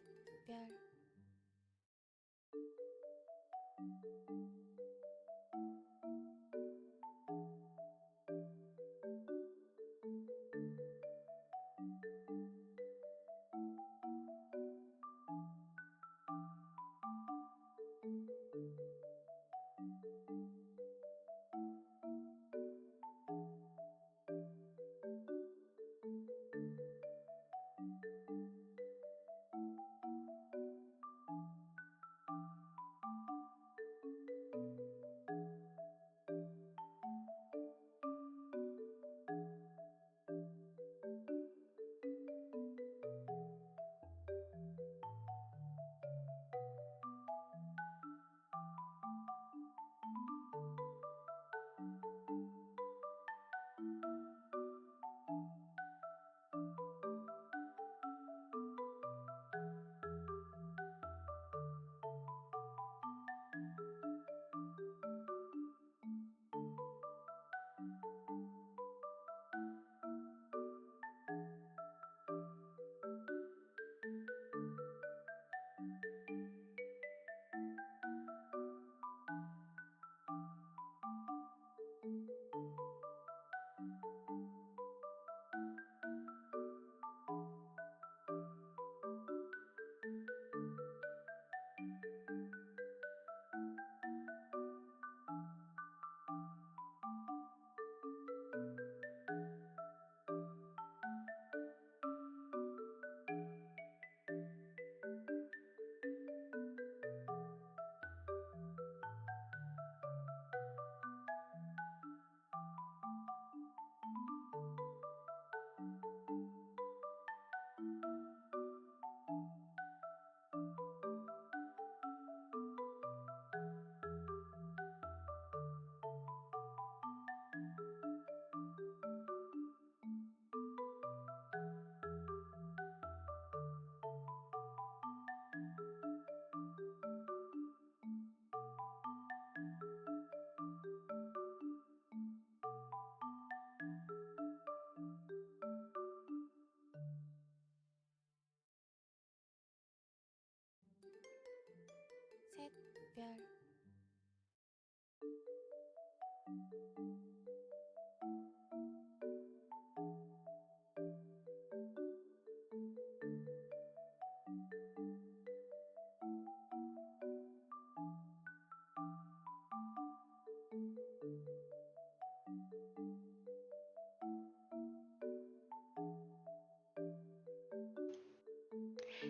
별 셋별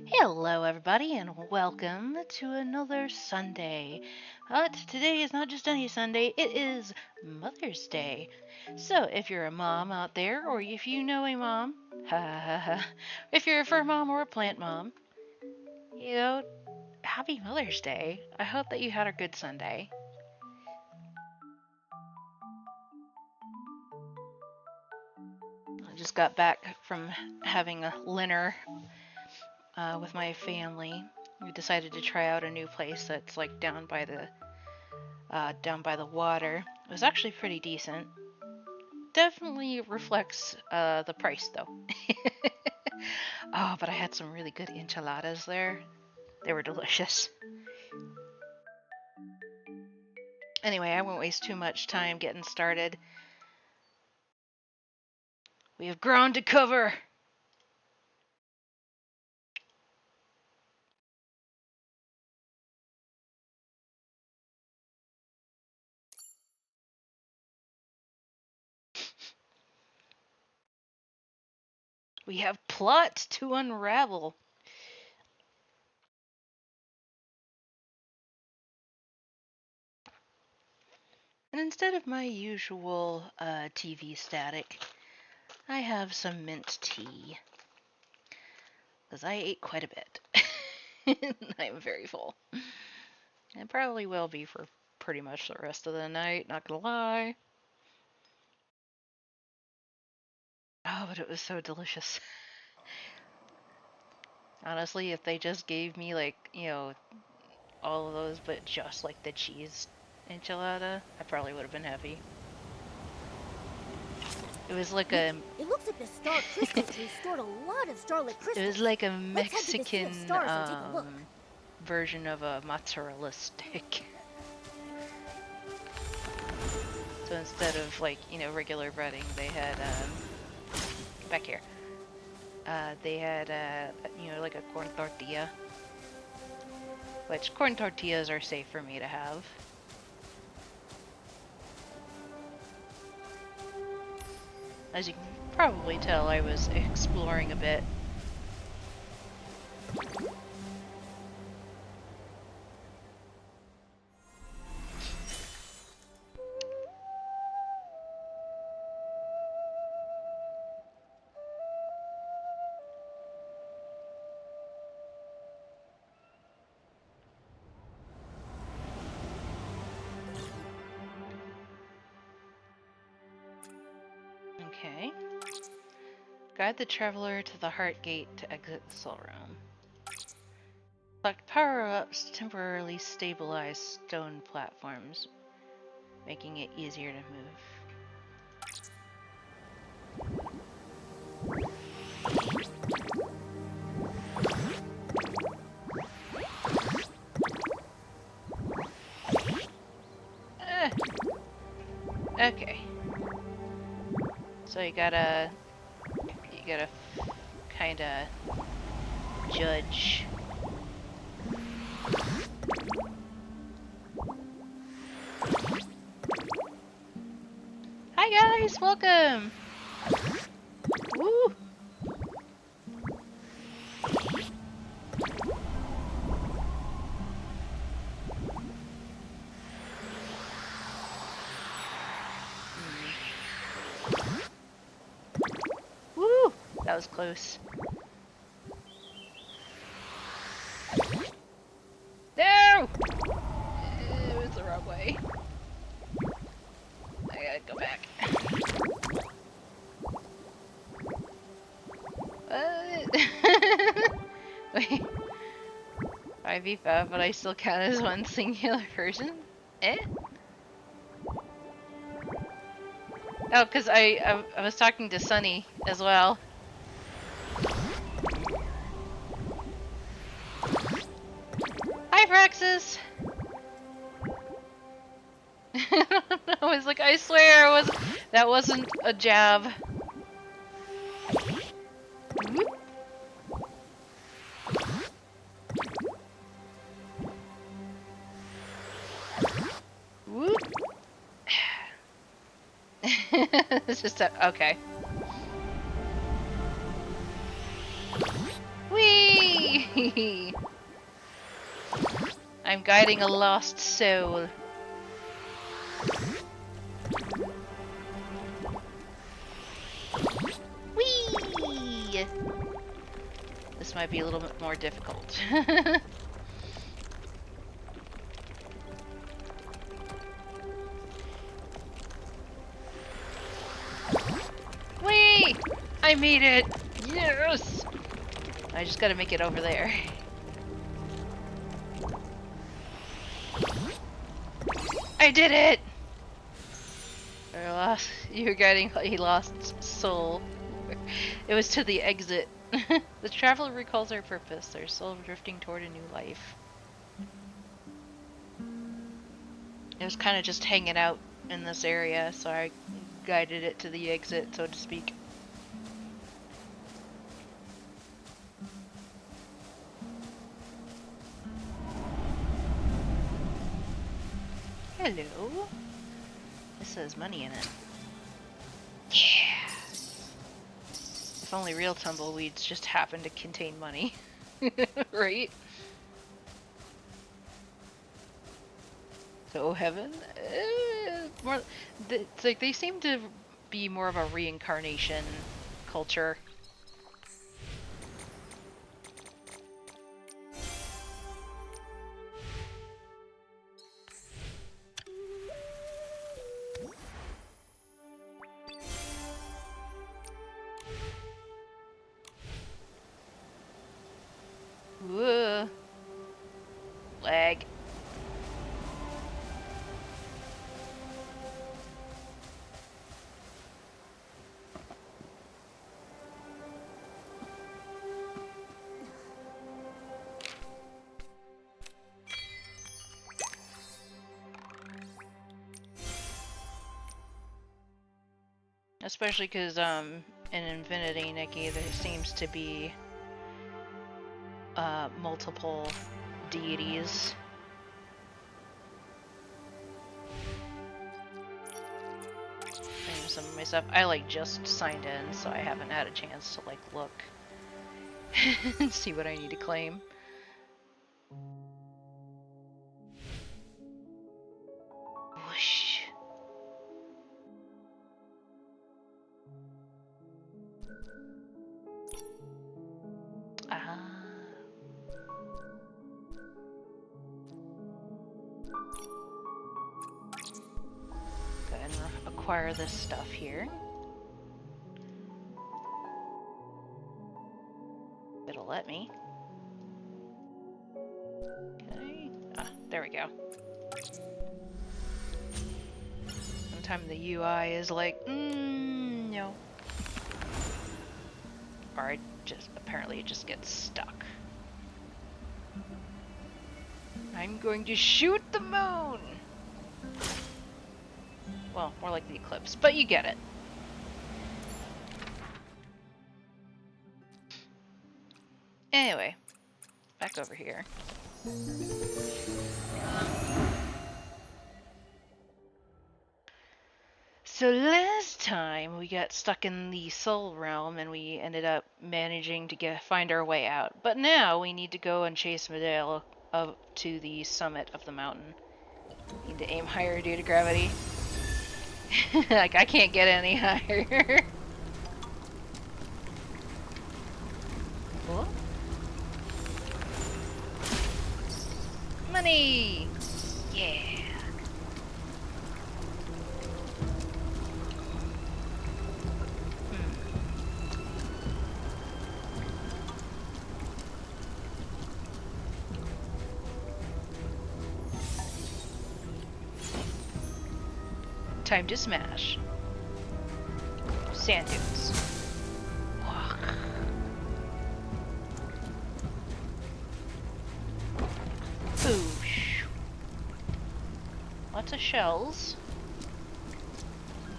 Hello, everybody, and welcome to another Sunday. But today is not just any Sunday, it is Mother's Day. So, if you're a mom out there, or if you know a mom, ha ha ha, if you're a fur mom or a plant mom, you know, happy Mother's Day. I hope that you had a good Sunday. I just got back from having a dinner with my family. We decided to try out a new place that's like down by the water. It was actually pretty decent. Definitely reflects the price though. Oh, but I had some really good enchiladas there. They were delicious. Anyway, I won't waste too much time getting started. We have ground to cover. We have plots to unravel. And instead of my usual TV static, I have some mint tea. Because I ate quite a bit. I'm very full. And probably will be for pretty much the rest of the night, not gonna lie. Oh, but it was so delicious. Honestly, if they just gave me, like, all of those, but just like the cheese enchilada, I probably would have been happy. It was like Nikki, it looks like the star crystal tree stored a lot of starlit crystals. It was like a Let's head to the Sea of Mexican Stars and take a look. version of a mozzarella stick. So instead of like, you know, regular breading, they had back here. They had you know, like a corn tortilla. Which corn tortillas are safe for me to have. As you can probably tell, I was exploring a bit. Okay. Guide the traveler to the heart gate to exit the soul realm. Select power-ups temporarily stabilize stone platforms, making it easier to move. Okay. So you gotta kinda judge. Hi guys, welcome! Woo! Woo! That was close. No! It was the wrong way. I gotta go back. Wait. 5v5, but I still count as one singular person? Eh? Oh, because I was talking to Sunny as well. Hi, Praxis! I was like, I swear that wasn't a jab. Whoop. Whoop. It's just okay. Whee! I'm guiding a lost soul. Whee! This might be a little bit more difficult. Whee! I made it! Yes! I just gotta make it over there. I did it! You're guiding a lost soul. It was to the exit. The traveler recalls their purpose, their soul drifting toward a new life. It was kind of just hanging out in this area, so I guided it to the exit, so to speak. Hello. This says money in it. Yeah. If only real tumbleweeds just happen to contain money. Right? So heaven? More, it's like they seem to be more of a reincarnation culture. Whoa. Lag. especially because in Infinity, Nikki, there seems to be multiple deities. And some of my stuff, I like just signed in, so I haven't had a chance to like look and see what I need to claim. Whoosh. Ah. Go ahead and acquire this stuff here. It'll let me. Okay. Ah, there we go. Sometimes the UI is like, no. Or apparently it just gets stuck. I'm going to shoot the moon! Well, more like the eclipse, but you get it. Anyway, back over here. So last time we got stuck in the Soul Realm and we ended up managing to find our way out. But now we need to go and chase Medale up to the summit of the mountain. Need to aim higher due to gravity. Like, I can't get any higher. What? Money! Yeah! Time to smash. Sand dunes. Boosh. Lots of shells.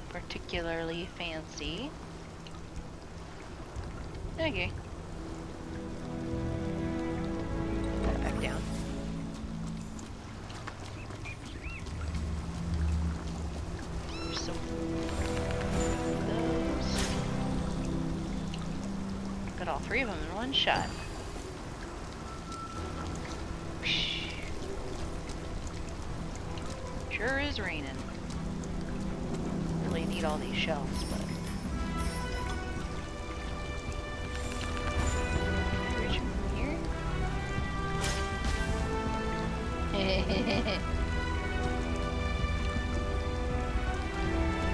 Particularly fancy. Okay. Put it back down. Got all three of them in one shot. Sure is raining. Really need all these shells, but reach from here.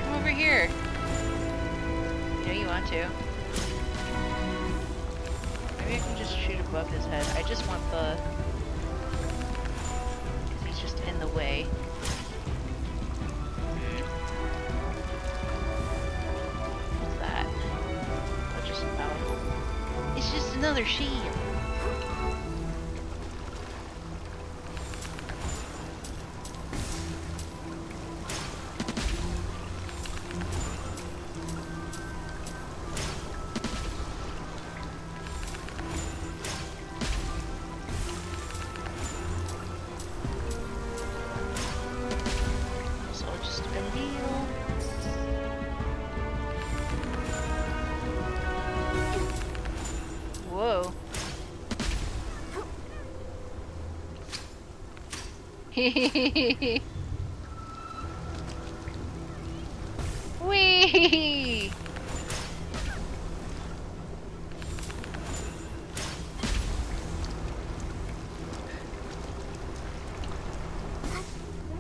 Come over here. You know you want to. Maybe I can just shoot above his head. I just want the... He's just in the way. What's that? It's just another shield. Whoa. Wee!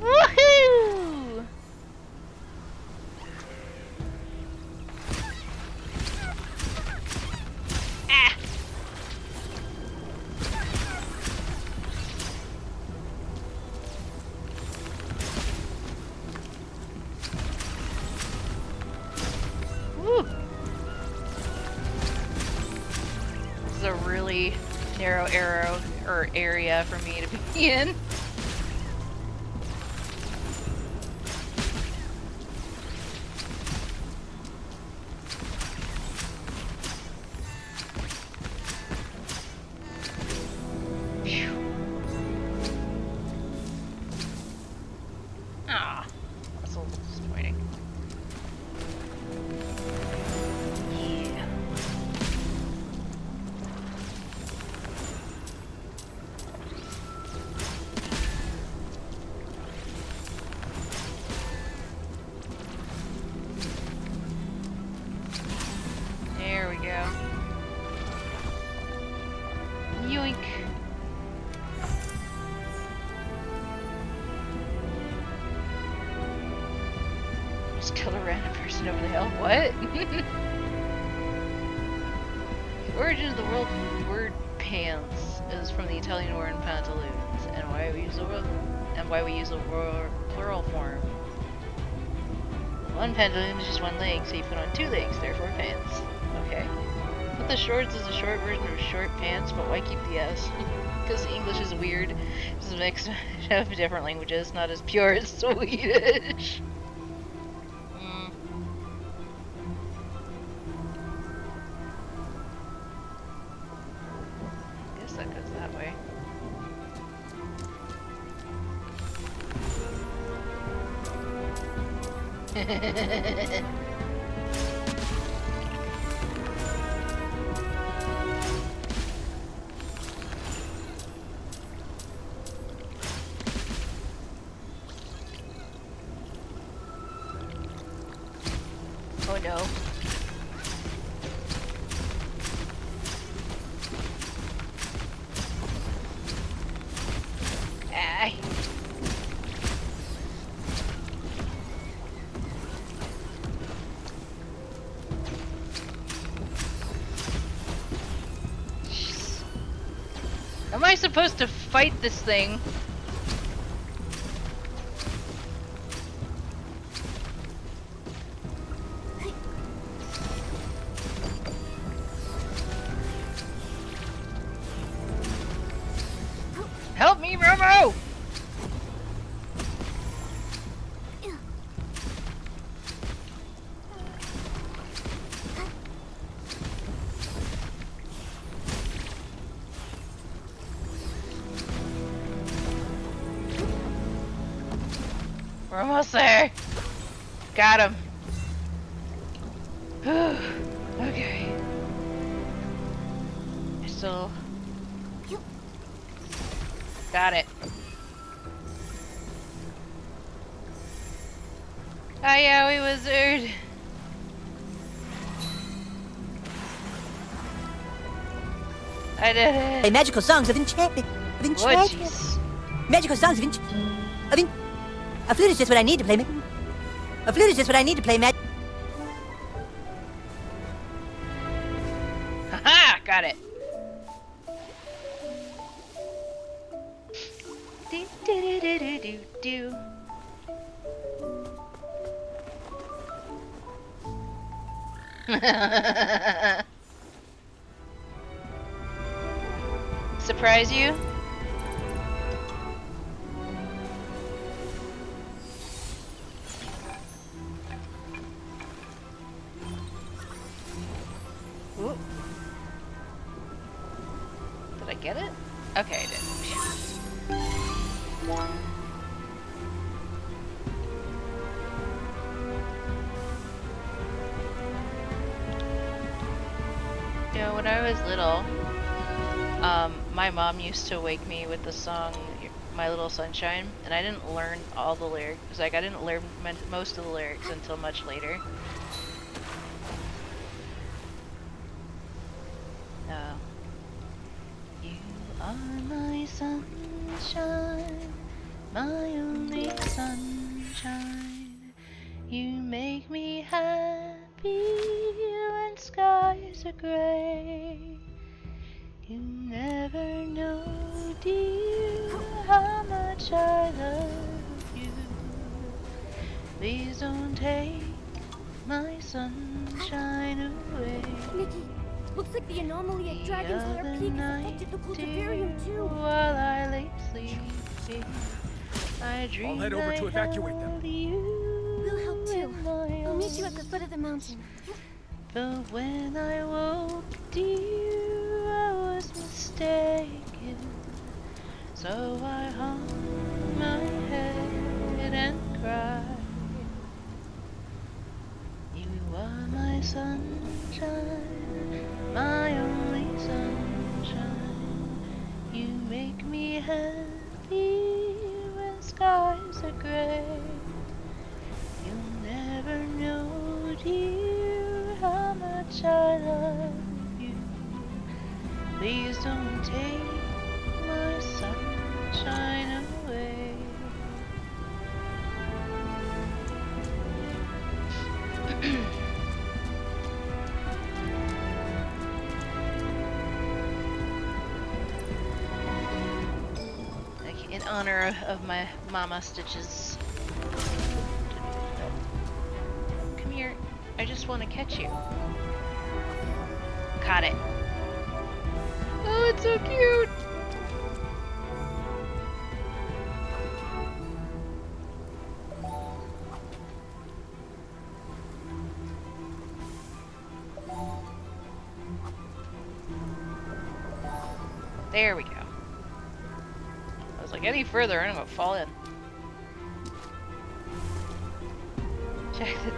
Woohoo! Ah! Woo! This is a really narrow area for me to be in. Yoink. Just kill a random person over the hill. What? The origin of the word pants is from the Italian word pantaloons, and why we use the plural form. One pantaloon is just one leg, so you put on two legs, therefore pants. Okay. But the shorts is a short version of short pants, but why keep the S? Because English is weird. It's a mix of different languages, not as pure as Swedish. Guess that goes that way. Oh no. Aye. Am I supposed to fight this thing? Help me, Romo! We're almost there. Got him. Okay. I still got it. Hi, Yowie Wizard. I did it. Play magical songs of enchantment. Oh, jeez. Magical songs of a flute is just what I need to play. A flute is just what I need to play. Haha! Got it. Do do do do do do do. Surprise you? Ooh. Did I get it? Okay, I did. You know, when I was little, my mom used to wake me with the song My Little Sunshine, and I didn't learn all the lyrics. Like, I didn't learn most of the lyrics until much later. You are my sunshine, my only sunshine. You make me happy when skies are gray. You never know, dear, how much I love you. Please don't take my sunshine away. Nikki, looks like the anomaly at Dragon's Lair Peak has affected the cultivarium too. While I lay sleeping, I dream I'll head over to evacuate them. We'll help too. I'll meet you at the foot of the mountain. But when I woke, dear, I was mistaken. So I hung my head and cried. You are my sunshine, my only sunshine. You make me happy when skies are gray. You'll never know, dear, how much I love you. Please don't take my sunshine away. In honor of my mama stitches. Come here. I just want to catch you. Caught it. Oh, it's so cute. There we go. I was like, any further, I'm gonna fall in. Check the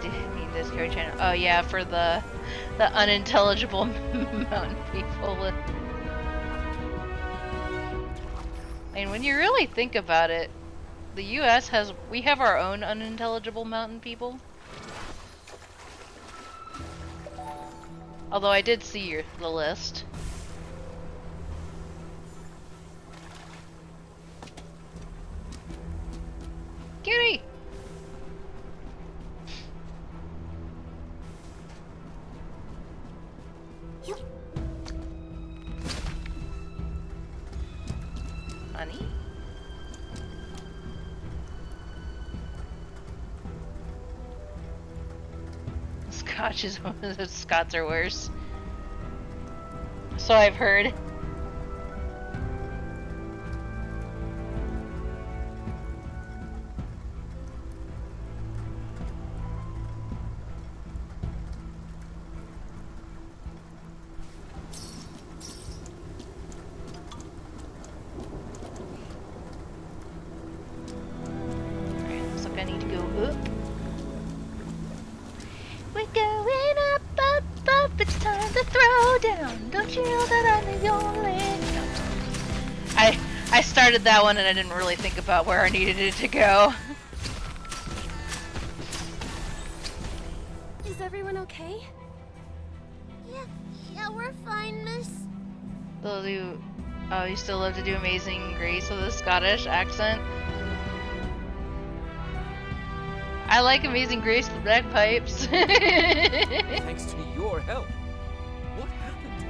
Discord channel. Oh yeah, for the unintelligible mountain people. And when you really think about it, the U.S. we have our own unintelligible mountain people. Although I did see the list. Kitty! Honey? Scots are worse. So I've heard. I started that one and I didn't really think about where I needed it to go. Is everyone okay? Yeah, we're fine, miss. You still love to do Amazing Grace with a Scottish accent? I like Amazing Grace with bagpipes. Thanks to your help. What happened?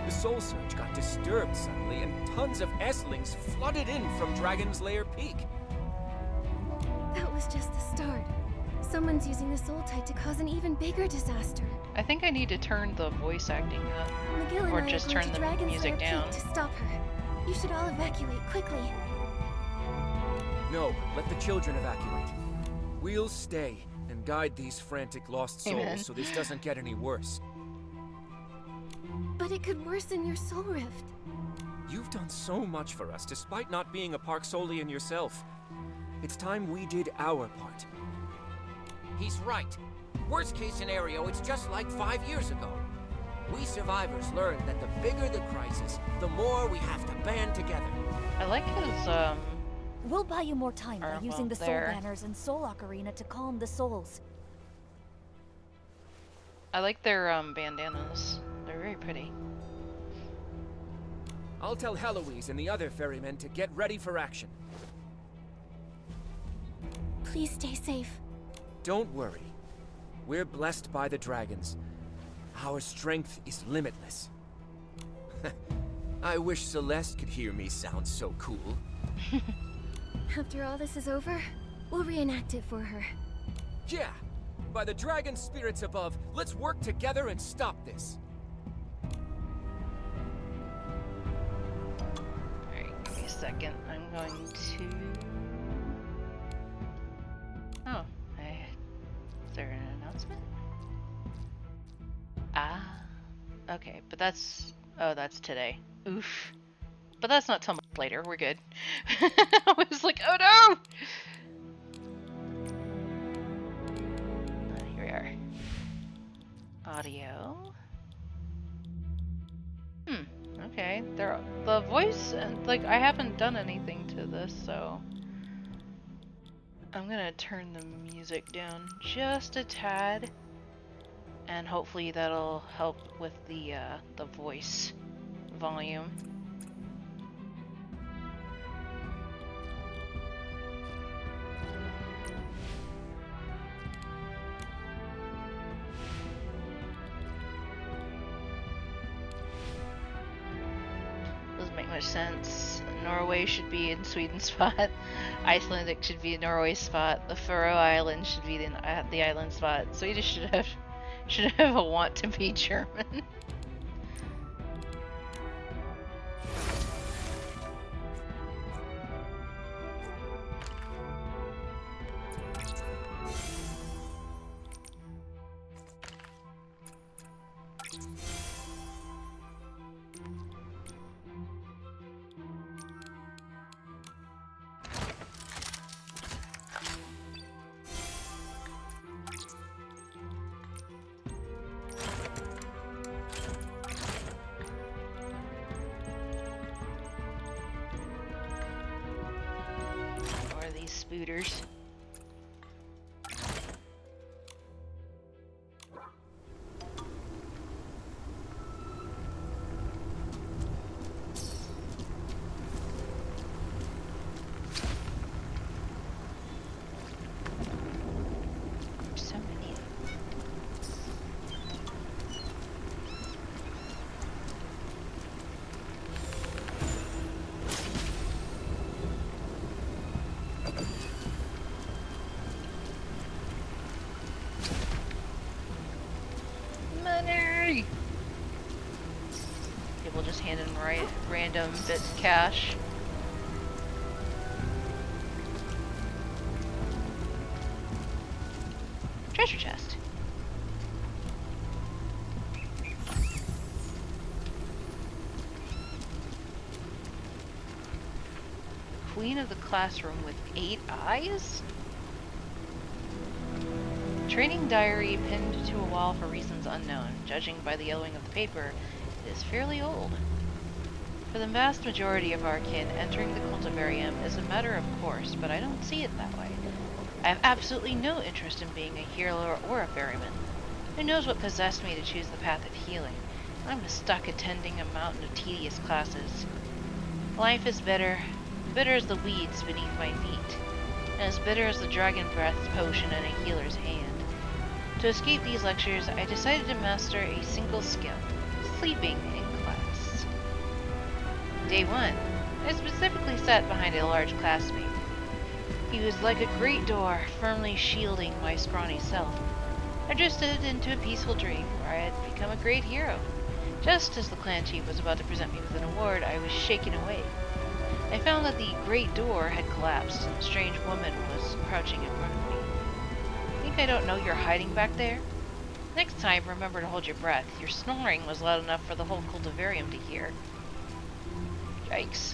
The Soul Surge got disturbed suddenly, and tons of Esslings flooded in from Dragon's Lair Peak. That was just the start. Someone's using the Soul Tide to cause an even bigger disaster. I think I need to turn the voice acting up. McGill and Or I just are going turn to the Dragon's music Lair down. Peak to stop her. You should all evacuate quickly. No, let the children evacuate. We'll stay and guide these frantic lost souls Amen. so this doesn't get any worse. But it could worsen your soul rift. You've done so much for us, despite not being a Parksolian yourself. It's time we did our part. He's right. Worst case scenario, it's just like 5 years ago. We survivors learned that the bigger the crisis, the more we have to band together. I like his, We'll buy you more time by Well, using the soul there. banners and soul ocarina to calm the souls. I like their, bandanas. They're very pretty. I'll tell Heloise and the other ferrymen to get ready for action. Please stay safe. Don't worry. We're blessed by the dragons. Our strength is limitless. I wish Celeste could hear me sound so cool. After all this is over, we'll reenact it for her. Yeah! By the dragon spirits above, let's work together and stop this. Alright, give me a second. I'm going to... Oh, is there an announcement? Ah, okay, but that's... Oh, that's today. Oof. But that's not till much later, we're good. I was like, oh no! Here we are. Audio. Okay. The voice, and like, I haven't done anything to this, so... I'm gonna turn the music down just a tad. And hopefully that'll help with the voice volume. Doesn't make much sense. Norway should be in Sweden's spot. Icelandic should be in Norway's spot. The Faroe Islands should be the island spot. Swedish should have a want to be German. Spooters. So many. Money! People just hand in random bits of cash. Treasure chest. Queen of the classroom with 8 eyes? Training diary pinned to a wall for reasons unknown. Judging by the yellowing of the paper, it is fairly old. For the vast majority of our kin, entering the cultivarium is a matter of course, but I don't see it that way. I have absolutely no interest in being a healer or a ferryman. Who knows what possessed me to choose the path of healing? I'm stuck attending a mountain of tedious classes. Life is bitter as the weeds beneath my feet, and as bitter as the dragon breath potion in a healer's hand. To escape these lectures, I decided to master a single skill: sleeping in class. Day 1. I specifically sat behind a large classmate. He was like a great door, firmly shielding my scrawny self. I drifted into a peaceful dream where I had become a great hero. Just as the clan chief was about to present me with an award, I was shaken awake. I found that the great door had collapsed, and a strange woman was crouching in front of me. Think I don't know you're hiding back there? Next time, remember to hold your breath. Your snoring was loud enough for the whole cultivarium to hear. Yikes.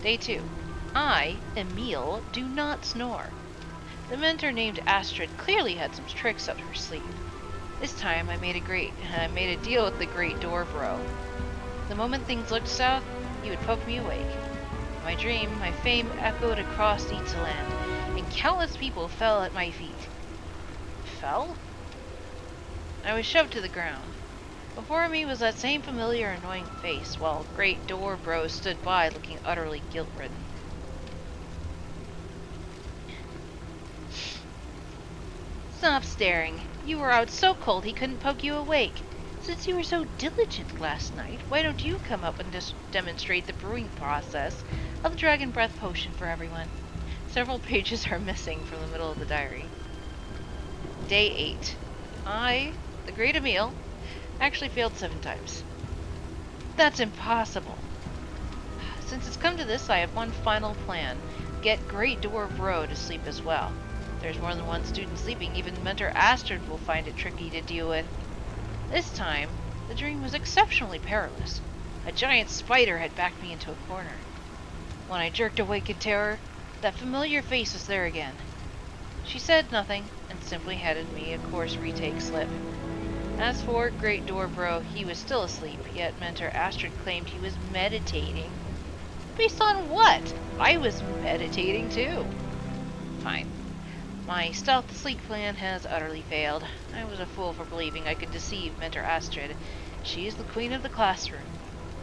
Day 2. I, Emile, do not snore. The mentor named Astrid clearly had some tricks up her sleeve. This time, I made a deal with the great door bro. The moment things looked south, he would poke me awake. In my dream, my fame echoed across Itzaland, and countless people fell at my feet. Fell? I was shoved to the ground. Before me was that same familiar annoying face, while great door bro stood by looking utterly guilt-ridden. Stop staring. You were out so cold he couldn't poke you awake. Since you were so diligent last night, why don't you come up and demonstrate the brewing process of the dragon breath potion for everyone? Several pages are missing from the middle of the diary. Day 8. I, the great Emile, actually failed 7 times. That's impossible. Since it's come to this, I have one final plan. Get Great Door Bro to sleep as well. If there's more than one student sleeping, even Mentor Astrid will find it tricky to deal with. This time, the dream was exceptionally perilous. A giant spider had backed me into a corner. When I jerked awake in terror, that familiar face was there again. She said nothing, and simply handed me a course retake slip. As for Great Door Bro, he was still asleep, yet Mentor Astrid claimed he was meditating. Based on what? I was meditating too. Fine. My stealth sleep plan has utterly failed. I was a fool for believing I could deceive Mentor Astrid. She is the queen of the classroom.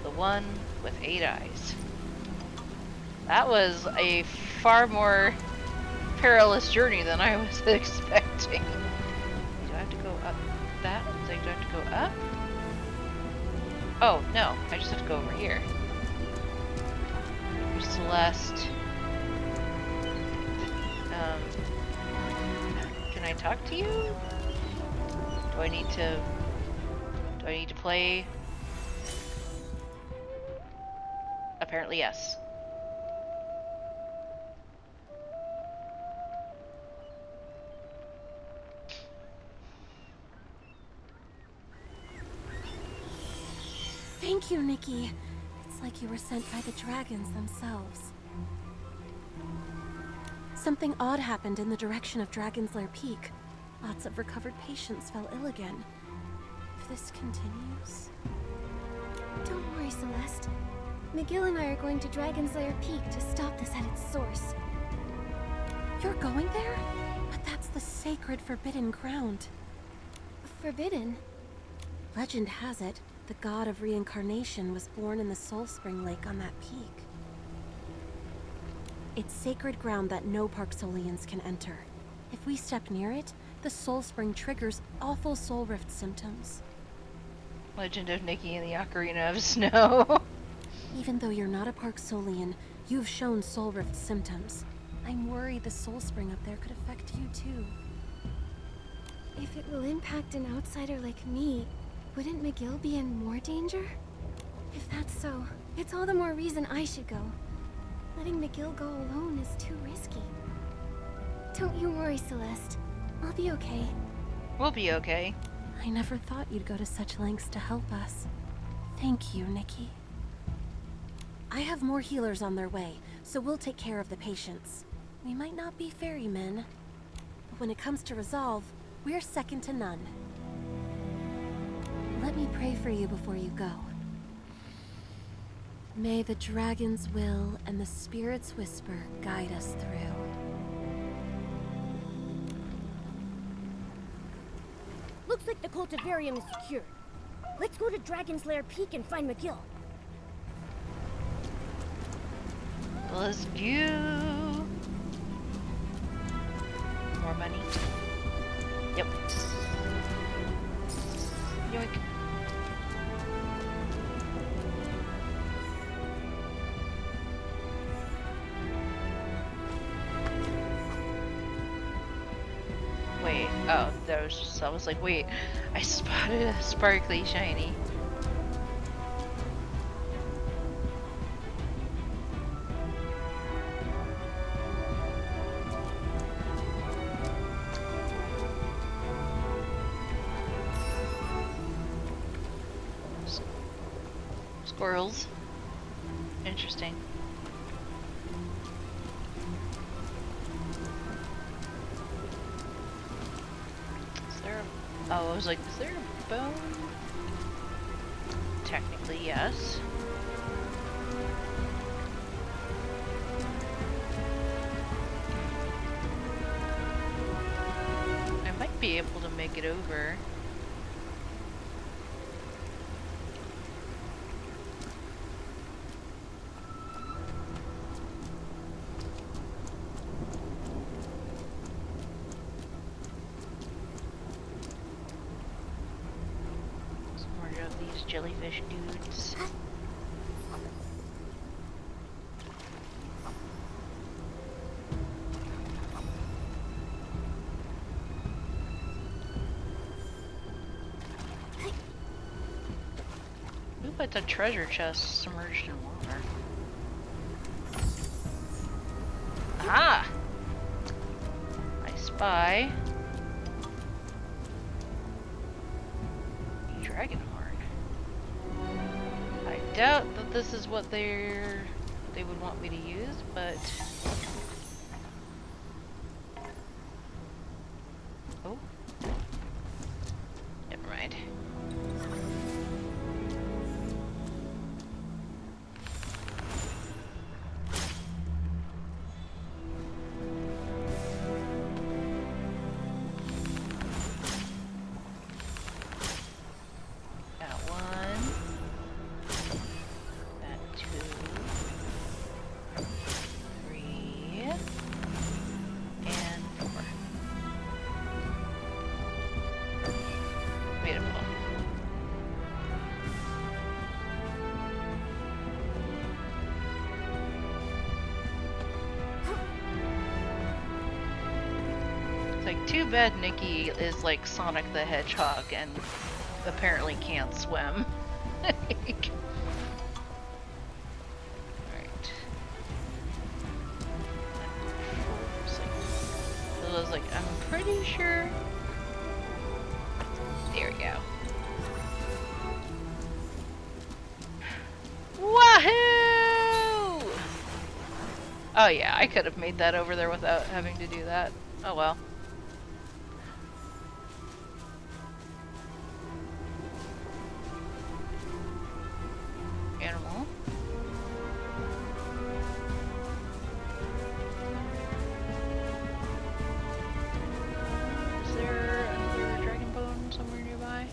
The one with 8 eyes. That was a far more perilous journey than I was expecting. Do I have to go up that? Do I have to go up? Oh, no. I just have to go over here. There's Celeste. Can I talk to you? Do I need to play? Apparently yes. Thank you, Nikki. It's like you were sent by the dragons themselves. Something odd happened in the direction of Dragon's Lair Peak. Lots of recovered patients fell ill again. If this continues... Don't worry, Celeste. McGill and I are going to Dragon's Lair Peak to stop this at its source. You're going there? But that's the sacred forbidden ground. Forbidden? Legend has it, the god of reincarnation was born in the Soul Spring Lake on that peak. It's sacred ground that no Parksolians can enter. If we step near it, the Soul Spring triggers awful soul rift symptoms. Legend of Nikki and the Ocarina of Snow. Even though you're not a Parksolian, you've shown soul rift symptoms. I'm worried the Soul Spring up there could affect you too. If it will impact an outsider like me, wouldn't McGill be in more danger? If that's so, it's all the more reason I should go. Letting McGill go alone is too risky. Don't you worry, Celeste. I'll be okay. We'll be okay. I never thought you'd go to such lengths to help us. Thank you, Nikki. I have more healers on their way, so we'll take care of the patients. We might not be ferrymen, but when it comes to resolve, we're second to none. Let me pray for you before you go. May the dragon's will and the spirit's whisper guide us through. Looks like the cultivarium is secure. Let's go to Dragon's Lair Peak and find McGill. Let's go. More money. Yep. Yoink. Wait, oh, that was just, I was like, wait, I spotted a sparkly shiny. Squirrels. Interesting. Is there a... Oh, I was like, is there a bone? Technically, yes. I might be able to make it over. Jellyfish dudes. Ooh, it's a treasure chest submerged in water. Ah! I spy dragon horn. I doubt that this is what they would want me to use, but oh, never mind. Too bad Nikki is like Sonic the Hedgehog and apparently can't swim. Alright. So I was like, I'm pretty sure. There we go. Wahoo! Oh yeah, I could have made that over there without having to do that. Oh well. Animal. Is there another dragon bone somewhere nearby?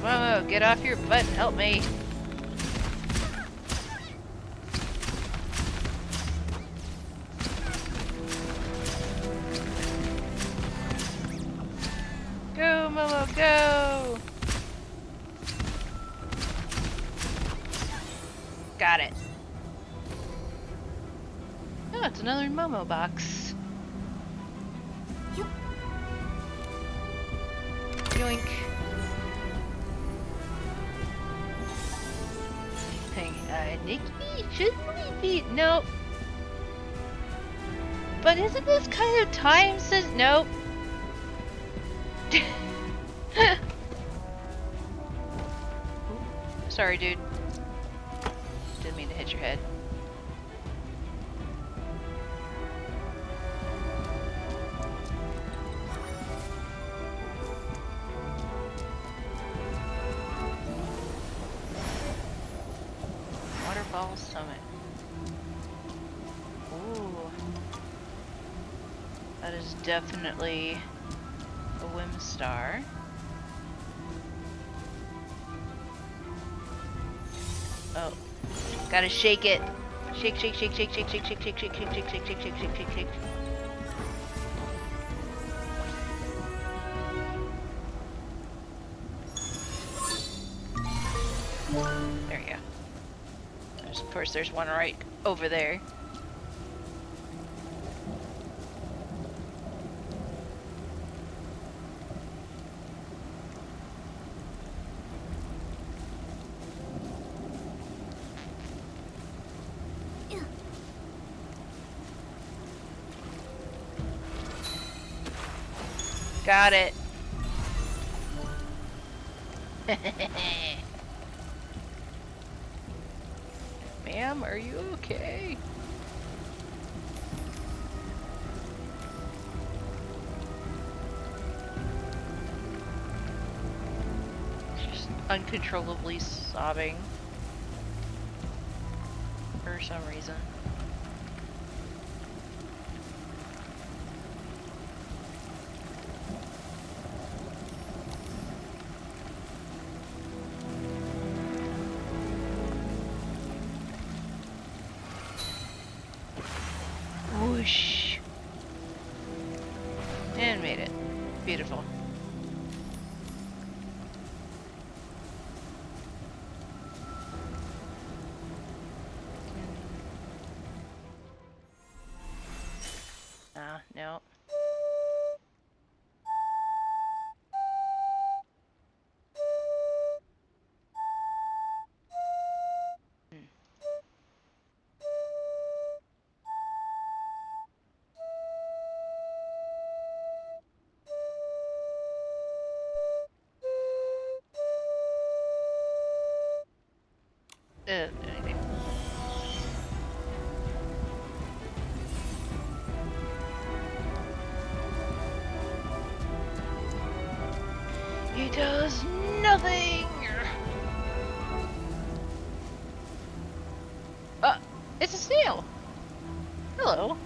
Whoa, get off your butt and help me. Go, Momo, go! Got it. Oh, it's another Momo box. Yoink. Nikki? Shouldn't we be? Nope. But isn't this kind of time since? Nope. Sorry, dude. Didn't mean to hit your head. Waterfall Summit. Ooh. That is definitely a whim star. Oh. Gotta shake it. Shake, shake, shake, shake, shake, shake, shake, shake, shake, shake, shake, shake, shake, shake, shake, shake, shake. There you go. Of course, there's one right over there. Got it. Ma'am, are you okay? She's uncontrollably sobbing for some reason. Whoosh. And made it. Beautiful. No. Anything. He does nothing! It's a snail! Hello.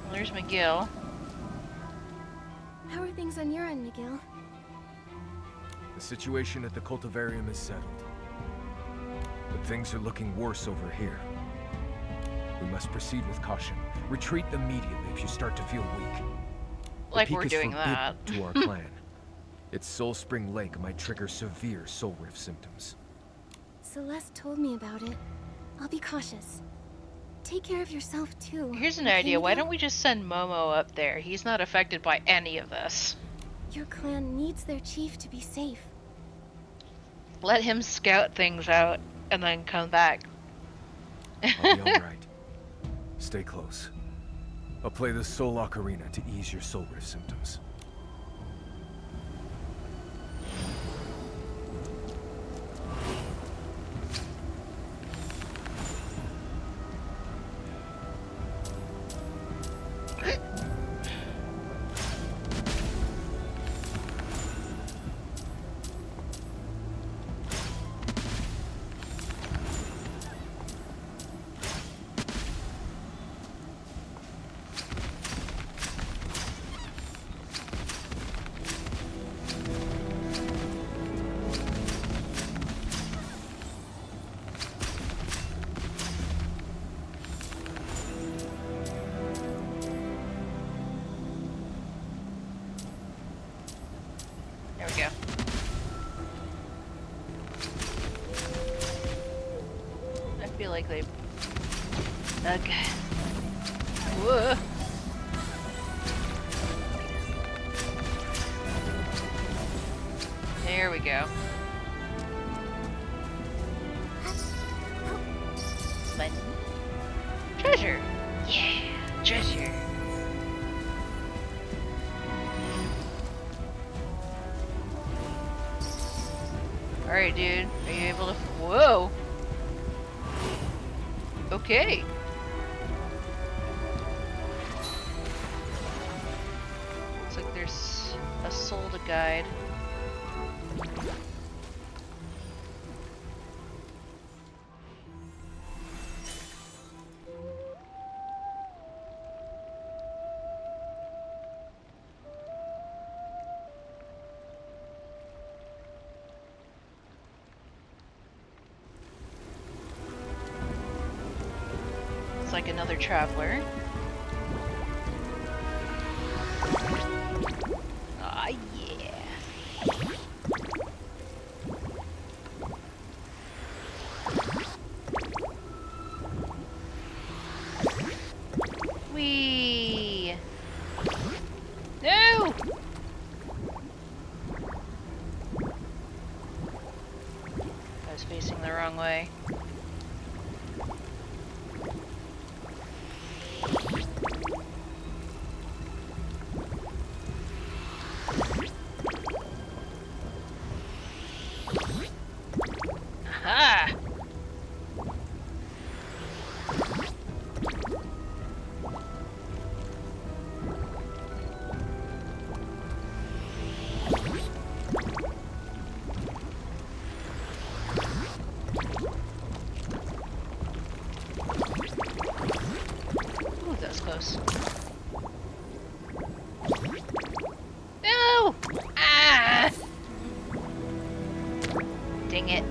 Well, there's McGill. How are things on your end, Miguel? The situation at the cultivarium is settled. But things are looking worse over here. We must proceed with caution. Retreat immediately if you start to feel weak. Like The we're peak is doing forbidden that. to our clan. Its Soul Spring Lake might trigger severe soul rift symptoms. Celeste told me about it. I'll be cautious. Take care of yourself, too. Here's an okay, idea. Why Miguel? don't we just send Momo up there? He's not affected by any of this. Your clan needs their chief to be safe. Let him scout things out and then come back. I'll be alright. Stay close. I'll play the Soul Ocarina to ease your soul rift symptoms. There we go. I feel like they... Okay. Whoa. There we go. Money. Treasure! Yeah! Treasure! Alright, dude. Are you able to... Whoa! Okay. Looks like there's a soul to guide. Like another traveler. Ah, yeah. Whee! No! I was facing the wrong way. Aha! Ooh, that was close. No! Ah! Dang it.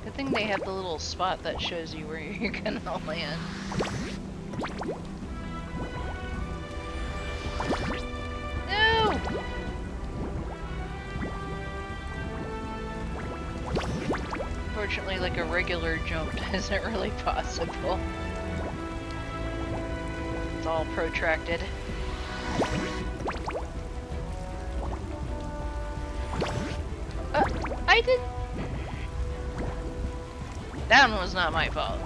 Good thing they have the little spot that shows you where you're gonna land. No! Unfortunately, like a regular jump isn't really possible. It's all protracted. I didn't. That one was not my fault.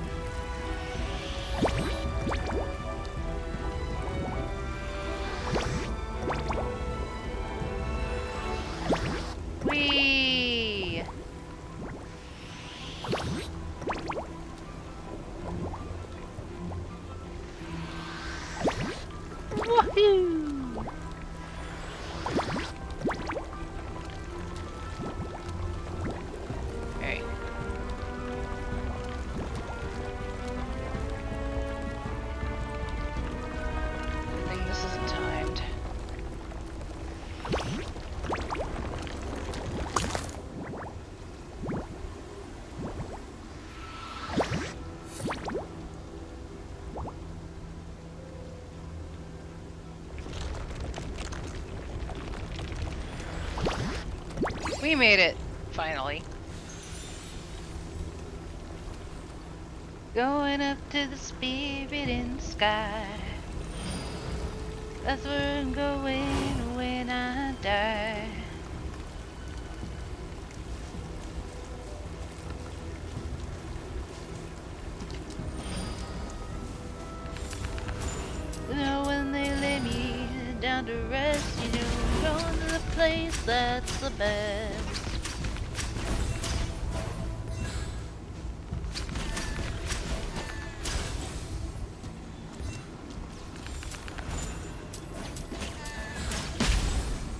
Whee! Woohoo! Alright. I think this isn't timed. We made it, finally. Going up to the spirit in the sky. That's where I'm going when I die. You know, when they lay me down to rest, you know, I'm going to the place that's the best.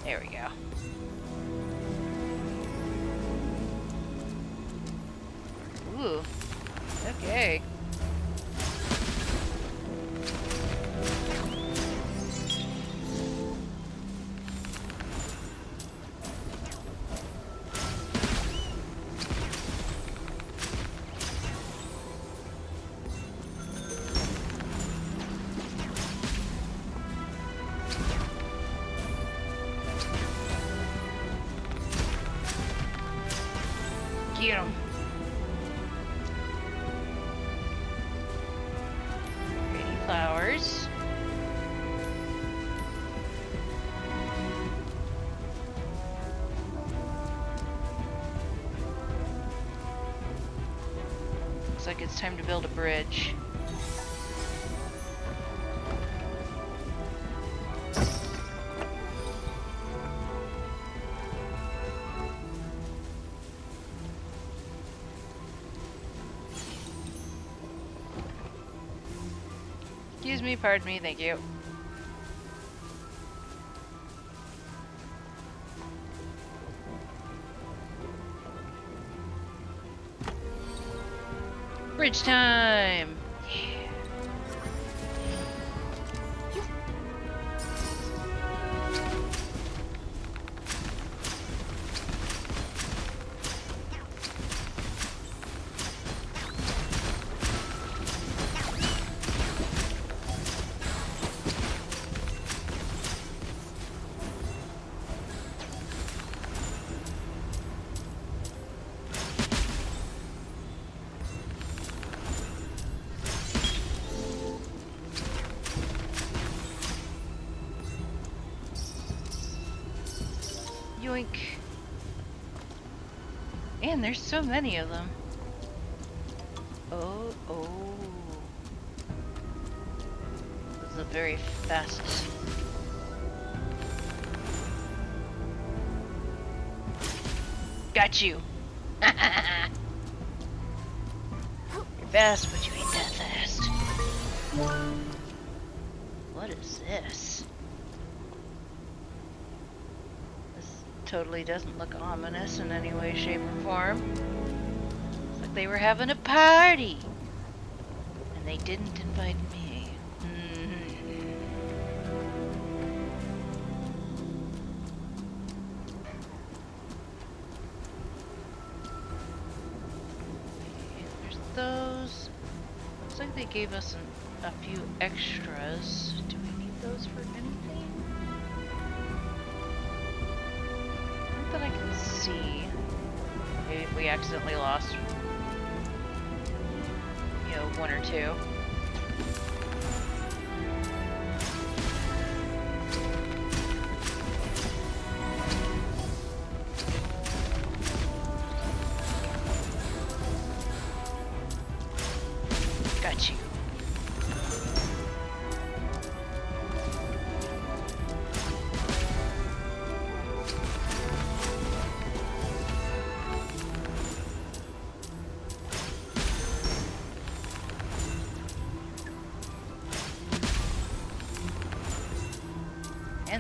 There we go. Ooh. Okay. Get 'em. Pretty flowers. Looks like it's time to build a bridge. Excuse me, pardon me, thank you. Bridge time! Yeah. Yoink. And there's so many of them. Oh, oh. This is the very fastest. Got you. You're fast, but you ain't that fast. What is this? Totally doesn't look ominous in any way, shape, or form. It's like they were having a party. And they didn't invite me. There's those. Looks like they gave us a few extras. Do we need those for anything? That I can see. Maybe if we accidentally lost, you know, one or two.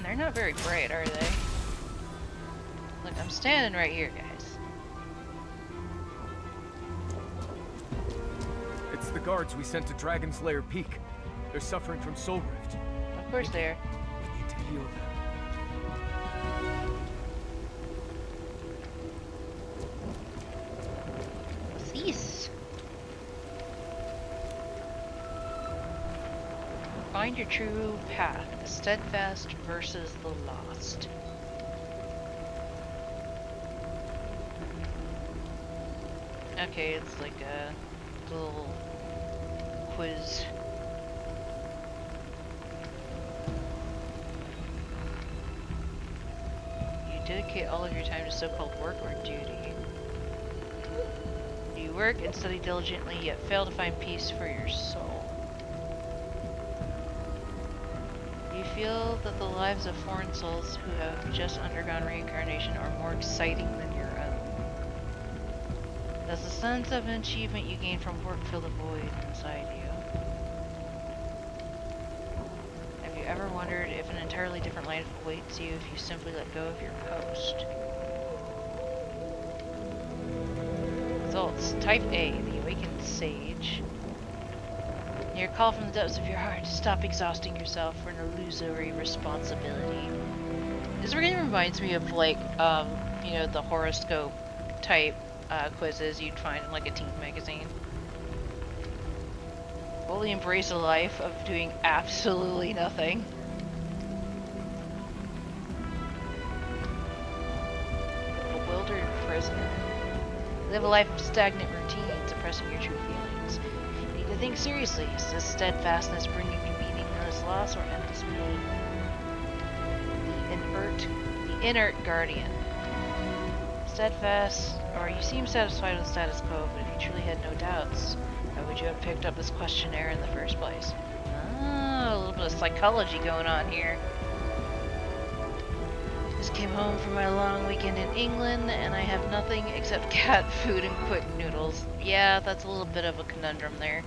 Again, they're not very bright, are they? Look, I'm standing right here, guys. It's the guards we sent to Dragon's Lair Peak. They're suffering from soul rift. Of course they are. We need to heal them. Cease. Find your true path, the steadfast versus the lost. Okay, it's like a little quiz. You dedicate all of your time to so-called work or duty. You work and study diligently, yet fail to find peace for your soul. You feel that the lives of foreign souls who have just undergone reincarnation are more exciting than your own. Does the sense of achievement you gain from work fill the void inside you? Have you ever wondered if an entirely different life awaits you if you simply let go of your post? Results. Type A, the Awakened Sage. Your call from the depths of your heart to stop exhausting yourself for an illusory responsibility. This really reminds me of like, you know, the horoscope type quizzes you'd find in like a teen magazine. Fully embrace a life of doing absolutely nothing. Bewildered prisoner. Live a life of stagnant routine, suppressing your true feelings. You need to think seriously. Is this steadfastness bringing you meaningless loss or endless pain? The inert guardian. Steadfast, or you seem satisfied with the status quo, but if you truly had no doubts, why would you have picked up this questionnaire in the first place? Ah, a little bit of psychology going on here. Just came home from my long weekend in England, and I have nothing except cat food and quick noodles. Yeah, that's a little bit of a conundrum there.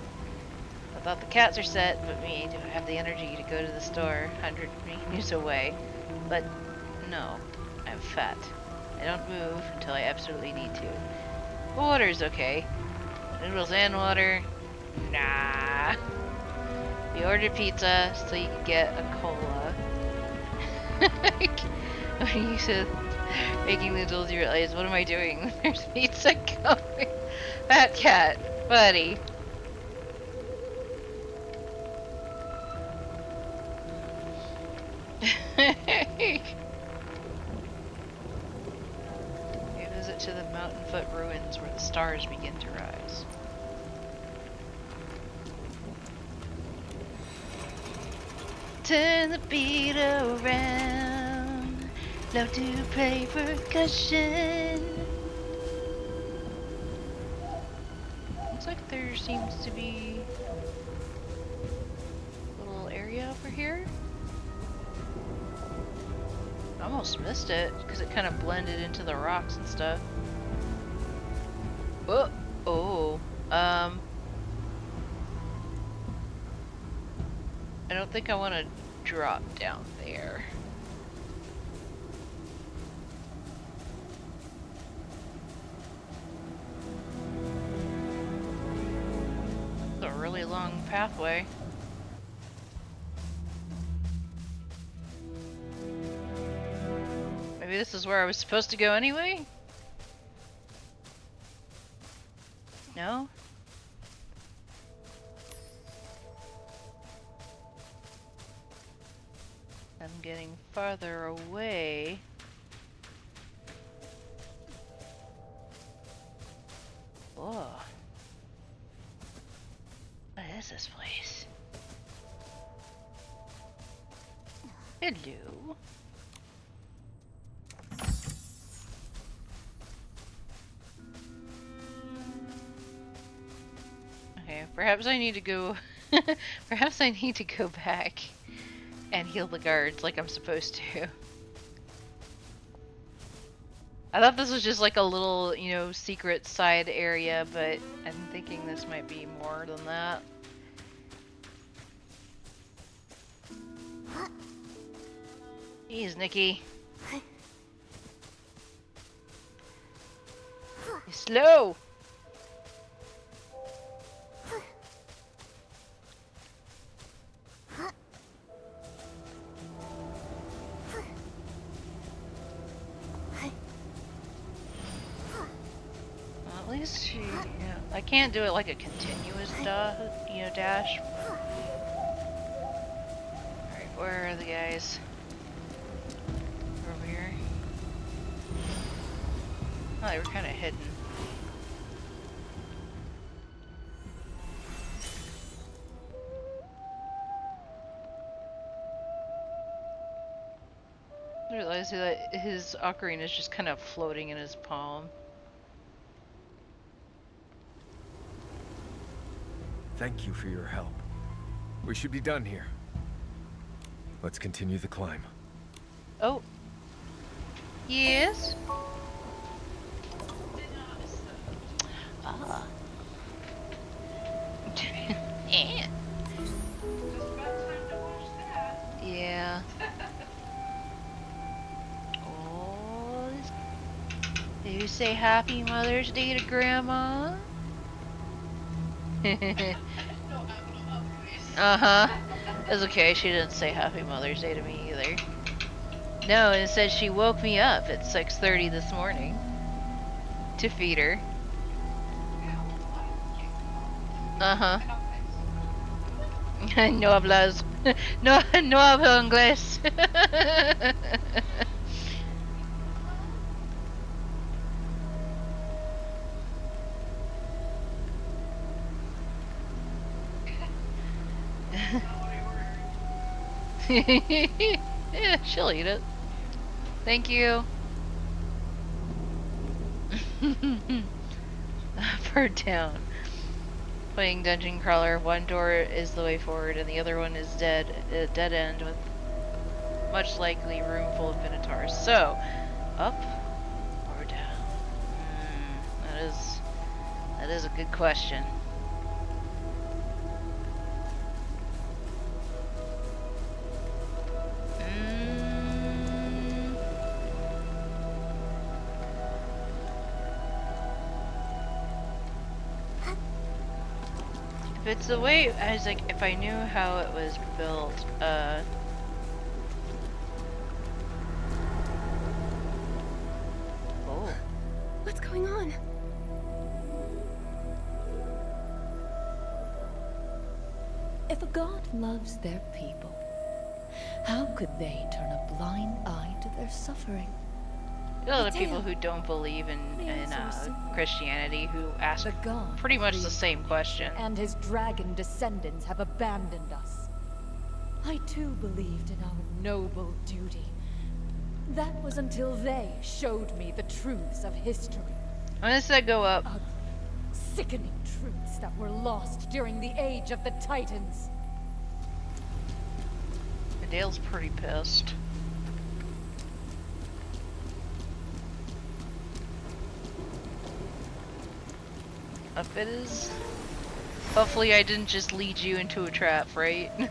I thought the cats are set, but me, do I have the energy to go to the store 100 meters away? But no, I'm fat. I don't move until I absolutely need to. Water's okay. Noodles and water? Nah. You ordered pizza, so you can get a cola. When you said making noodles, you realize, what am I doing? There's pizza coming. Fat cat, buddy. To the mountain foot ruins where the stars begin to rise. Turn the beat around, love to play percussion. Looks like there seems to be a little area over here. Almost missed it because it kind of blended into the rocks and stuff. I don't think I want to drop down there. It's a really long pathway. Maybe this is where I was supposed to go anyway? No? I'm getting farther away. Whoa. What is this place? Hello. Okay, perhaps I need to go perhaps I need to go back and heal the guards like I'm supposed to. I thought this was just like a little, you know, secret side area, but I'm thinking this might be more than that. Jeez, Nikki. You're slow. Well, at least she, I can't do it like a continuous dash. Alright, where are the guys? Over here. Oh, they were kind of hidden. I realized that his ocarina is just kind of floating in his palm. Thank you for your help. We should be done here. Let's continue the climb. Oh. Yes. Ah. Yeah. Yeah. Oh. Do you say Happy Mother's Day to Grandma? Uh-huh. It's okay, she didn't say Happy Mother's Day to me either. No, it said she woke me up at 6:30 this morning to feed her. Uh-huh. No hablas. No hablo inglés. Yeah, she'll eat it. Thank you. Bird down. Playing dungeon crawler. One door is the way forward, and the other one is dead end with much likely room full of minotaurs. So, up or down? That is a good question. If it's the way, I was like, if I knew how it was built, oh. What's going on? If a god loves their people, how could they turn a blind eye to their suffering? A lot of people who don't believe in Christianity who ask pretty much the same question. And his dragon descendants have abandoned us. I too believed in our noble duty. That was until they showed me the truths of history. When does that go up? Ugly, sickening truths that were lost during the age of the Titans. Dale's pretty pissed. Up it is. Hopefully I didn't just lead you into a trap, right? Looks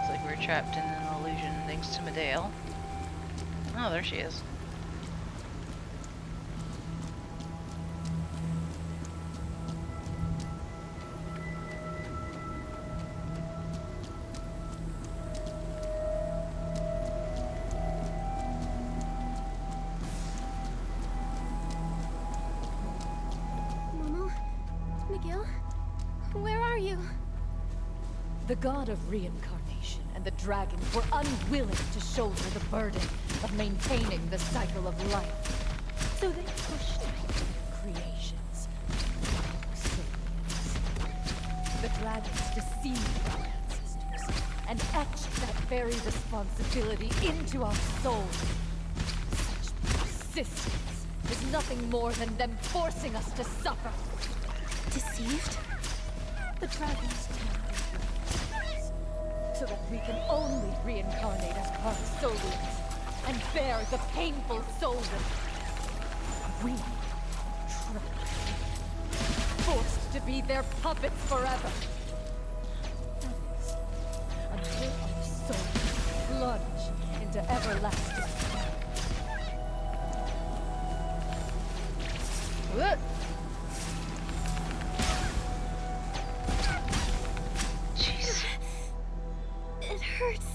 like we're trapped in an illusion thanks to Medale. Oh, there she is. The god of reincarnation and the dragon were unwilling to shoulder the burden of maintaining the cycle of life. So they pushed out their creations. The dragons deceived our ancestors and etched that very responsibility into our souls. Such persistence is nothing more than them forcing us to suffer. Deceived? The dragons so that we can only reincarnate as Parsolians and bear the painful soul that we trapped. forced to be their puppets forever. That is, until our souls plunge into everlasting. What? Jeez. It hurts.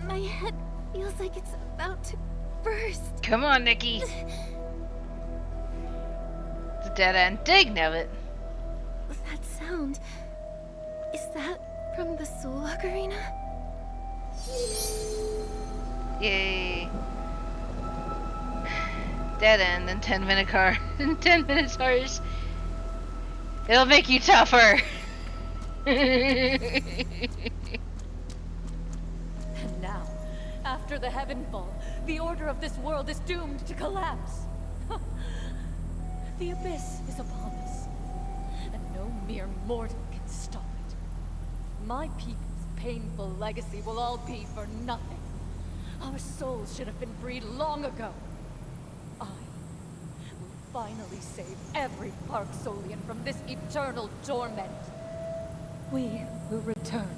My head feels like it's about to burst. Come on, Nikki. It's a dead end. Know it. That sound. Is that from the Soul Ocarina? Yay. Dead end and 10-minute car. 10 minutes cars. It'll make you tougher. And now, after the Heavenfall, the order of this world is doomed to collapse. The abyss is upon us, and no mere mortal can stop it. My people's painful legacy will all be for nothing. Our souls should have been freed long ago. I will finally save every Park Solian from this eternal torment. We will return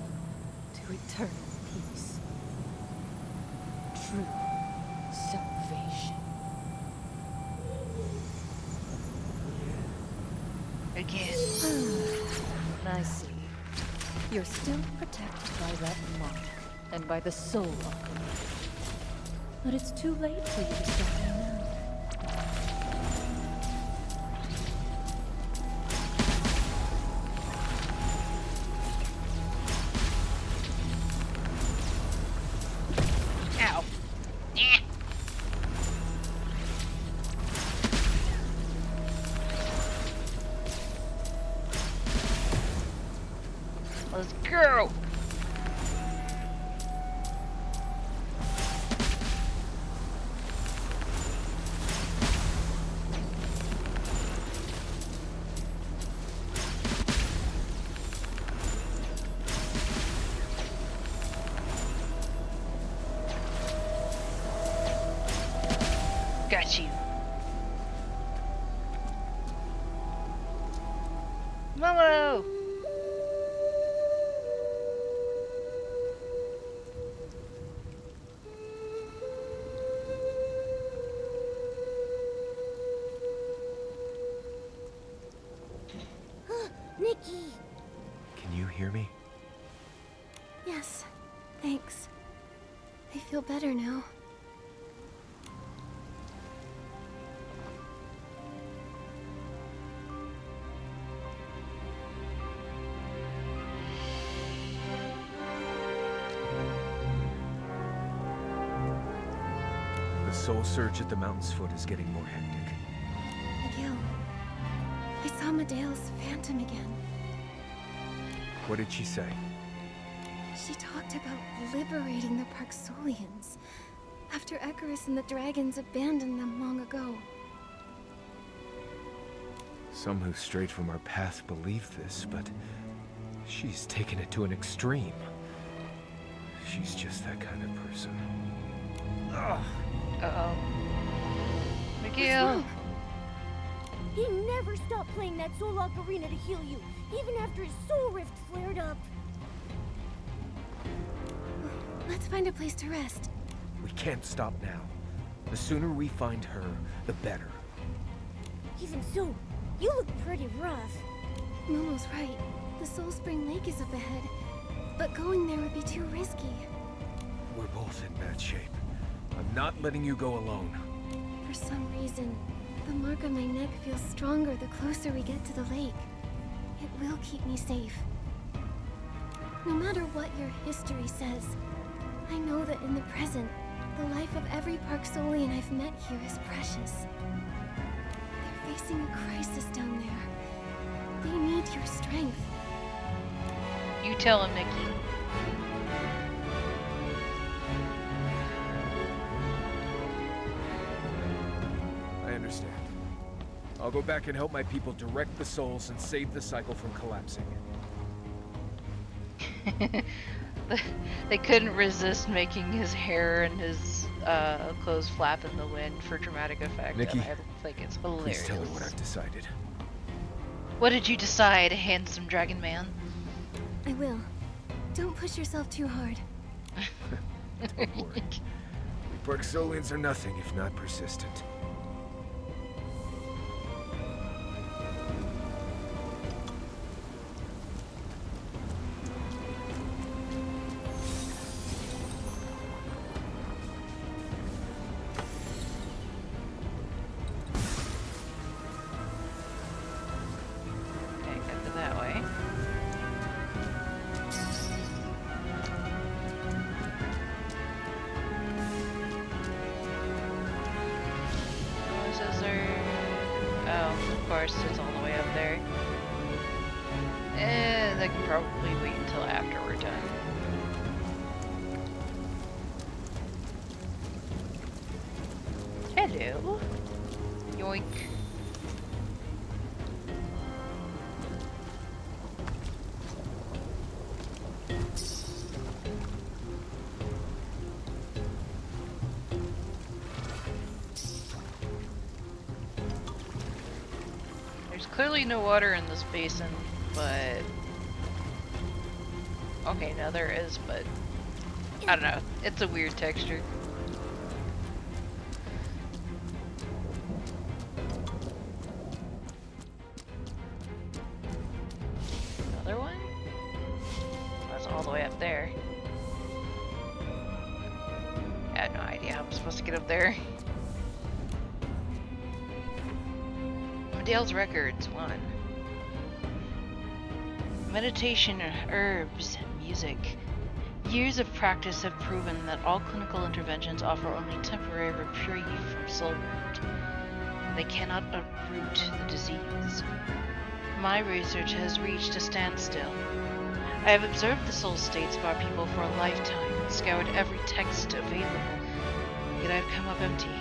to eternal peace. True salvation. Again. I see. You're still protected by that mark, and by the Soul Ocarina. But it's too late for you to stop me now. Ow. Eh. Let's go. Got you. Momo! Nikki! Can you hear me? Yes, thanks. I feel better now. The soul surge at the mountain's foot is getting more hectic. Miguel, I saw Medea's phantom again. What did she say? She talked about liberating the Parksolians after Icarus and the dragons abandoned them long ago. Some who strayed from our path believe this, but she's taken it to an extreme. She's just that kind of person. Ugh. Uh-oh. What's Miguel. wrong? He never stopped playing that Soul Ocarina to heal you, even after his soul rift flared up. Let's find a place to rest. We can't stop now. The sooner we find her, the better. Even so, you look pretty rough. Momo's right. The Soul Spring Lake is up ahead, but going there would be too risky. We're both in bad shape. I'm not letting you go alone. For some reason, the mark on my neck feels stronger the closer we get to the lake. It will keep me safe. No matter what your history says, I know that in the present, the life of every Parksolian I've met here is precious. They're facing a crisis down there. They need your strength. You tell him, Nikki. I understand. I'll go back and help my people direct the souls and save the cycle from collapsing. They couldn't resist making his hair and his clothes flap in the wind for dramatic effect. Nikki, and I think it's Please hilarious. tell her what I've decided. What did you decide, handsome dragon man? I will. Don't push yourself too hard. Don't worry. We Parksolians are nothing if not persistent. Okay, go that way. Oh, of course, it's all the way up there. They can probably wait until after we're done. Hello. Yoink. There's clearly no water in this basin, but... Okay, now there is, but... I don't know. It's a weird texture. Another one? That's all the way up there. I have no idea how I'm supposed to get up there. Dale's Records 1. Meditation, herbs, music. Years of practice have proven that all clinical interventions offer only temporary reprieve from soul wound. They cannot uproot the disease. My research has reached a standstill. I have observed the soul states of our people for a lifetime and scoured every text available, yet I have come up empty.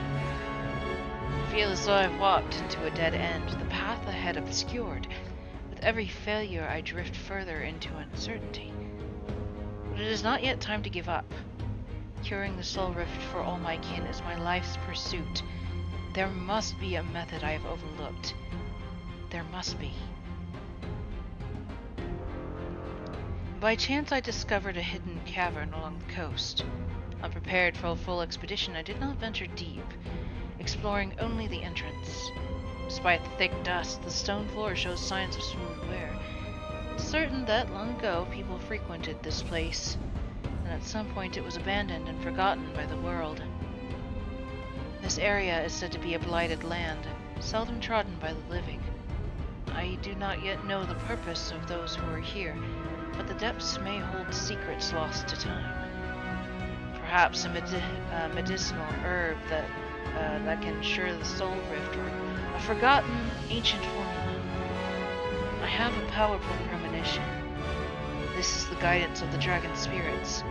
I feel as though I've walked into a dead end, the path ahead obscured. With every failure, I drift further into uncertainty. But it is not yet time to give up. Curing the soul rift for all my kin is my life's pursuit. There must be a method I have overlooked. There must be. By chance, I discovered a hidden cavern along the coast. Unprepared for a full expedition, I did not venture deep, exploring only the entrance. Despite the thick dust, the stone floor shows signs of smooth wear. It's certain that long ago people frequented this place, and at some point it was abandoned and forgotten by the world. This area is said to be a blighted land, seldom trodden by the living. I do not yet know the purpose of those who are here, but the depths may hold secrets lost to time. Perhaps a medicinal herb that can ensure the soul rift, or a forgotten ancient formula. I have a powerful premonition. This is the guidance of the dragon spirits.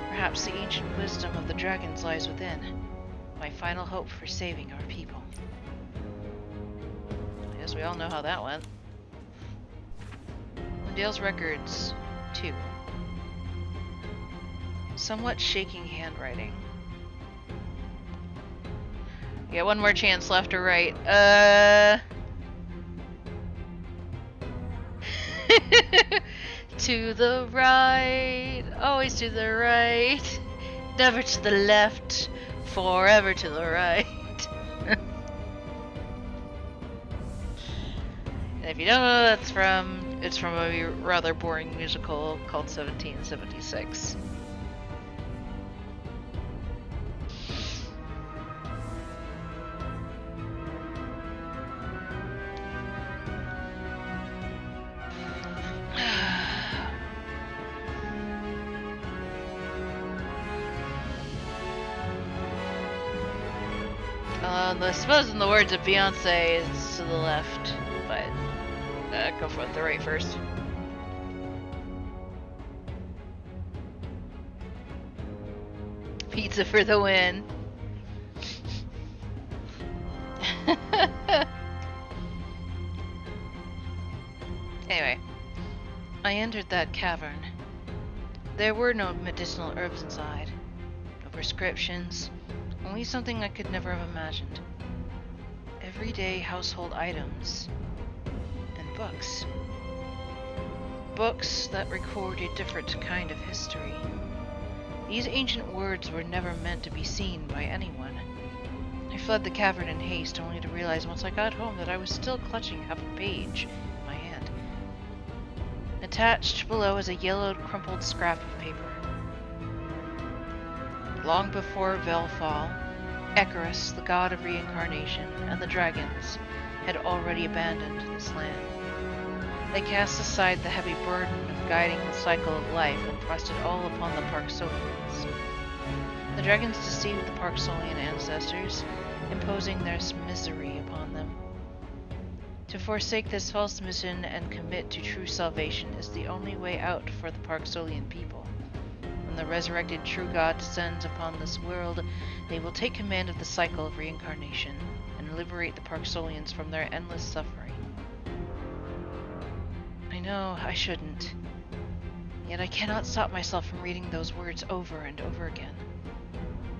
Perhaps the ancient wisdom of the dragons lies within, my final hope for saving our people. I guess we all know how that went. Dale's Records 2. Somewhat shaking handwriting. Yeah, one more chance, left or right. To the right, always to the right, never to the left, forever to the right. And if you don't know what that's from, it's from a rather boring musical called 1776. I suppose in the words of Beyonce, it's to the left, but go for the right first. Pizza for the win. Anyway, I entered that cavern. There were no medicinal herbs inside, no prescriptions, only something I could never have imagined. Everyday household items and books. Books that record a different kind of history. These ancient words were never meant to be seen by anyone. I fled the cavern in haste, only to realize once I got home that I was still clutching half a page in my hand. Attached below is a yellowed, crumpled scrap of paper. Long before Velfall, Icarus, the god of reincarnation, and the dragons had already abandoned this land. They cast aside the heavy burden of guiding the cycle of life and thrust it all upon the Parksolians. The dragons deceived the Parksolian ancestors, imposing their misery upon them. To forsake this false mission and commit to true salvation is the only way out for the Parksolian people. When the resurrected true god descends upon this world, they will take command of the cycle of reincarnation and liberate the Parksolians from their endless suffering. I know I shouldn't, yet I cannot stop myself from reading those words over and over again.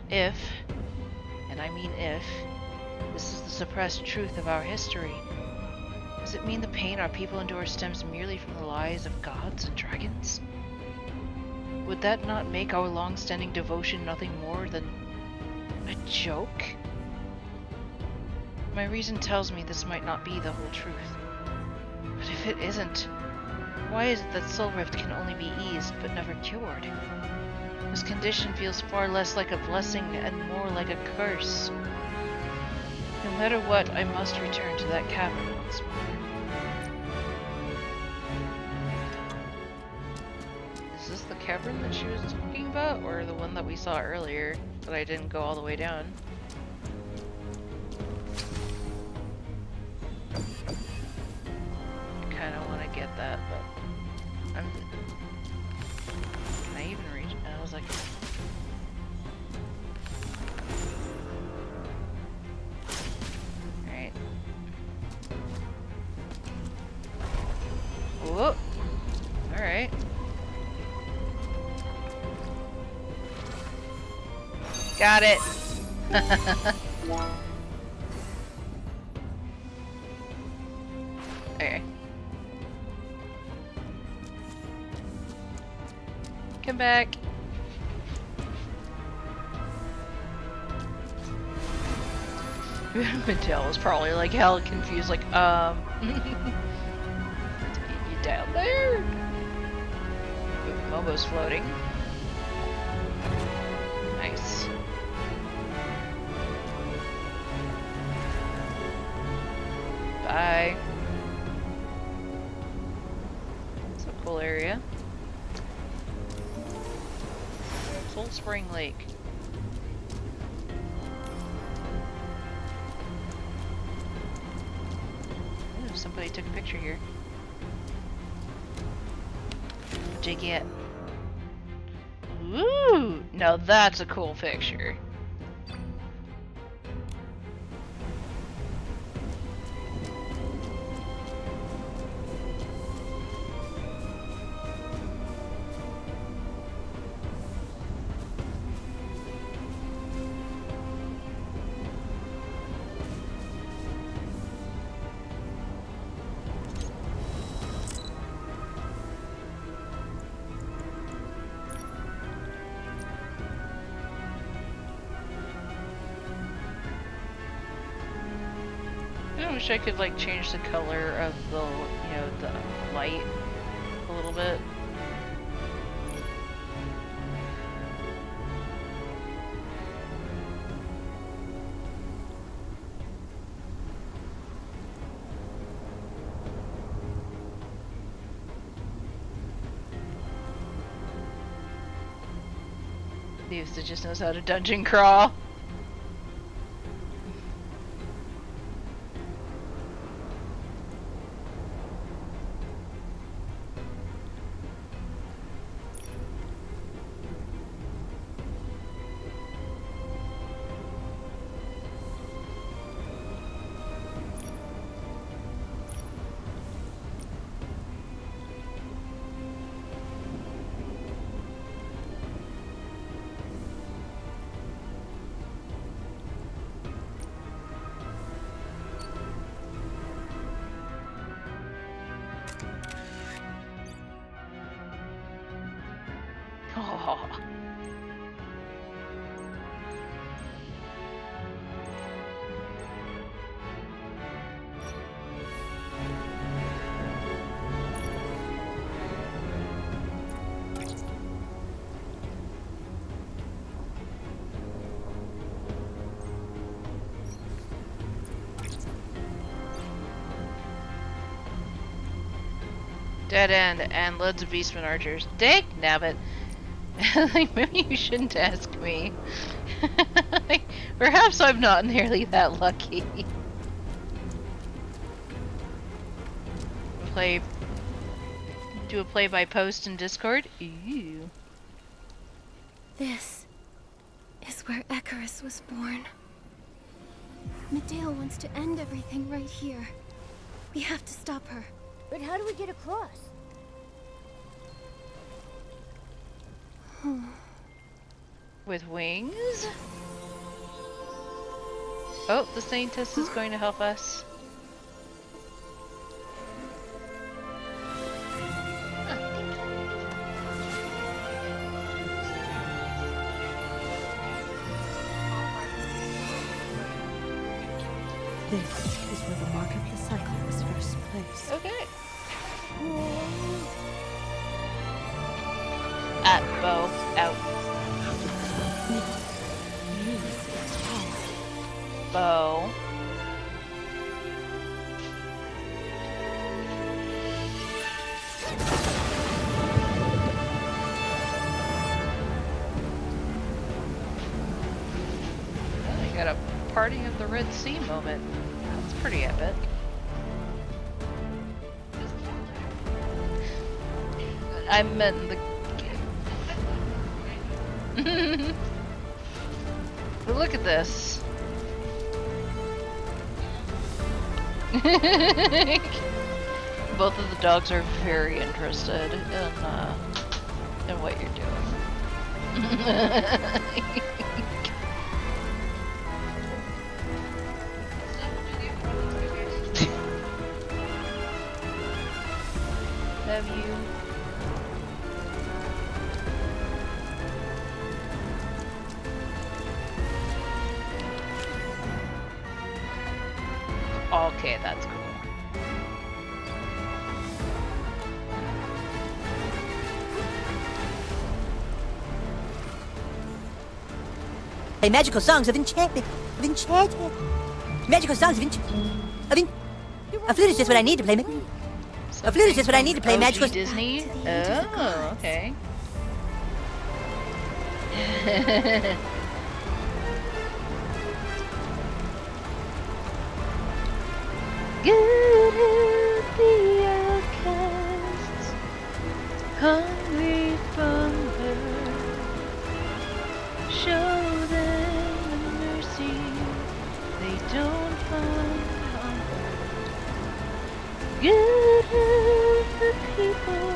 If, and I mean if, this is the suppressed truth of our history, does it mean the pain our people endure stems merely from the lies of gods and dragons? Would that not make our long-standing devotion nothing more than a joke? My reason tells me this might not be the whole truth. But if it isn't, why is it that Soul Rift can only be eased but never cured? This condition feels far less like a blessing and more like a curse. No matter what, I must return to that cavern once more. Is this the cavern that she was talking about, or the one that we saw earlier, but I didn't go all the way down? I kinda wanna get that, but can I even reach it? I was like... Alright. Whoa! Alright. Got it! Okay. Come back. Mattel was probably like hell confused, like, you down there? Ooh, Momo's floating. Nice. Bye. It's a cool area. Soul Spring Lake. Ooh, somebody took a picture here. What'd you get? Ooh! Now that's a cool picture. I wish I could like change the color of the, the light a little bit. That just knows how to dungeon crawl. Oh. Dead end and loads of beastmen archers. Dag nabbit. Like, maybe you shouldn't ask me. Like, perhaps I'm not nearly that lucky. Do a play by post in Discord? Ew. This is where Icarus was born. Medea wants to end everything right here. We have to stop her. But how do we get across? With wings? Oh, the Saintess is going to help us. This is where the mark of the cycle was first placed. Okay. At bow. Out. Bow. I got a parting of the Red Sea moment. That's pretty epic. I meant the... But look at this. Both of the dogs are very interested in what you're doing. Have you? Okay, that's cool. Play magical songs of enchantment. Magical songs of a flute is just what I need to play. A flute is just what I need to play OG magical. Disney? Back to the age of the Oh, gods. okay. Good healthy outcasts, hungry from birth. Show them the mercy they don't find on earth. Good help the people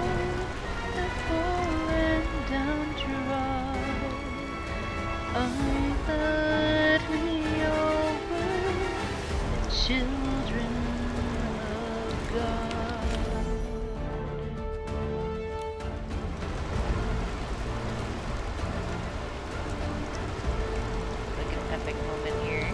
that fallen down to rot. I thought we all were the children of God. Like an epic moment here.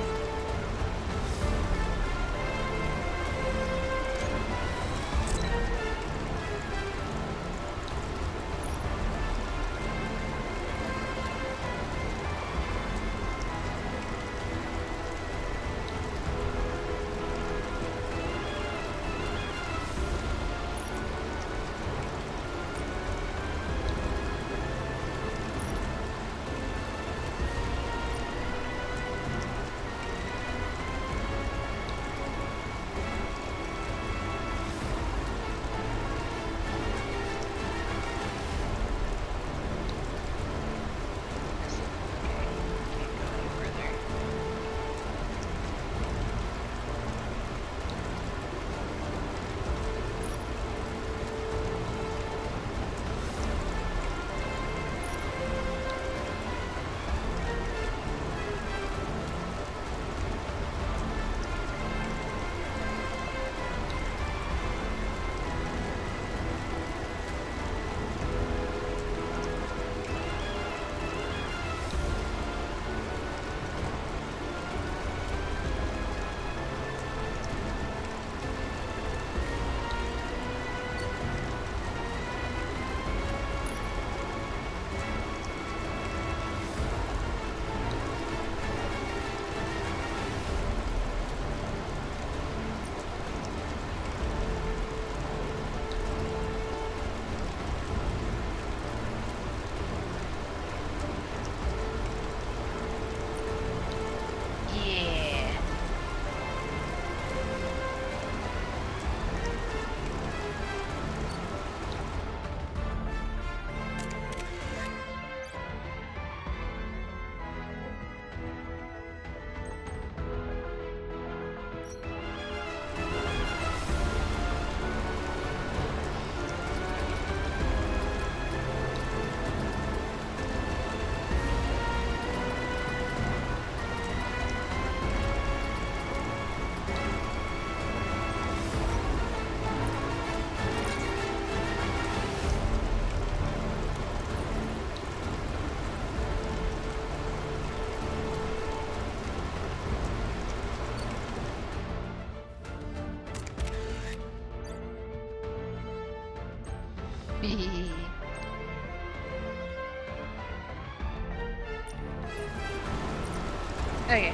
Okay.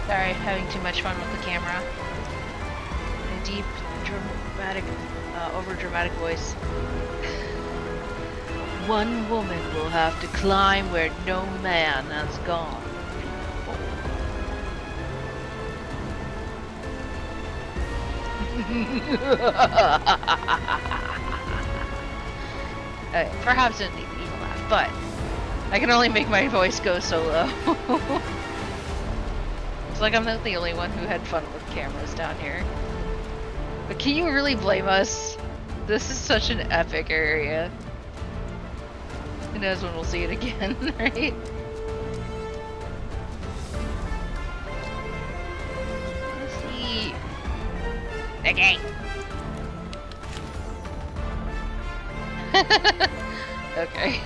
Sorry, having too much fun with the camera. In a deep, dramatic, over-dramatic voice. One woman will have to climb where no man has gone. Perhaps didn't even laugh, but I can only make my voice go so low. It's like I'm not the only one who had fun with cameras down here. But can you really blame us? This is such an epic area. Who knows when we'll see it again, right? Let's see. Okay. Okay.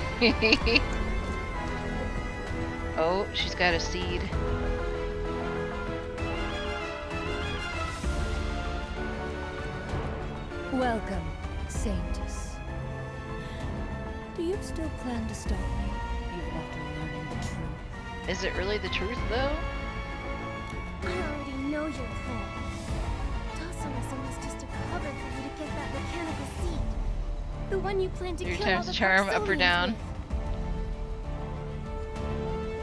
Oh, she's got a seed. Welcome, Saintess. Do you still plan to stop me, even after learning the truth? Is it really the truth, though? I already know your plan. Docilism was just a cover for you to get that mechanical seed. The one you plan to Your kill all time's the to charm, up or Parksolians down. with.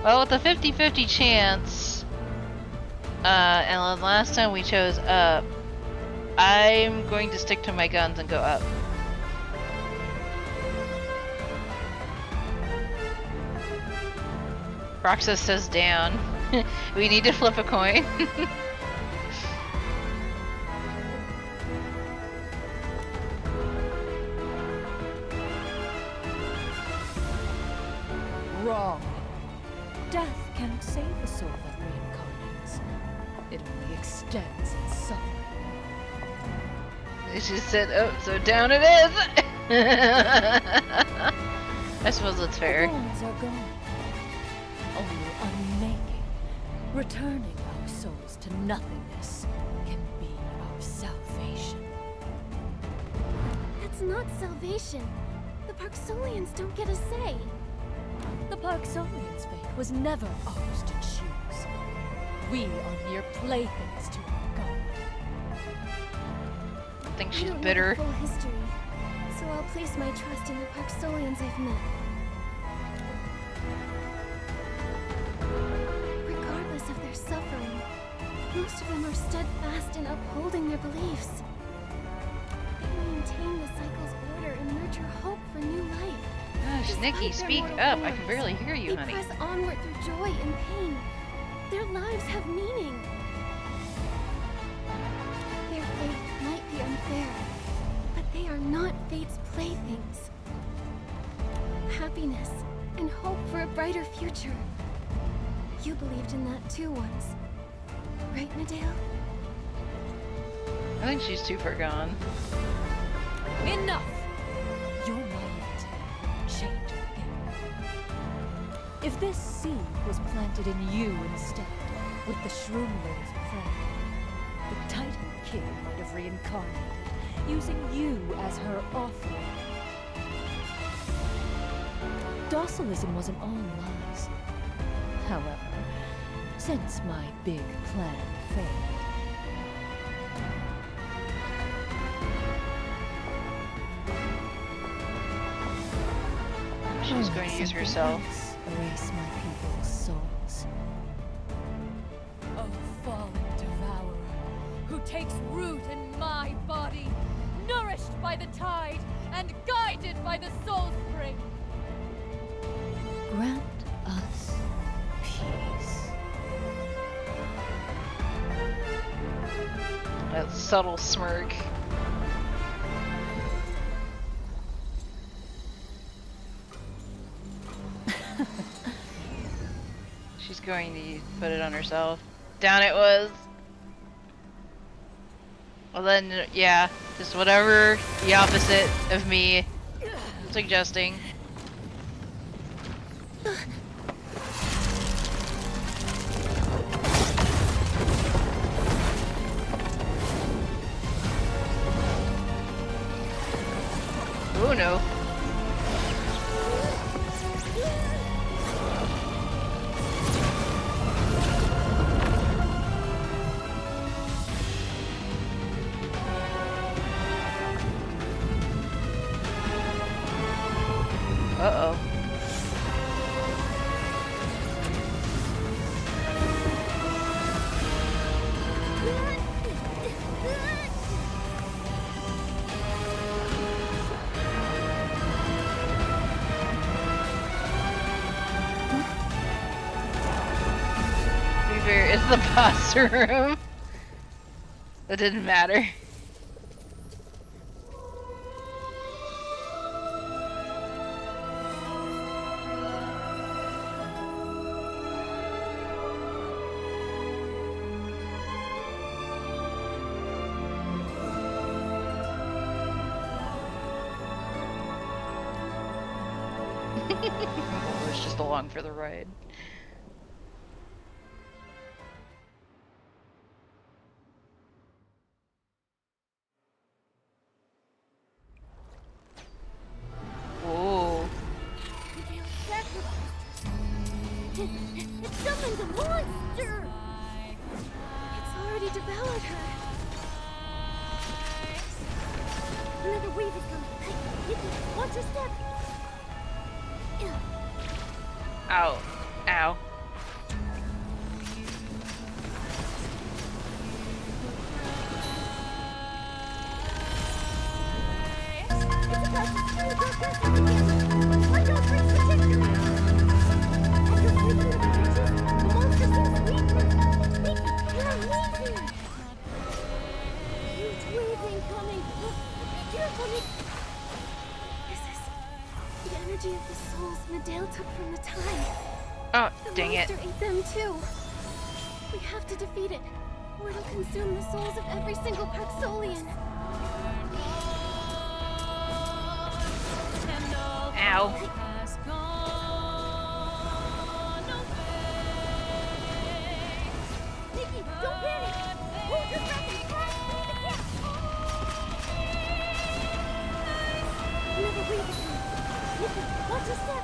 Well, with a 50-50 chance, and last time we chose up, I'm going to stick to my guns and go up. Roxas says down. We need to flip a coin. Wrong. Death can't save a soul that reincarnates. It only extends its suffering. They just said, oh, so down it is! I suppose that's fair. The bonds are gone. Only unmaking, returning our souls to nothingness can be our salvation. That's not salvation. The Parksolians don't get a say. The Parksolians' fate was never ours to choose. We are mere playthings to our God. I think I she's don't bitter. know the full history, so I'll place my trust in the Parksolians I've met. Regardless of their suffering, most of them are steadfast in upholding their beliefs. They maintain the cycle's order and nurture hope for new life. Gosh, Despite Nikki, their speak mortal up. I forms, can barely hear you, they honey. press onward through joy and pain. Their lives have meaning. Their fate might be unfair, but they are not fate's playthings. Happiness and hope for a brighter future. You believed in that too once. Right, Nadale? I think she's too far gone. Enough! Your naivete won't change a thing. If this seed was planted in you instead, with the Shroomlord's prey, the Titan King might have reincarnated, using you as her offering. Docilism wasn't all lies. However, since my big plan failed, She's going to use herself. Erase my people's souls. Oh, fallen devourer, who takes root in my body, nourished by the tide and guided by the soul spring. Grant us peace. That subtle smirk. She's going to put it on herself. Down it was. Well then, yeah, just whatever the opposite of me suggesting. Oh no. Uh-oh. To be fair, it's the boss room. That didn't matter. I was just along for the ride. Whoa. It summoned a monster! It's already devoured her. Another wave is coming. Nikki, watch your step. Ow. Ow. It's about to spew dark essence again. Watch out for its trajectory. After breaking the bridges, the monster seems weaker. Nikki, you're amazing. Huge wave incoming. Be careful, Nikki. This is the energy of the souls Medale took from the time. Oh, The dang it. monster ate them too. We have to defeat it, or it'll consume the souls of every single Parksolian. Ow. Nikki, don't panic! Hold your breath and try through the gap! Another wave is coming. Nikki, watch your step!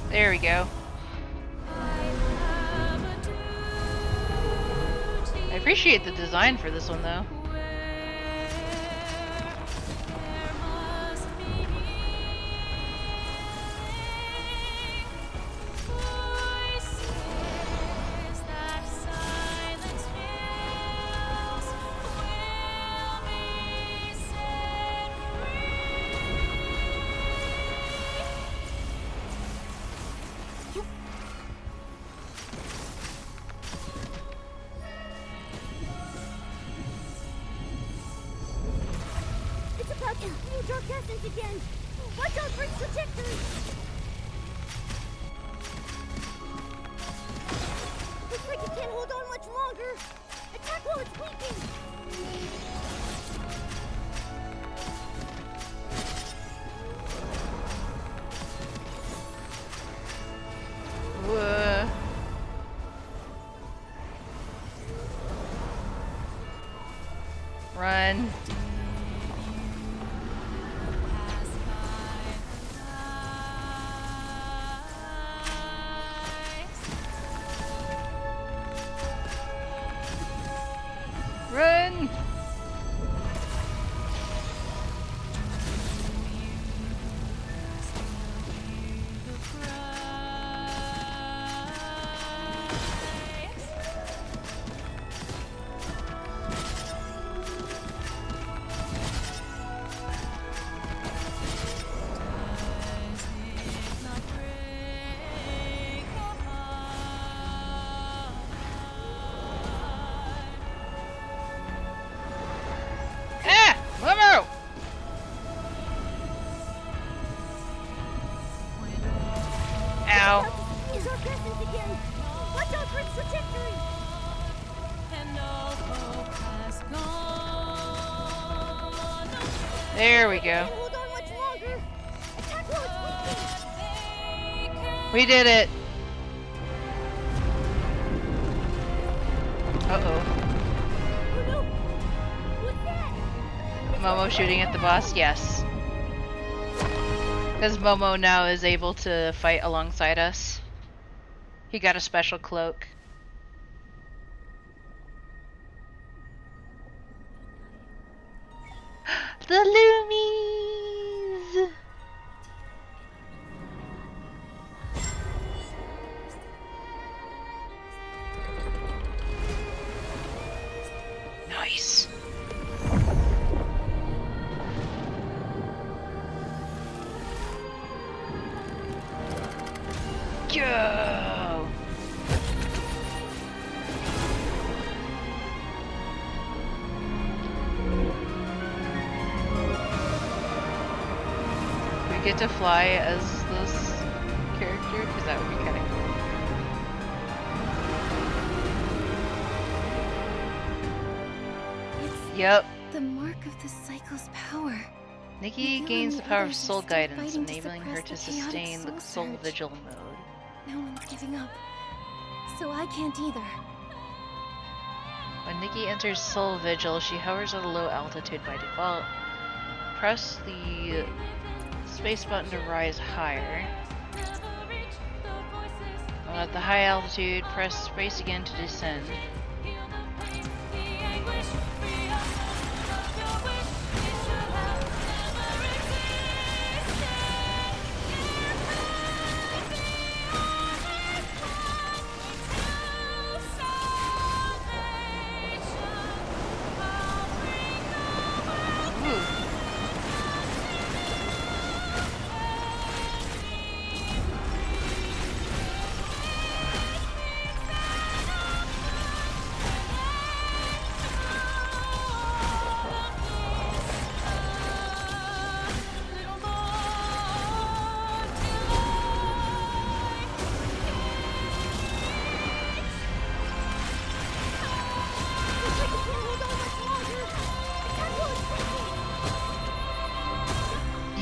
There we go. I appreciate the design for this one though. It's about to spew dark essence again! Watch out for its trajectory! Looks like it can't hold on much longer! Attack while it's weakened! Whoa. Run. Run! Ah! Momo! Ow. Spew dark essence again! Watch out for its trajectory! There we go. Can't hold on much longer! Attack while it's weakened! We did it! Uh-oh. Oh no! What's that? Momo shooting at the boss? Yes. Because Momo now is able to fight alongside us. He got a special cloak. The Loomies! Nice. Go! We get to fly as this character because that would be kind of cool. Yep. The mark of the cycle's power. Nikki Miguel gains and the the power of others are soul still guidance, fighting to enabling her to suppress the chaotic sustain the soul soul surge. vigil mode. No one's giving up. So I can't either. When Nikki enters soul vigil, she hovers at a low altitude by default. Press the space button to rise higher. While at the high altitude, press space again to descend.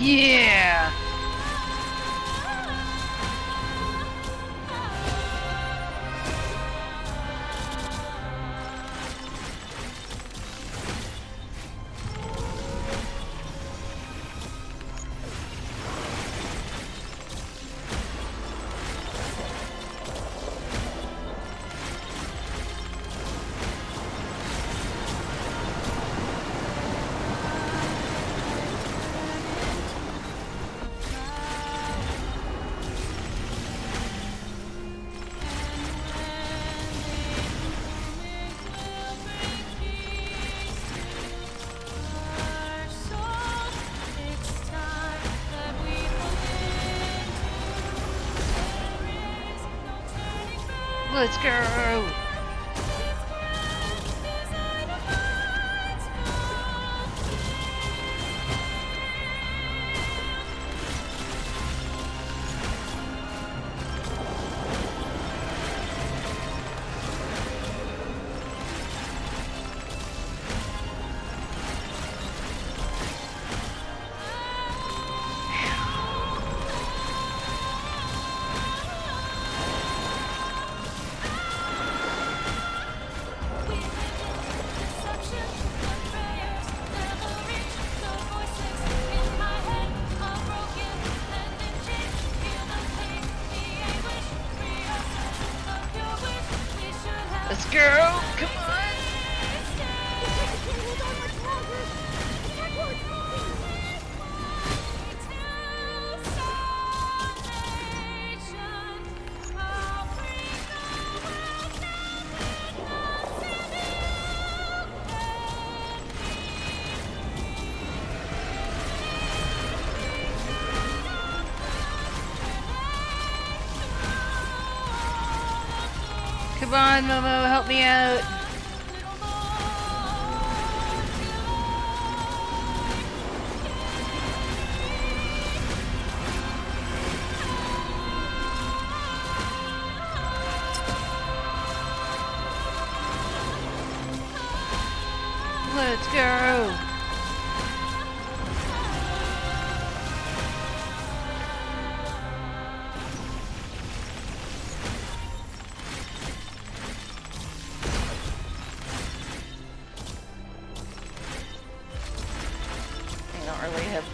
Yeah! Let's go! Let's go! Come on! Come on, Momo, help me out. Let's go.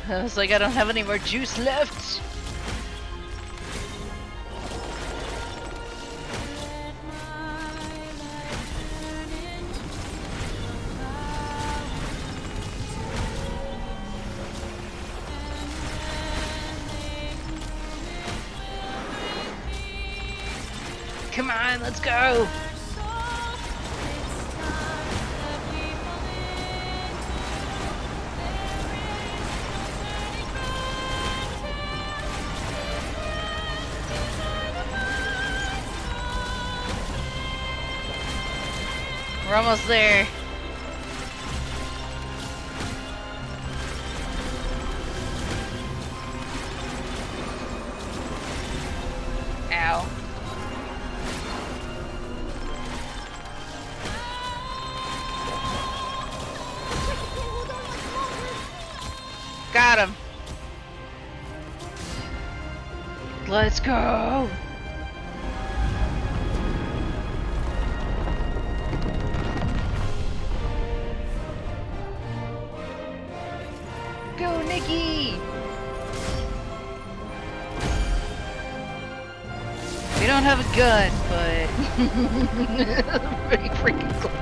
I was like, I don't have any more juice left. Come on, let's go! We're almost there. Ow. Got him. Let's go. Go, Nikki. We don't have a gun, but pretty freaking close.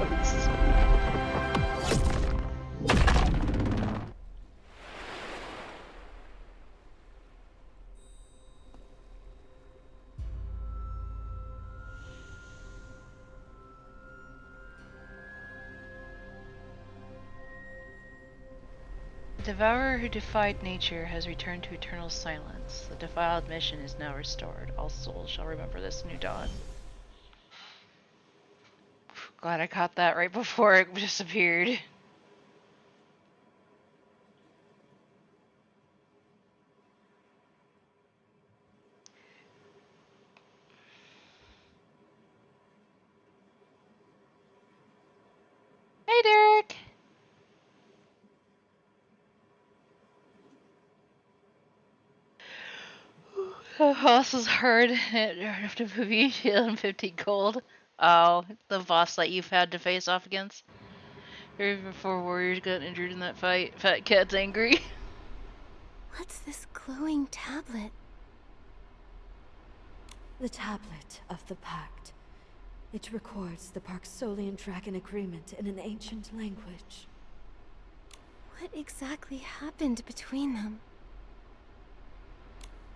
The devourer who defied nature has returned to eternal silence. The defiled mission is now restored. All souls shall remember this new dawn. Glad I caught that right before it disappeared. Hey, Derek! The boss was hard after movie 15 gold. Oh, the boss that you've had to face off against. Even before warriors got injured in that fight, Fat Cat's angry. What's this glowing tablet? The tablet of the Pact. It records the Parksolian Dragon Agreement in an ancient language. What exactly happened between them?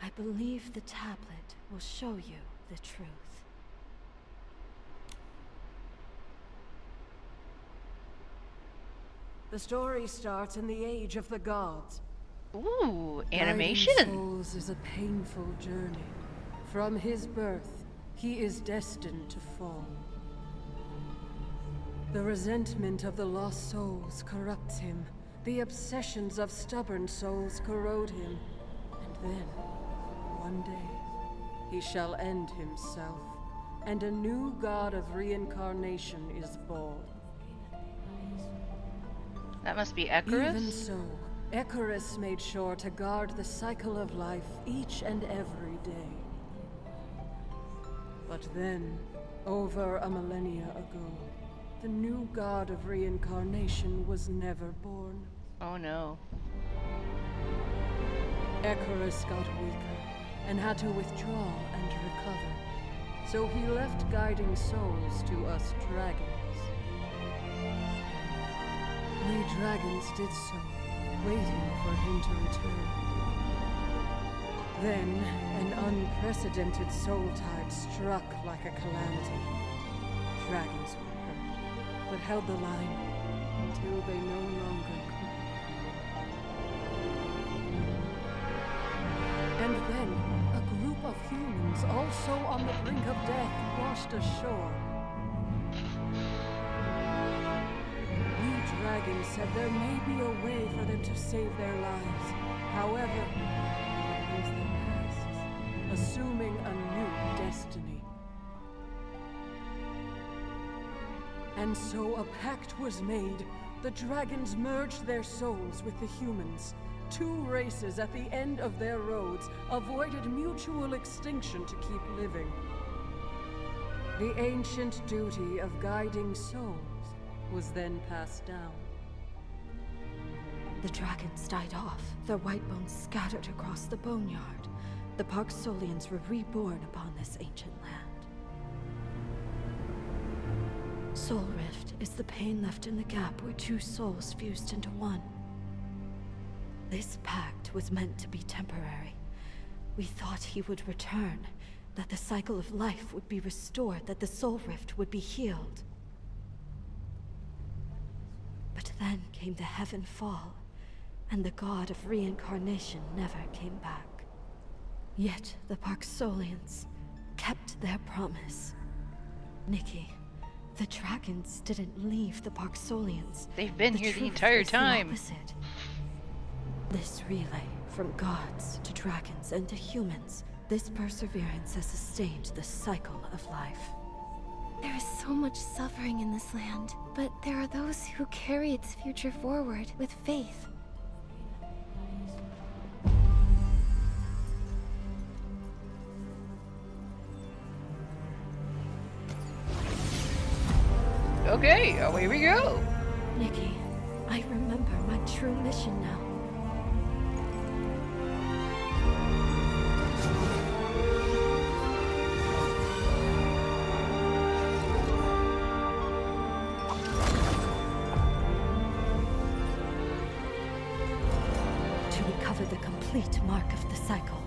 I believe the tablet will show you the truth. The story starts in the Age of the Gods. Ooh, animation! Guiding souls is a painful journey. From his birth, he is destined to fall. The resentment of the lost souls corrupts him. The obsessions of stubborn souls corrode him. And then, one day, he shall end himself, and a new god of reincarnation is born. That must be Icarus? Even so, Icarus made sure to guard the cycle of life each and every day. But then, over a millennia ago, the new god of reincarnation was never born. Oh no. Icarus got weaker and had to withdraw and recover. So he left guiding souls to us dragons. We dragons did so, waiting for him to return. Then, an unprecedented soul tide struck like a calamity. Dragons were hurt, but held the line until they no longer could. And then, a group of humans, also on the brink of death, washed ashore. We dragons said there may be a way for them to save their lives. However, they would lose their pasts, assuming a new destiny. And so a pact was made. The dragons merged their souls with the humans. Two races at the end of their roads avoided mutual extinction to keep living. The ancient duty of guiding souls was then passed down. The dragons died off, their white bones scattered across the boneyard. The Parksolians were reborn upon this ancient land. Soul Rift is the pain left in the gap where two souls fused into one. This pact was meant to be temporary. We thought he would return, that the cycle of life would be restored, that the Soul Rift would be healed. But then came the Heaven Fall, and the god of reincarnation never came back. Yet the Parksolians kept their promise. Nikki, the dragons didn't leave the Parksolians. They've been here the truth entire is the time. opposite. This relay, from gods to dragons and to humans, this perseverance has sustained the cycle of life. There is so much suffering in this land, but there are those who carry its future forward with faith. Okay, away we go. Nikki, I remember my true mission now. To recover the complete mark of the cycle,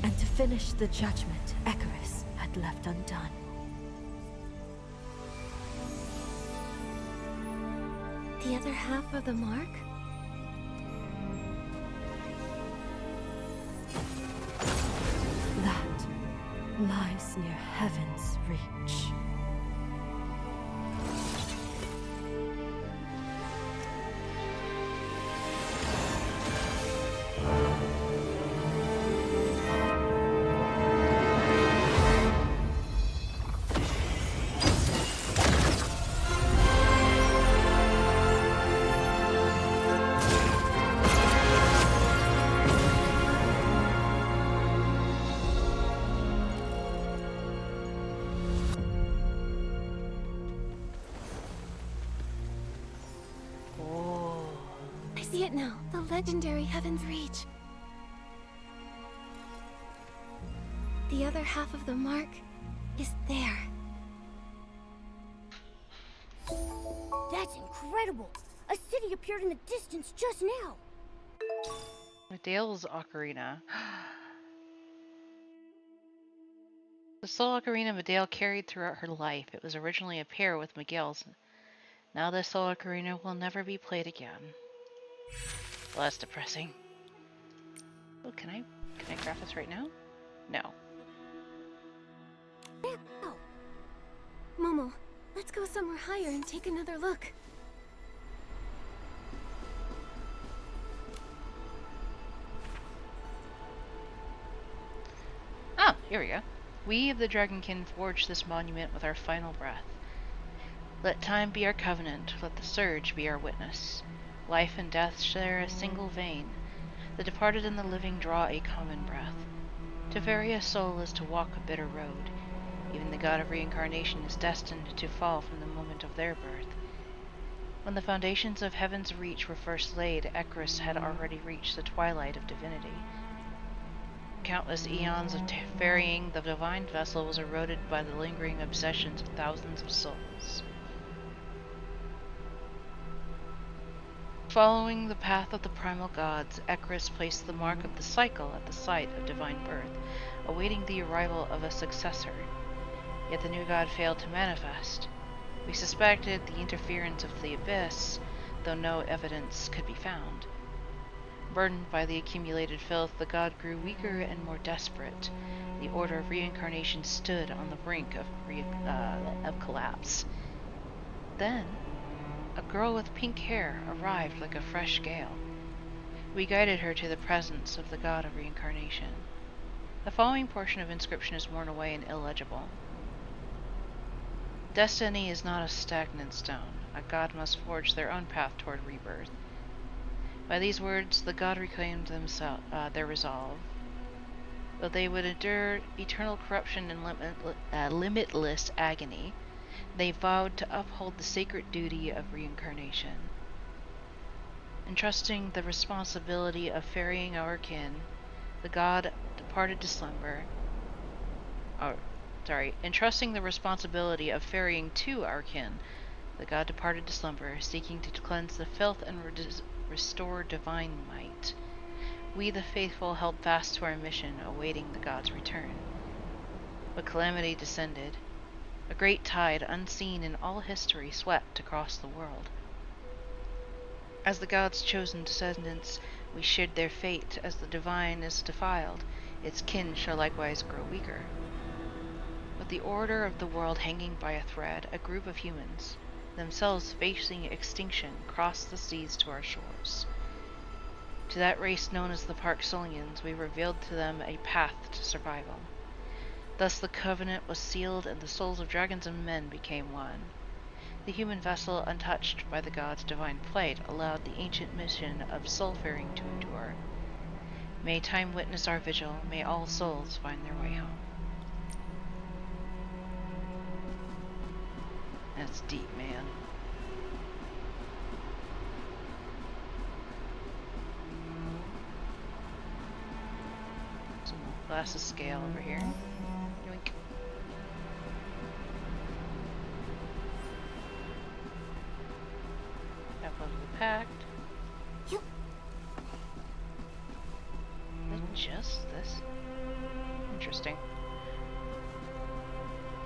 and to finish the judgment Icarus had left undone. The other half of the mark? That lies near heaven's reach. I see it now. The legendary Heaven's Reach. The other half of the mark is there. That's incredible! A city appeared in the distance just now! Medeal's ocarina. The soul ocarina Medeal carried throughout her life. It was originally a pair with Miguel's. Now the soul ocarina will never be played again. Well, that's depressing. Oh, can I craft this right now? No. Oh. Momo, let's go somewhere higher and take another look. Ah, here we go. We of the Dragonkin forged this monument with our final breath. Let time be our covenant, let the surge be our witness. Life and death share a single vein. The departed and the living draw a common breath. To vary a soul is to walk a bitter road. Even the god of reincarnation is destined to fall from the moment of their birth. When the foundations of heaven's reach were first laid, Icarus had already reached the twilight of divinity. Countless eons of ferrying the divine vessel was eroded by the lingering obsessions of thousands of souls. Following the path of the primal gods, Icarus placed the mark of the cycle at the site of divine birth, awaiting the arrival of a successor. Yet the new god failed to manifest. We suspected the interference of the abyss, though no evidence could be found. Burdened by the accumulated filth, the god grew weaker and more desperate. The order of reincarnation stood on the brink of collapse. Then, a girl with pink hair arrived like a fresh gale. We guided her to the presence of the god of reincarnation. The following portion of inscription is worn away and illegible. Destiny is not a stagnant stone. A god must forge their own path toward rebirth. By these words, the god reclaimed their resolve. Though they would endure eternal corruption and limitless agony, they vowed to uphold the sacred duty of reincarnation. entrusting the responsibility of ferrying our kin, the god departed to slumber. Entrusting the responsibility of ferrying to our kin, the god departed to slumber, seeking to cleanse the filth and restore divine might. We, the faithful, held fast to our mission, awaiting the god's return. But calamity descended. A great tide, unseen in all history, swept across the world. As the god's chosen descendants, we shared their fate. As the divine is defiled, its kin shall likewise grow weaker. With the order of the world hanging by a thread, a group of humans, themselves facing extinction, crossed the seas to our shores. To that race known as the Parksolians, we revealed to them a path to survival. Thus the covenant was sealed, and the souls of dragons and men became one. The human vessel, untouched by the god's divine flight, allowed the ancient mission of soul-faring to endure. May time witness our vigil. May all souls find their way home. That's deep, man. Some glass of scale over here. Yoink. Apple of the pact. Yep. Just this. Interesting.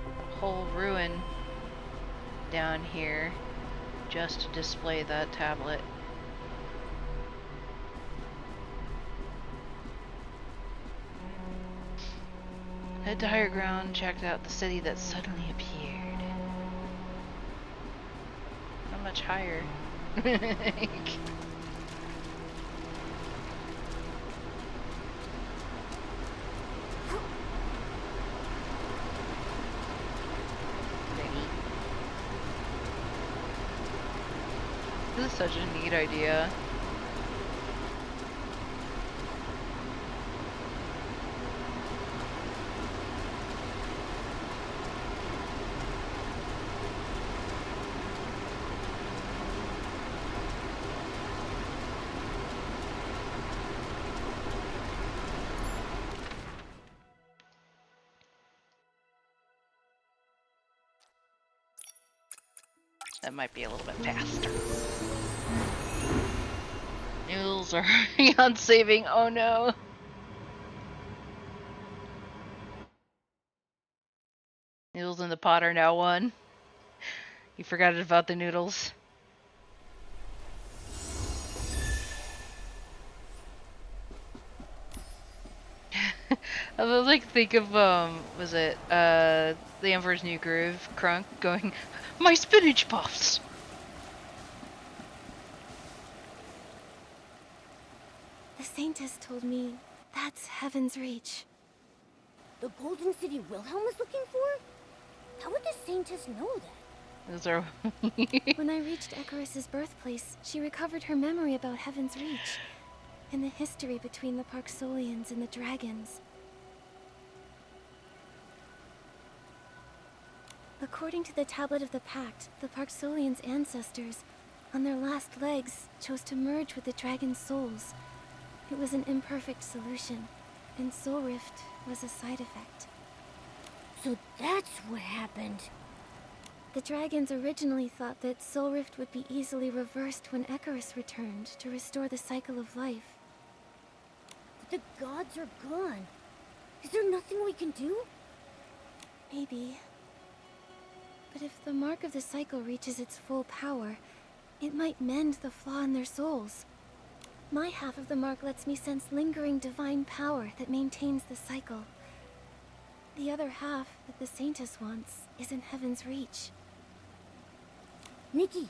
A whole ruin down here just to display that tablet. Head to higher ground, checked out the city that suddenly appeared. How much higher? This is such a neat idea. That might be a little bit faster. Noodles are on saving. Oh no. Noodles in the pot are now one. You forgot about the noodles. I like think of was it The Emperor's New Groove, Crunk going, "My spinach puffs." The Saintess told me that's Heaven's Reach. The Golden City Wilhelm was looking for? How would the Saintess know that? Those are When I reached Icarus's birthplace, she recovered her memory about Heaven's Reach and the history between the Parksolians and the dragons. According to the Tablet of the Pact, the Parksolians' ancestors, on their last legs, chose to merge with the dragon's souls. It was an imperfect solution, and Soul Rift was a side effect. So that's what happened. The dragons originally thought that Soul Rift would be easily reversed when Icarus returned to restore the cycle of life. But the gods are gone. Is there nothing we can do? Maybe. But if the mark of the cycle reaches its full power, it might mend the flaw in their souls. My half of the mark lets me sense lingering divine power that maintains the cycle. The other half that the Saintess wants is in Heaven's Reach. Nikki,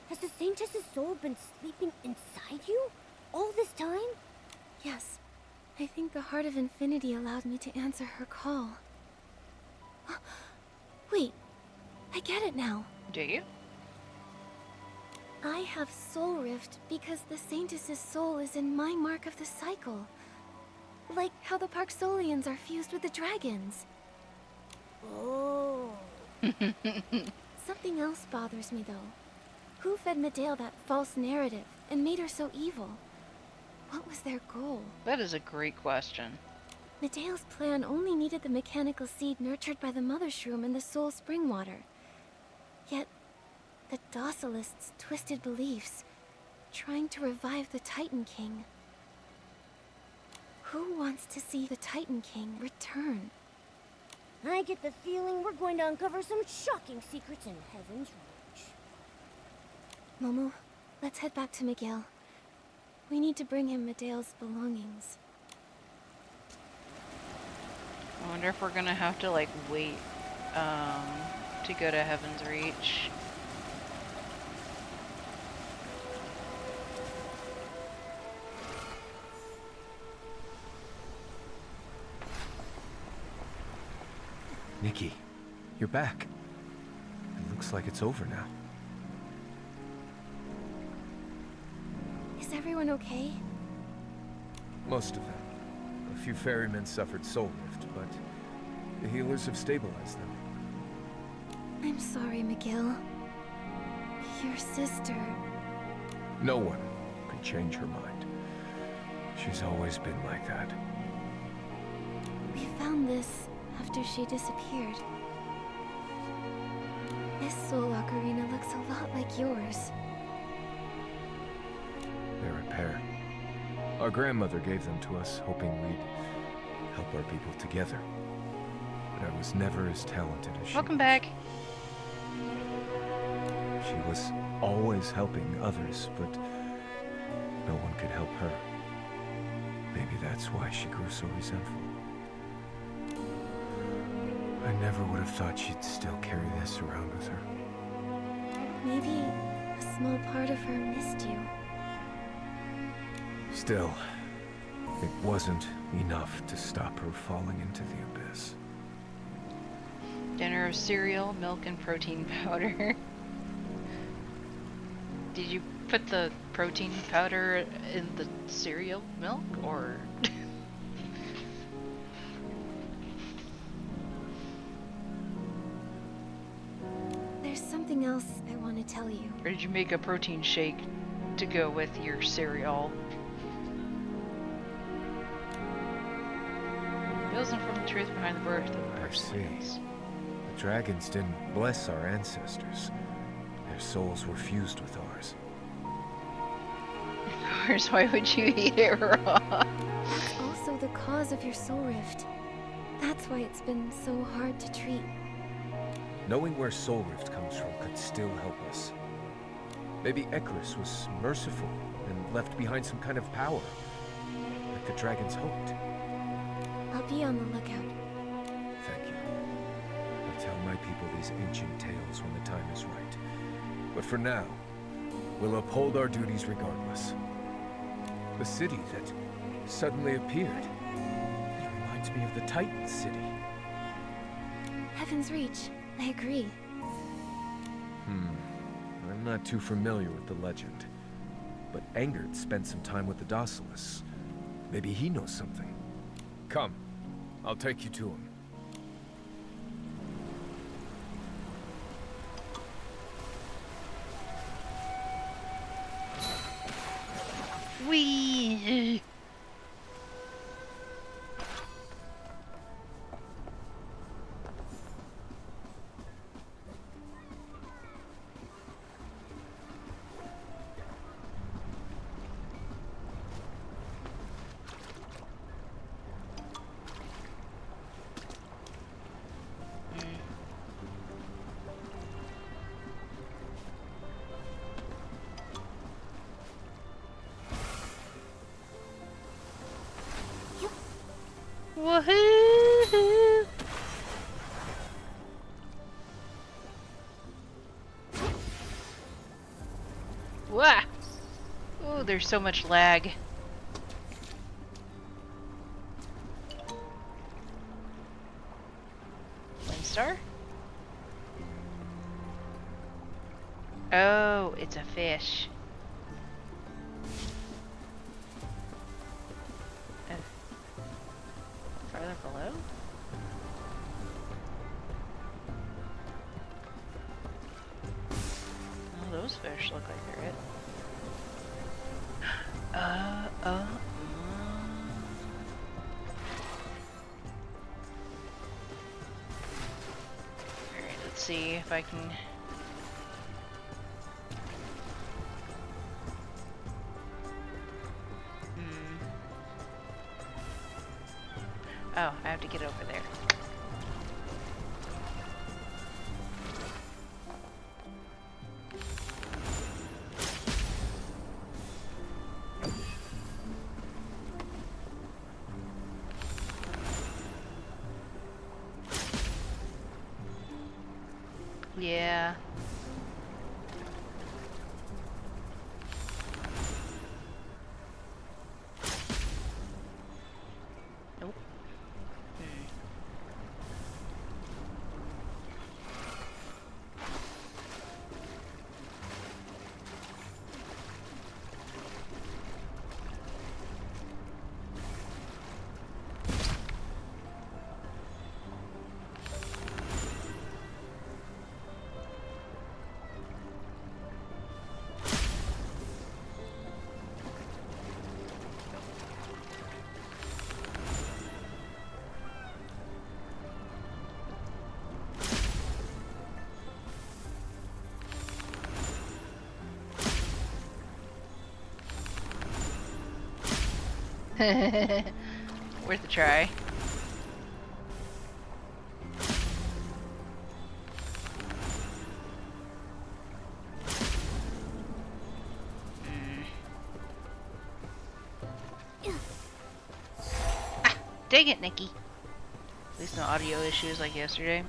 has the Saintess's soul been sleeping inside you all this time? Yes. I think the Heart of Infinity allowed me to answer her call. Wait. I get it now. Do you? I have Soul Rift because the Saintess's soul is in my mark of the cycle. Like how the Parksolians are fused with the dragons. Oh. Something else bothers me though. Who fed Medale that false narrative and made her so evil? What was their goal? That is a great question. Medea's plan only needed the mechanical seed nurtured by the Mother Shroom and the Soul Spring Water. Yet, the Docilists twisted beliefs, trying to revive the Titan King. Who wants to see the Titan King return? I get the feeling we're going to uncover some shocking secrets in Heaven's Reach. Momo, let's head back to Miguel. We need to bring him Medea's belongings. I wonder if we're gonna have to like wait to go to Heaven's Reach. Nikki, you're back. It looks like it's over now. Is everyone okay? Most of them. A few ferrymen suffered soul rift, but the healers have stabilized them. I'm sorry, Miguel. Your sister... No one could change her mind. She's always been like that. We found this after she disappeared. This soul ocarina looks a lot like yours. They're a pair. Our grandmother gave them to us, hoping we'd help our people together. But I was never as talented as she Welcome was. back. She was always helping others, but no one could help her. Maybe that's why she grew so resentful. I never would have thought she'd still carry this around with her. Maybe a small part of her missed you. Still, it wasn't enough to stop her falling into the abyss. Dinner of cereal, milk, and protein powder. Did you put the protein powder in the cereal milk, or...? There's something else I want to tell you. Or did you make a protein shake to go with your cereal? It wasn't from the truth behind the birth of the I see. persons. The dragons didn't bless our ancestors. Their souls were fused with ours. Of course, why would you eat it raw? That's also the cause of your soul rift. That's why it's been so hard to treat. Knowing where Soul Rift comes from could still help us. Maybe Icarus was merciful and left behind some kind of power, like the dragons hoped. I'll be on the lookout. Thank you. I'll tell my people these ancient tales when the time is right. But for now, we'll uphold our duties regardless. The city that suddenly appeared, it reminds me of the Titan City. Heaven's Reach. I agree. I'm not too familiar with the legend. But Engard spent some time with the Docilists. Maybe he knows something. Come, I'll take you to him. Wee. Woohoo! Wah! Oh, there's so much lag. Windstar? Oh, it's a fish. Farther below? Oh, those fish look like they're it. Alright, let's see if I can... Oh, I have to get over there. Yeah. Nope. Worth a try. Ah, dang it, Nikki. At least no audio issues like yesterday.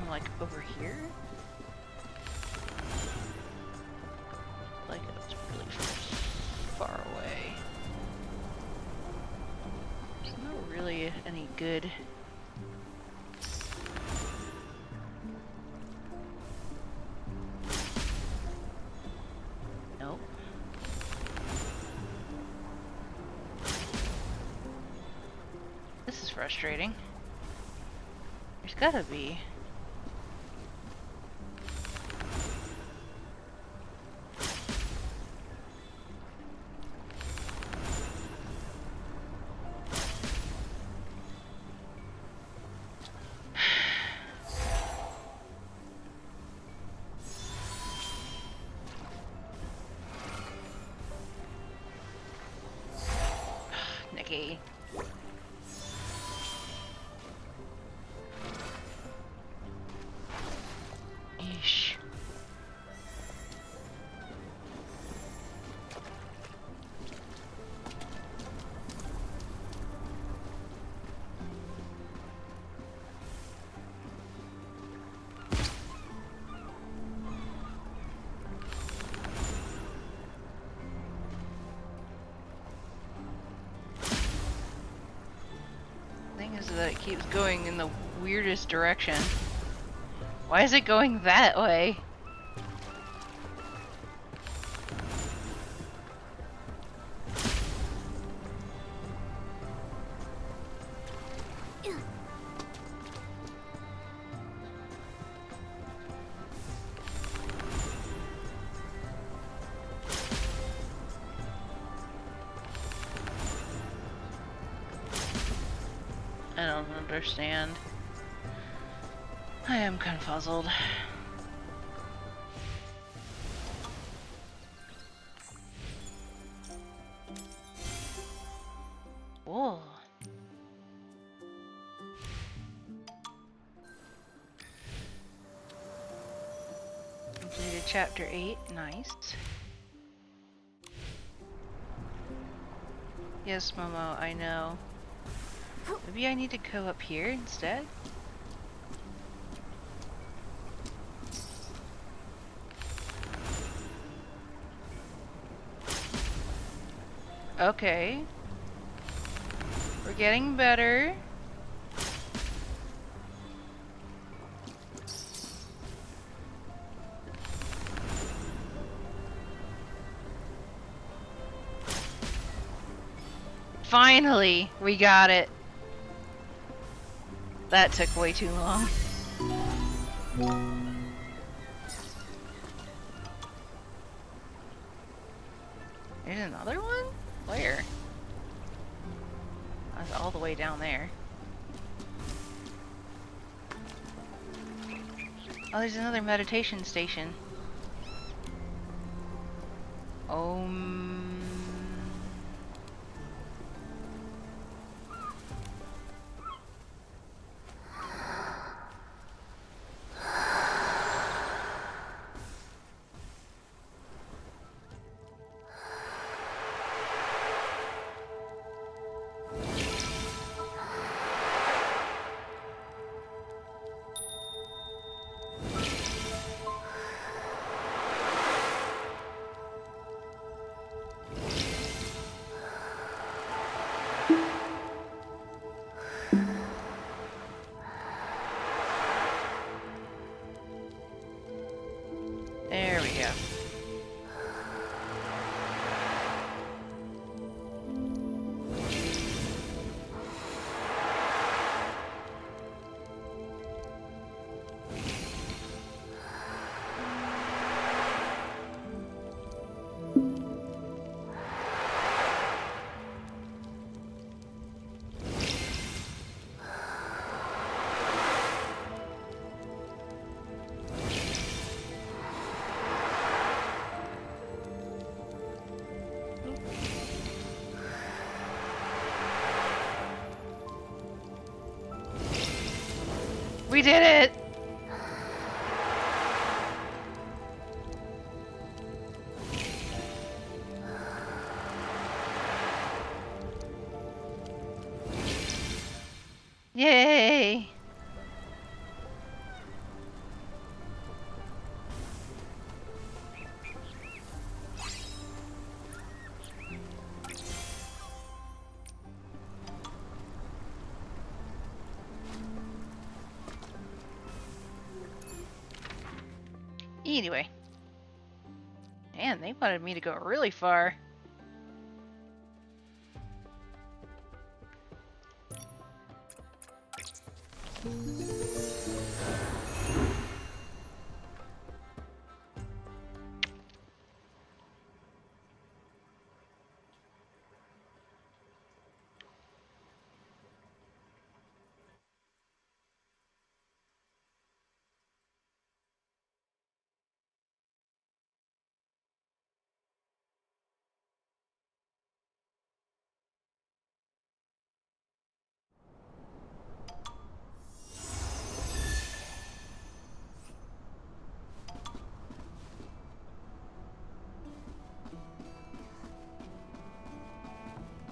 Like over here? Like it's really far away. There's not really any good. Nope. This is frustrating. There's gotta be. Nikki. Yeesh. Is that it keeps going in the weirdest direction. Why is it going that way? I don't understand. I am confuzzled. Whoa. Completed chapter 8. Nice. Yes, Momo, I know. Maybe I need to go up here instead? Okay. We're getting better. Finally, we got it. That took way too long. There's another one? Where? That's all the way down there. Oh, there's another meditation station. There we go. We did it! Yay! Anyway. Man, they wanted me to go really far.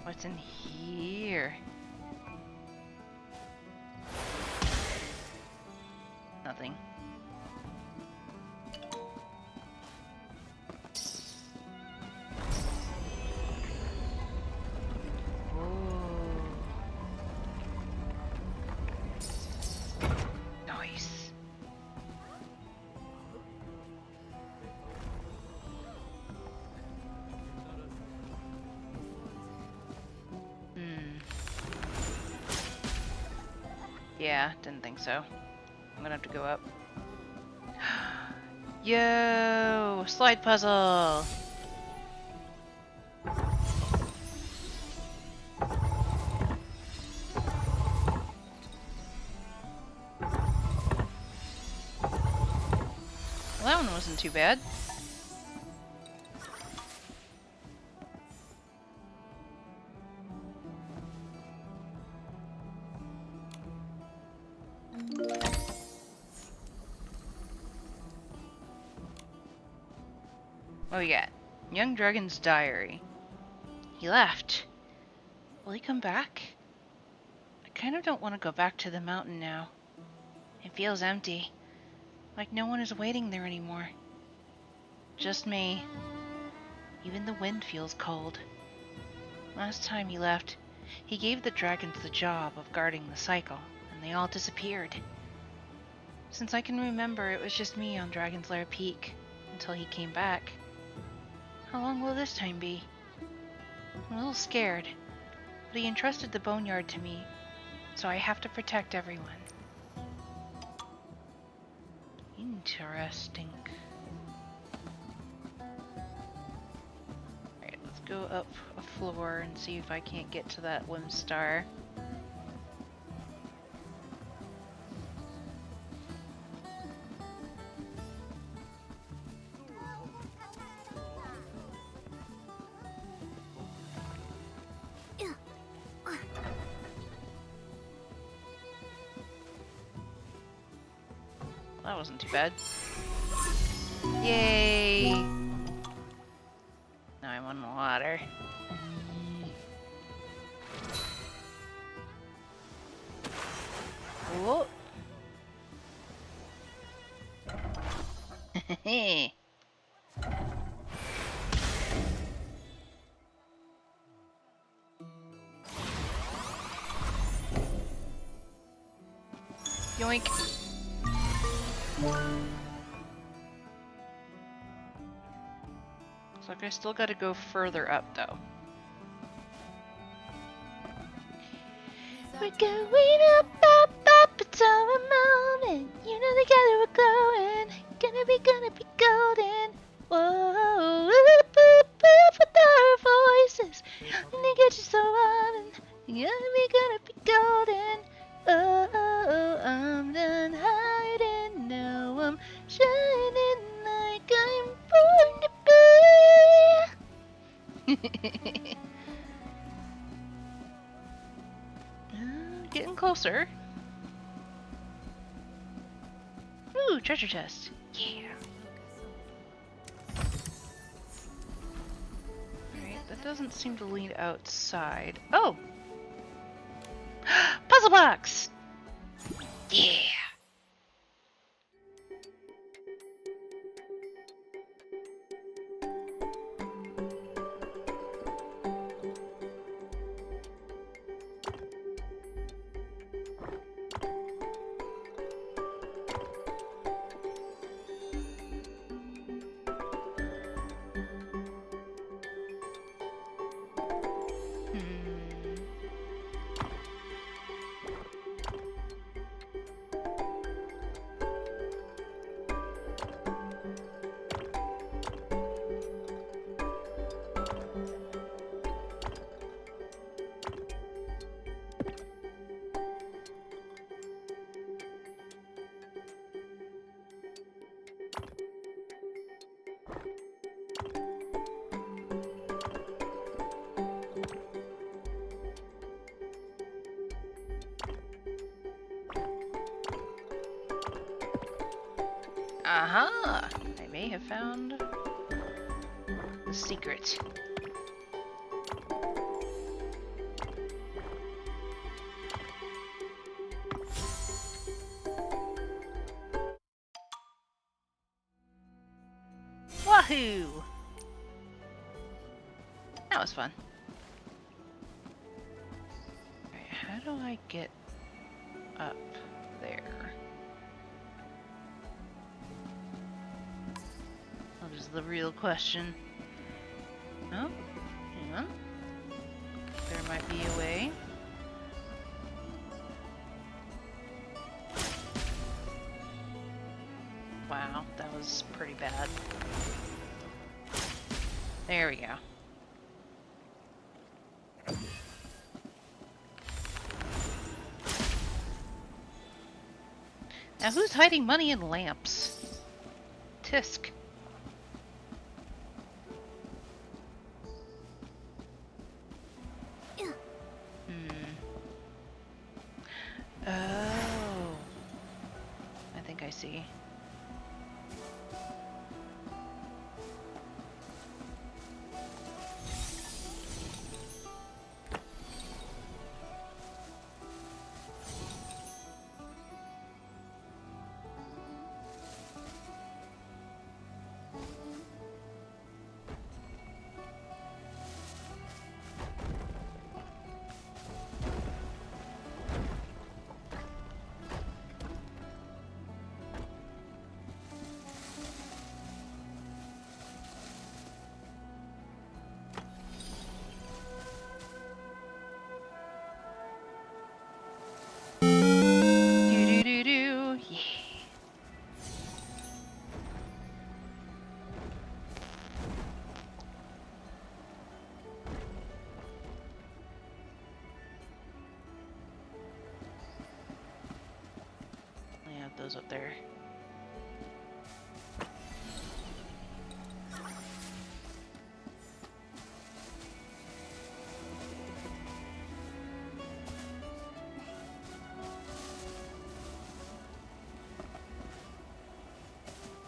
What's in here? Nothing. Nice. Yeah, didn't think so. I'm gonna have to go up. Yo! Slide puzzle! Well, that one wasn't too bad. What we got? Young Dragon's diary. He left. Will he come back? I kind of don't want to go back to the mountain now. It feels empty. Like no one is waiting there anymore. Just me. Even the wind feels cold. Last time he left, he gave the dragons the job of guarding the cycle, and they all disappeared. Since I can remember, it was just me on Dragon's Lair Peak, until he came back. How long will this time be? I'm a little scared, but but he entrusted the boneyard to me, so I have to protect everyone. Interesting. Alright, let's go up a floor and see if I can't get to that one star. That wasn't too bad. Yay! Now I'm on the water. Whoa! Yoink! Looks like I still gotta go further up though. We're going up, up, up, it's our moment. You know together we're glowing. Gonna be golden. Whoa, with our voices. Gonna get you so on. Gonna be golden. Oh, I'm done hiding now. I'm shining like I'm born to be. Getting closer. Ooh, treasure chest. Yeah. Alright, that doesn't seem to lead outside. Oh! Puzzle box! Yeah! Aha! I may have found the secret. Wahoo! That was fun. Alright, how do I get up there? That is the real question. Oh, hang on. There might be a way. Wow, that was pretty bad. There we go. Now who's hiding money in lamps? Tisk. Oh. I think I see. those up there.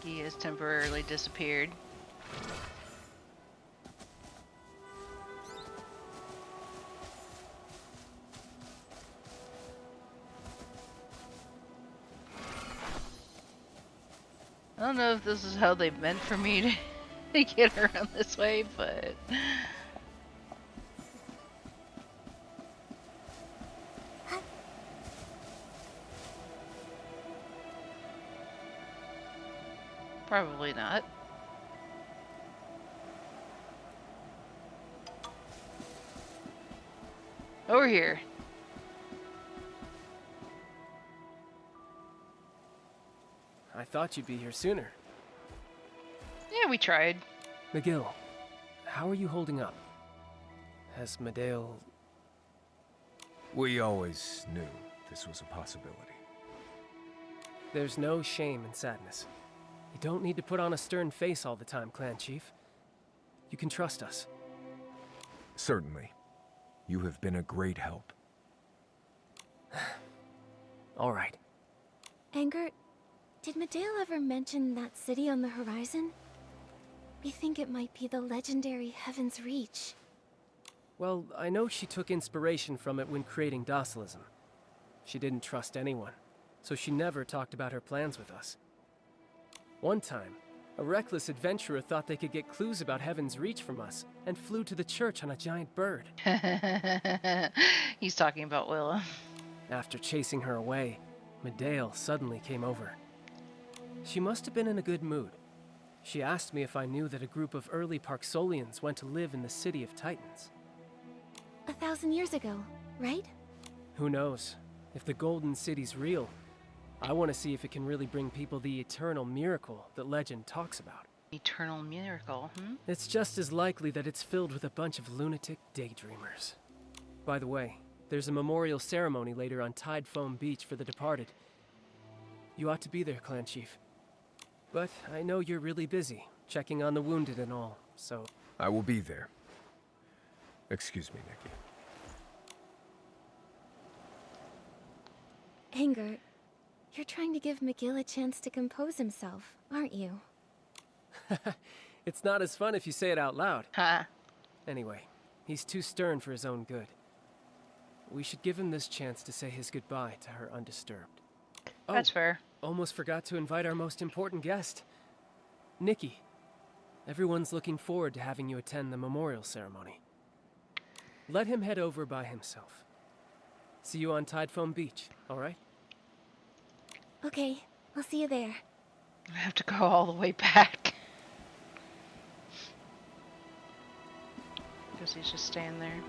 He has temporarily disappeared. I don't know if this is how they meant for me to get around this way, but... Probably not. Over here. I thought you'd be here sooner. Yeah, we tried. McGill, how are you holding up? Has Medale... We always knew this was a possibility. There's no shame in sadness. You don't need to put on a stern face all the time, Clan Chief. You can trust us. Certainly. You have been a great help. All right. Anger, did Medale ever mention that city on the horizon? We think it might be the legendary Heaven's Reach. Well, I know she took inspiration from it when creating Docilism. She didn't trust anyone, so she never talked about her plans with us. One time, a reckless adventurer thought they could get clues about Heaven's Reach from us, and flew to the church on a giant bird. He's talking about Willa. After chasing her away, Medale suddenly came over. She must have been in a good mood. She asked me if I knew that a group of early Parksolians went to live in the City of Titans. 1,000 years ago, right? Who knows? If the Golden City's real, I want to see if it can really bring people the eternal miracle that legend talks about. Eternal miracle, It's just as likely that it's filled with a bunch of lunatic daydreamers. By the way, there's a memorial ceremony later on Tide Foam Beach for the departed. You ought to be there, Clan Chief. But I know you're really busy, checking on the wounded and all, so... I will be there. Excuse me, Nikki. Anger, you're trying to give McGill a chance to compose himself, aren't you? It's not as fun if you say it out loud. Ha. Anyway, he's too stern for his own good. We should give him this chance to say his goodbye to her undisturbed. That's fair. Almost forgot to invite our most important guest, Nikki. Everyone's looking forward to having you attend the memorial ceremony. Let him head over by himself. See you on Tide Foam Beach, all right? Okay, I'll see you there. I have to go all the way back. Guess he's just staying there.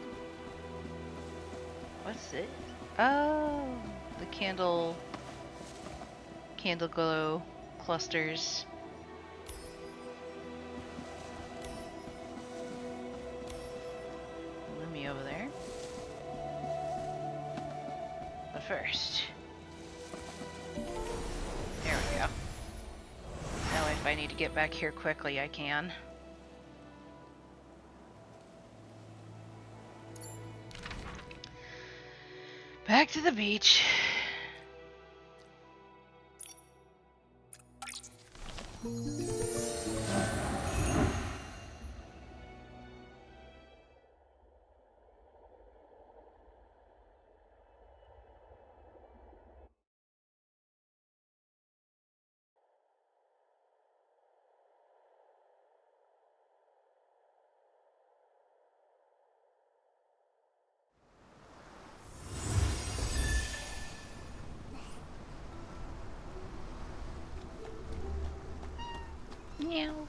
What's it? Oh, the candle glow clusters. Lumi over there. But first, there we go. Now if I need to get back here quickly, I can. Back to the beach. Meow.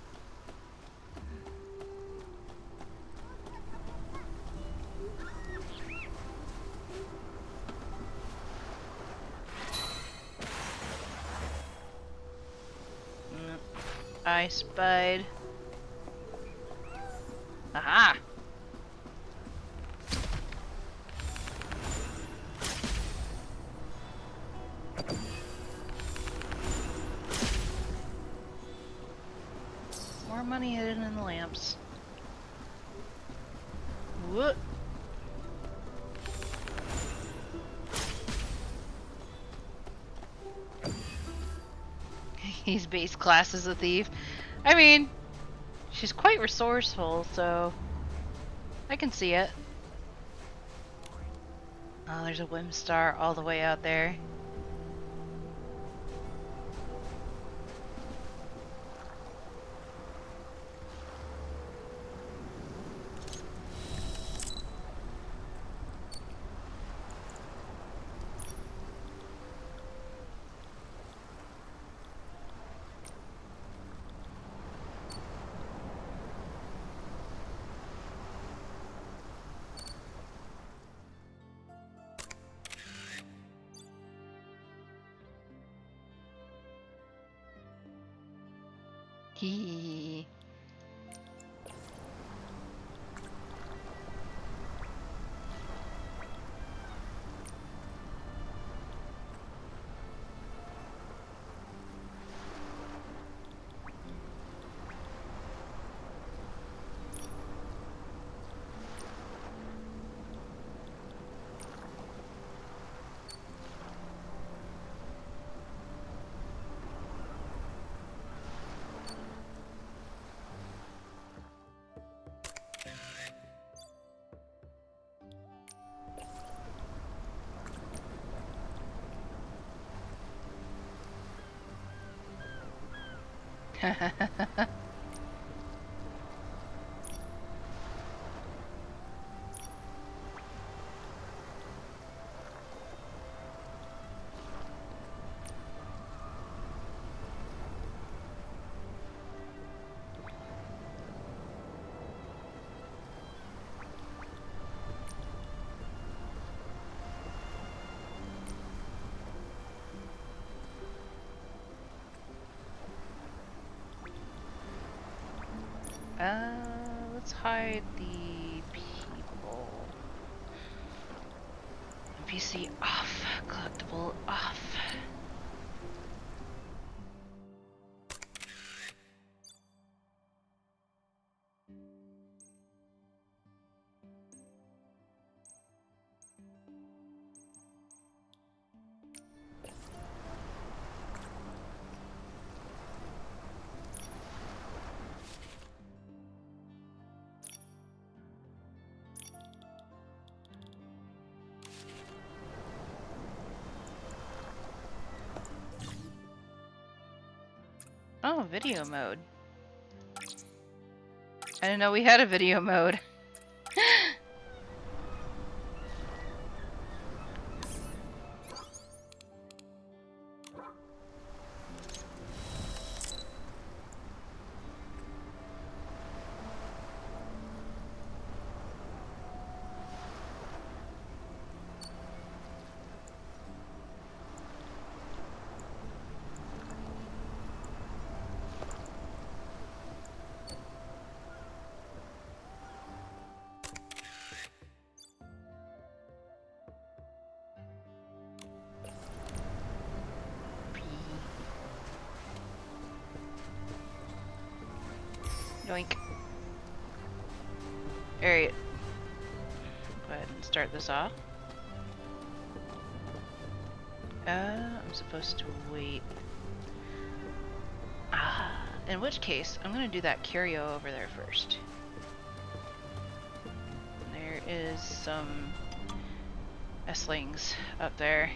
I spied. Aha! More money hidden in the lamps. What? He's base class as a thief. I mean, she's quite resourceful, so I can see it. Oh, there's a Whim Star all the way out there. Hee. Let's hide the people. NPC off. Collectible off. Oh, video mode. I didn't know we had a video mode. Yoink. Alright. Go ahead and start this off. I'm supposed to wait. Ah, in which case, I'm gonna do that curio over there first. There is some Esslings up there.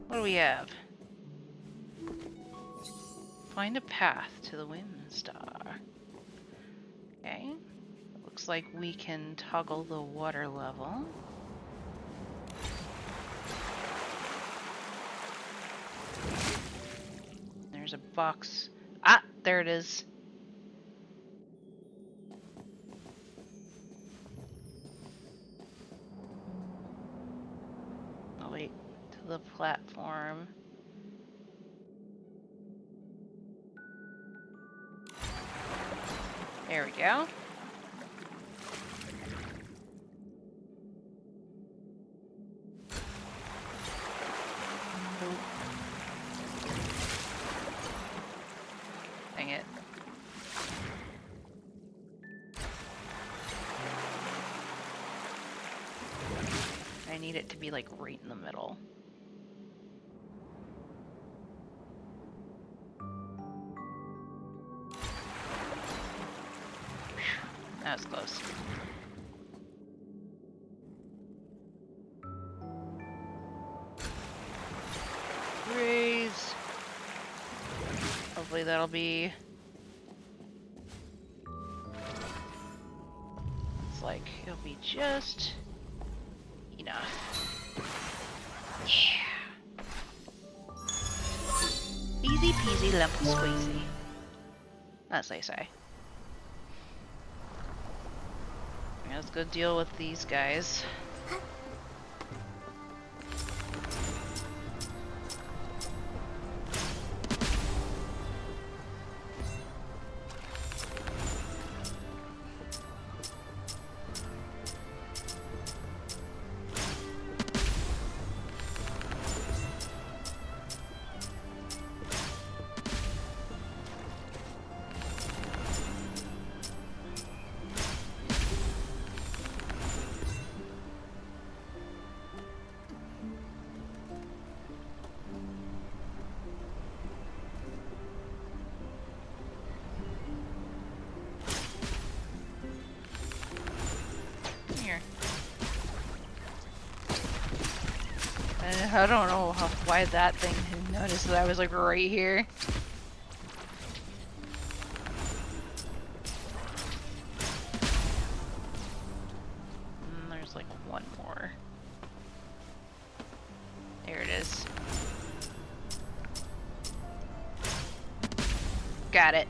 What do we have? Find a path to the Whim Star. Okay. Looks like we can toggle the water level. There's a box. Ah, there it is. I'll wait to the platform. There we go. Dang it. I need it to be like right in the middle. That was close. Raise. Hopefully that'll be. It's like it'll be just enough. Yeah. Easy peasy lemon squeezy. As they say. Yeah, let's go deal with these guys. I don't know why that thing didn't notice that I was like right here. And there's like one more. There it is. Got it.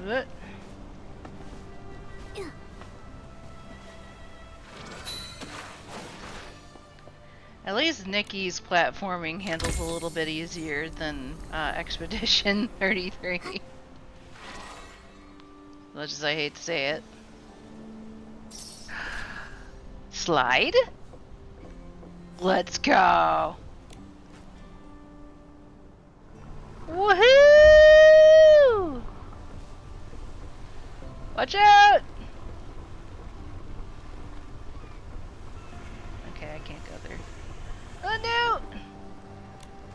What? At least Nikki's platforming handles a little bit easier than Expedition 33. Much as I hate to say it. Slide? Let's go! Woohoo! Watch out! Okay, I can't go there. Oh no!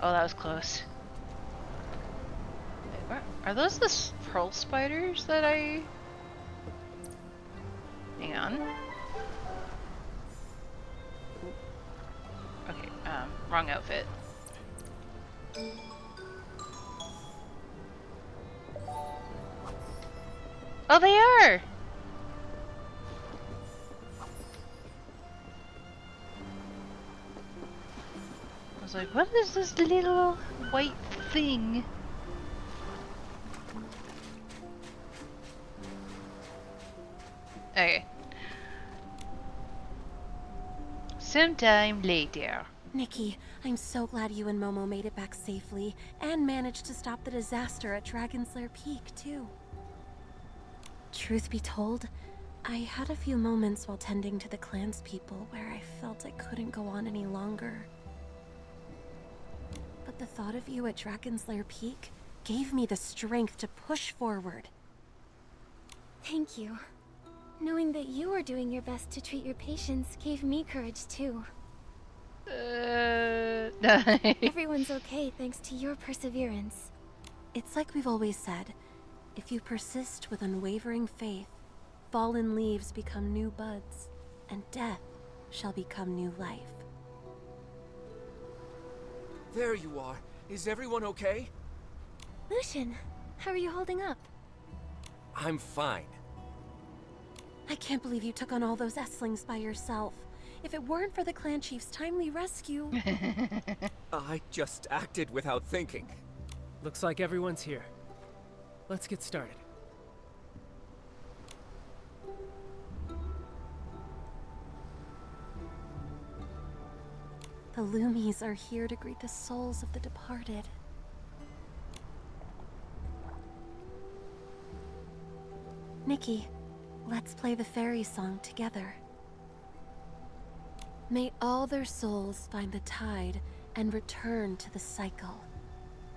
Oh, that was close. Wait, are those the pearl spiders that I... Hang on. Okay, wrong outfit. Oh, they are! I was like, what is this little white thing? Okay. Sometime later. Nikki, I'm so glad you and Momo made it back safely and managed to stop the disaster at Dragonslayer Peak, too. Truth be told, I had a few moments while tending to the clanspeople where I felt I couldn't go on any longer. But the thought of you at Dragonslayer Peak gave me the strength to push forward. Thank you. Knowing that you were doing your best to treat your patients gave me courage too. Everyone's okay thanks to your perseverance. It's like we've always said, if you persist with unwavering faith, fallen leaves become new buds, and death shall become new life. There you are. Is everyone okay? Lucian, how are you holding up? I'm fine. I can't believe you took on all those Esslings by yourself. If it weren't for the clan chief's timely rescue... I just acted without thinking. Looks like everyone's here. Let's get started. The Loomies are here to greet the souls of the departed. Nikki, let's play the fairy song together. May all their souls find the tide and return to the cycle.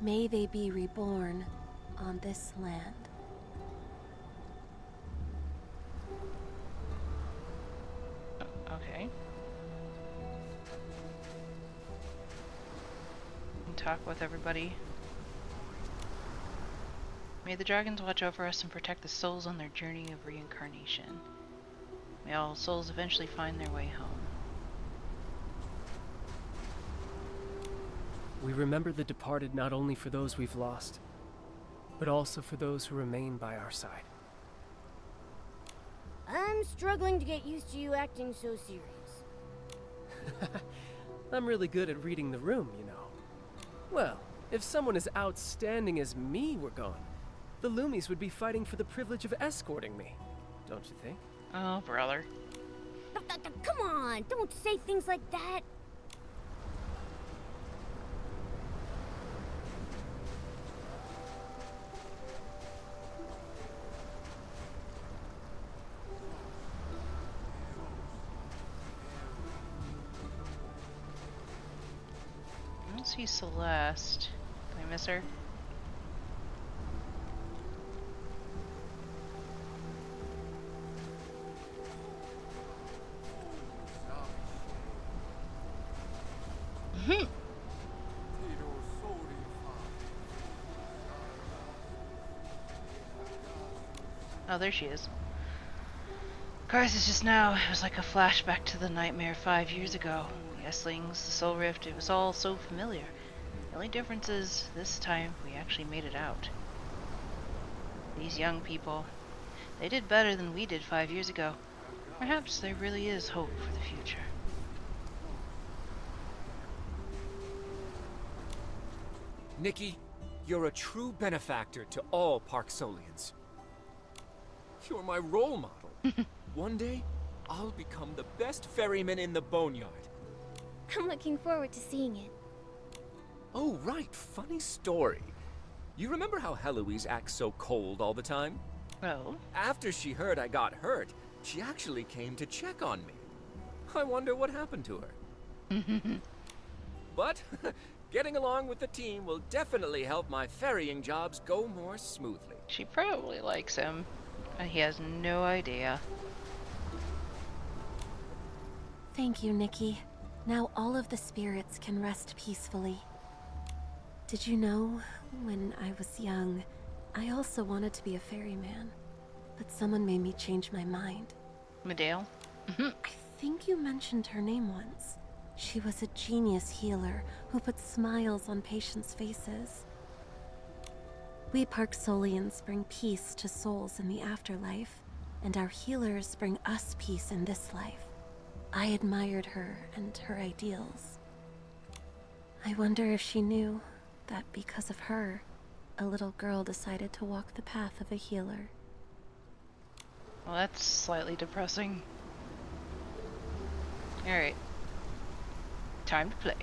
May they be reborn on this land. Okay. And talk with everybody. May the dragons watch over us and protect the souls on their journey of reincarnation. May all souls eventually find their way home. We remember the departed not only for those we've lost, but also for those who remain by our side. I'm struggling to get used to you acting so serious. I'm really good at reading the room, you know. Well, if someone as outstanding as me were gone, the Loomies would be fighting for the privilege of escorting me, don't you think? Oh, brother. Come on, don't say things like that. I don't see Celeste. Did I miss her? Oh, there she is. Of course, it's just now. It was like a flashback to the nightmare 5 years ago. The Esslings, the Soul Rift, it was all so familiar. The only difference is, this time, we actually made it out. These young people, they did better than we did 5 years ago. Perhaps there really is hope for the future. Nikki, you're a true benefactor to all Park Solians. You're my role model. One day, I'll become the best ferryman in the boneyard. I'm looking forward to seeing it. Oh, right, funny story. You remember how Heloise acts so cold all the time? Oh? After she heard I got hurt, she actually came to check on me. I wonder what happened to her. But getting along with the team will definitely help my ferrying jobs go more smoothly. She probably likes him, and he has no idea. Thank you, Nikki. Now all of the spirits can rest peacefully. Did you know, when I was young, I also wanted to be a ferryman, but someone made me change my mind. Medale? I think you mentioned her name once. She was a genius healer who put smiles on patients' faces. We Park Solians bring peace to souls in the afterlife, and our healers bring us peace in this life. I admired her and her ideals. I wonder if she knew that because of her, a little girl decided to walk the path of a healer. Well, that's slightly depressing. Alright. Time to play.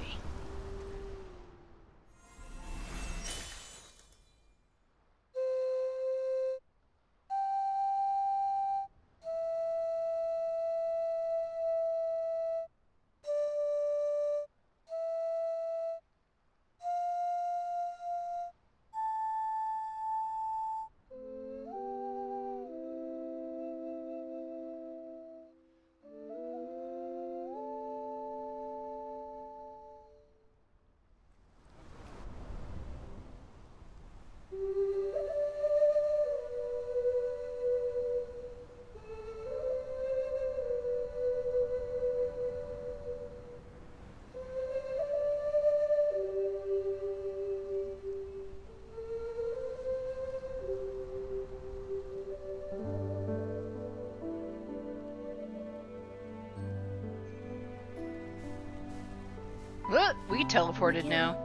What? We teleported now.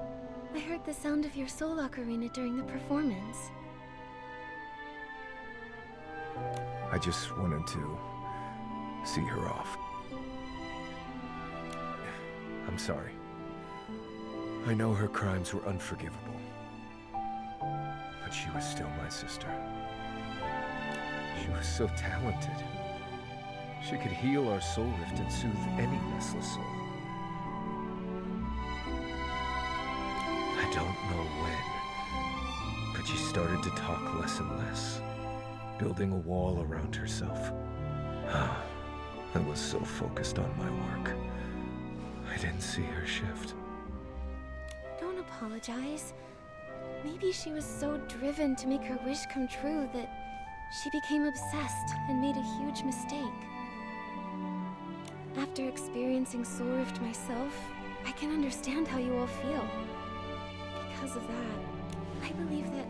I heard the sound of your soul ocarina during the performance. I just wanted to see her off. I'm sorry. I know her crimes were unforgivable, but she was still my sister. She was so talented. She could heal our soul rift and soothe any restless soul. I don't know when, but she started to talk less and less, building a wall around herself. I was so focused on my work, I didn't see her shift. Don't apologize. Maybe she was so driven to make her wish come true that she became obsessed and made a huge mistake. After experiencing Soul Rift myself, I can understand how you all feel. Because of that, I believe that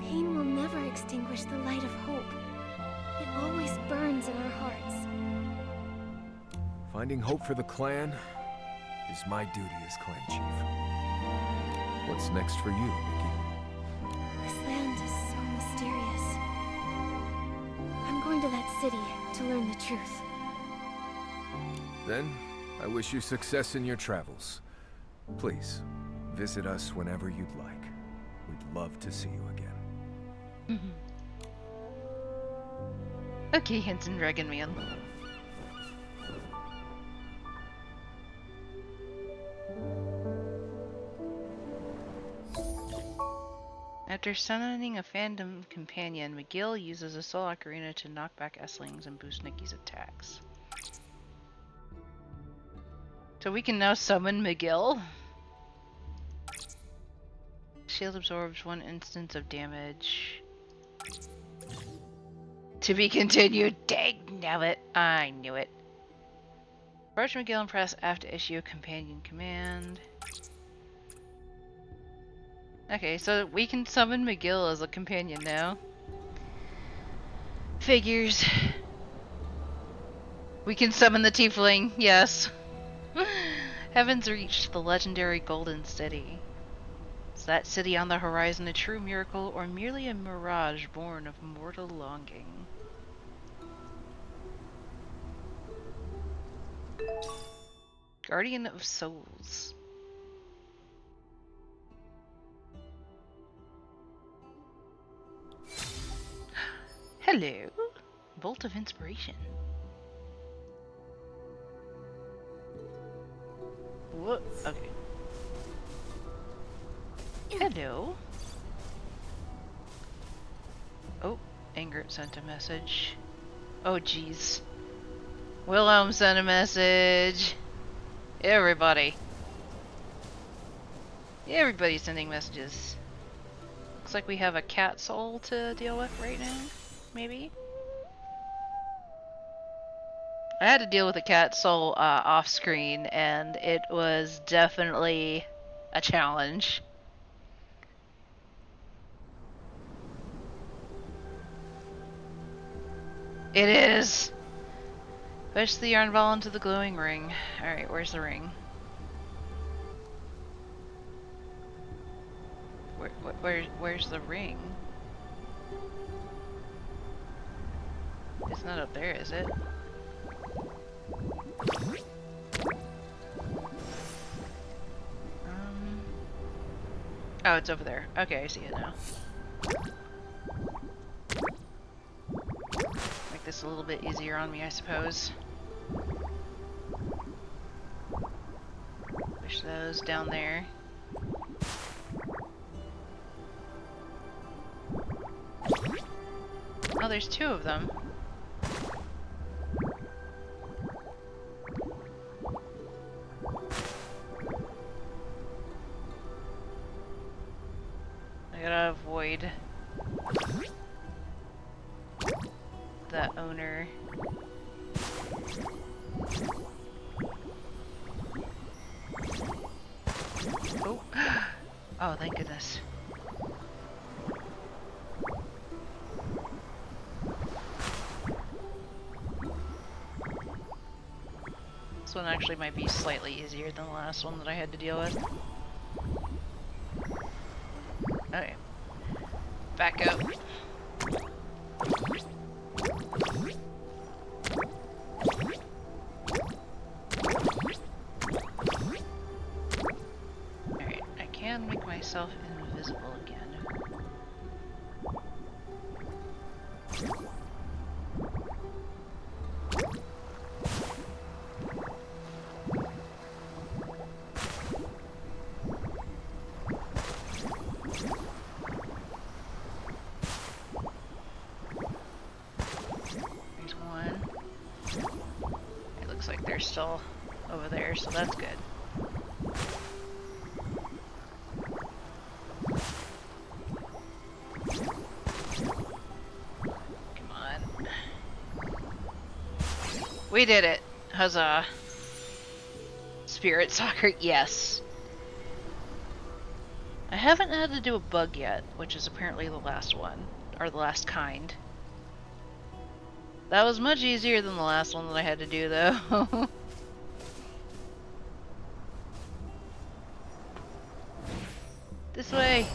pain will never extinguish the light of hope. It always burns in our hearts. Finding hope for the clan is my duty as clan chief. What's next for you, Nikki? This land is so mysterious. I'm going to that city to learn the truth. Then, I wish you success in your travels. Please, visit us whenever you'd like. We'd love to see you again. Okay, Hinton Dragon Man. After summoning a fandom companion, McGill uses a soul ocarina to knock back S-Lings and boost Nikki's attacks. So we can now summon McGill. Shield absorbs 1 instance of damage. To be continued. Dang nabbit. I knew it. Approach McGill and press F to issue a companion command. Okay, so we can summon McGill as a companion now. Figures. We can summon the tiefling, yes. Heaven's reached, the legendary Golden City. Is that city on the horizon a true miracle or merely a mirage born of mortal longing? Guardian of Souls. Hello. Bolt of Inspiration. What? Okay. Hello. Oh, Ingrid sent a message. Oh, jeez. Wilhelm sent a message. Everybody. Everybody's sending messages. Looks like we have a cat soul to deal with right now. Maybe? I had to deal with a cat soul off screen, and it was definitely a challenge. It is! Push the yarn ball into the glowing ring. Alright, where's the ring? Where's the ring? It's not up there, is it? Oh, it's over there. Okay, I see it now. Make this a little bit easier on me, I suppose. Push those down there. Oh, there's 2 of them. I gotta avoid the owner. Oh, oh, thank goodness. This one actually might be slightly easier than the last one that I had to deal with. Okay. Back up. Alright, I can make myself invisible again. still over there, so that's good. Come on. We did it! Huzzah. Spirit soccer, yes. I haven't had to do a bug yet, which is apparently the last one, or the last kind. That was much easier than the last one that I had to do, though. This way!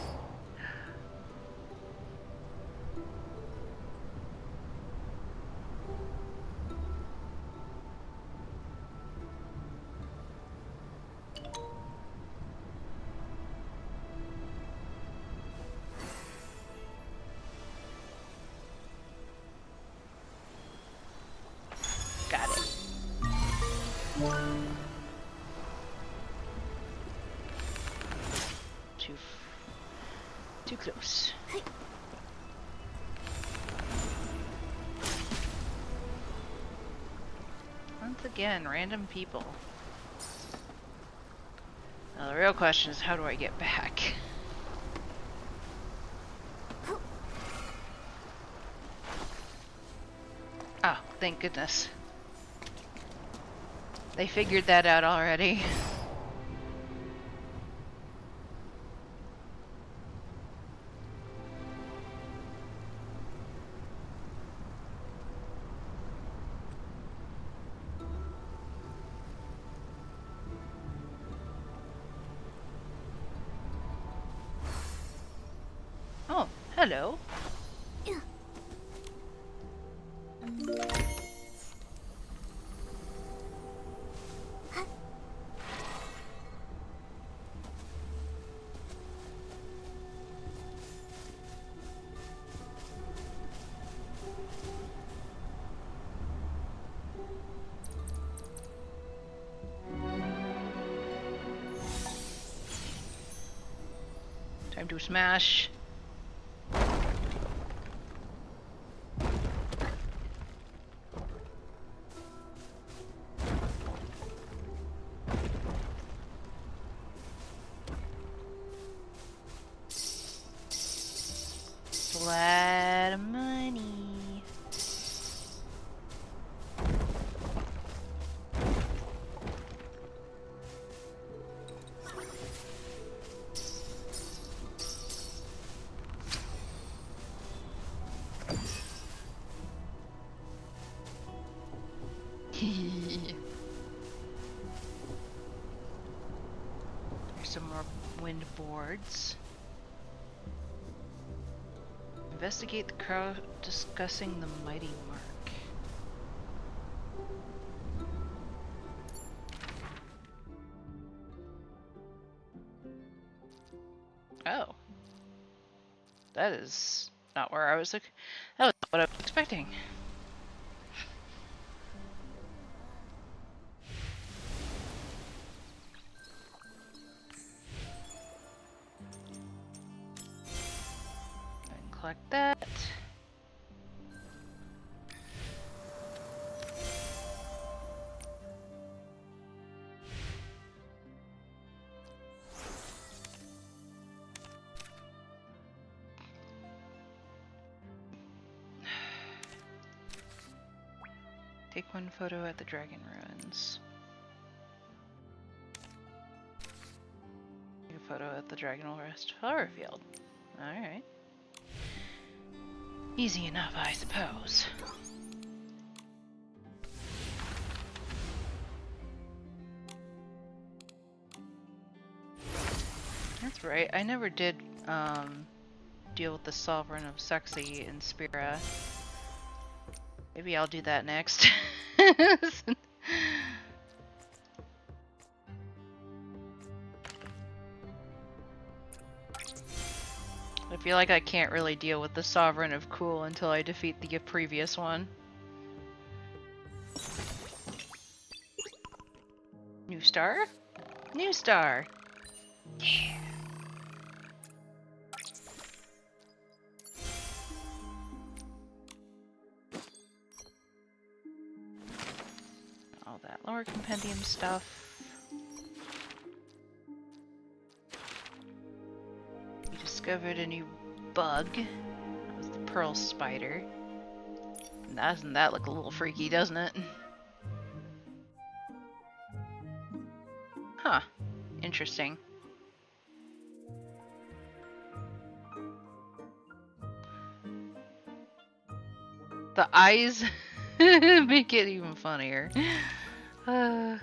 Got it. Too close. Once again, random people. Now the real question is, how do I get back? Oh, thank goodness. They figured that out already. Oh, hello. Time to smash. A lot of money. There's some more wind boards. Investigate the crowd discussing the mighty mark. Oh. That is not where I was that was not what I was expecting. Collect that. Take one photo at the dragon ruins. Take a photo at the Dragonal Rest flower field. Alright. Easy enough, I suppose. That's right, I never did deal with the Sovereign of Sexy in Spira. Maybe I'll do that next. I feel like I can't really deal with the Sovereign of Cool until I defeat the previous one. New star? New star! Yeah! All that lower compensation. stuff. We discovered a new bug. That was the pearl spider. Doesn't that look a little freaky, doesn't it? Huh. Interesting. The eyes make it even funnier. I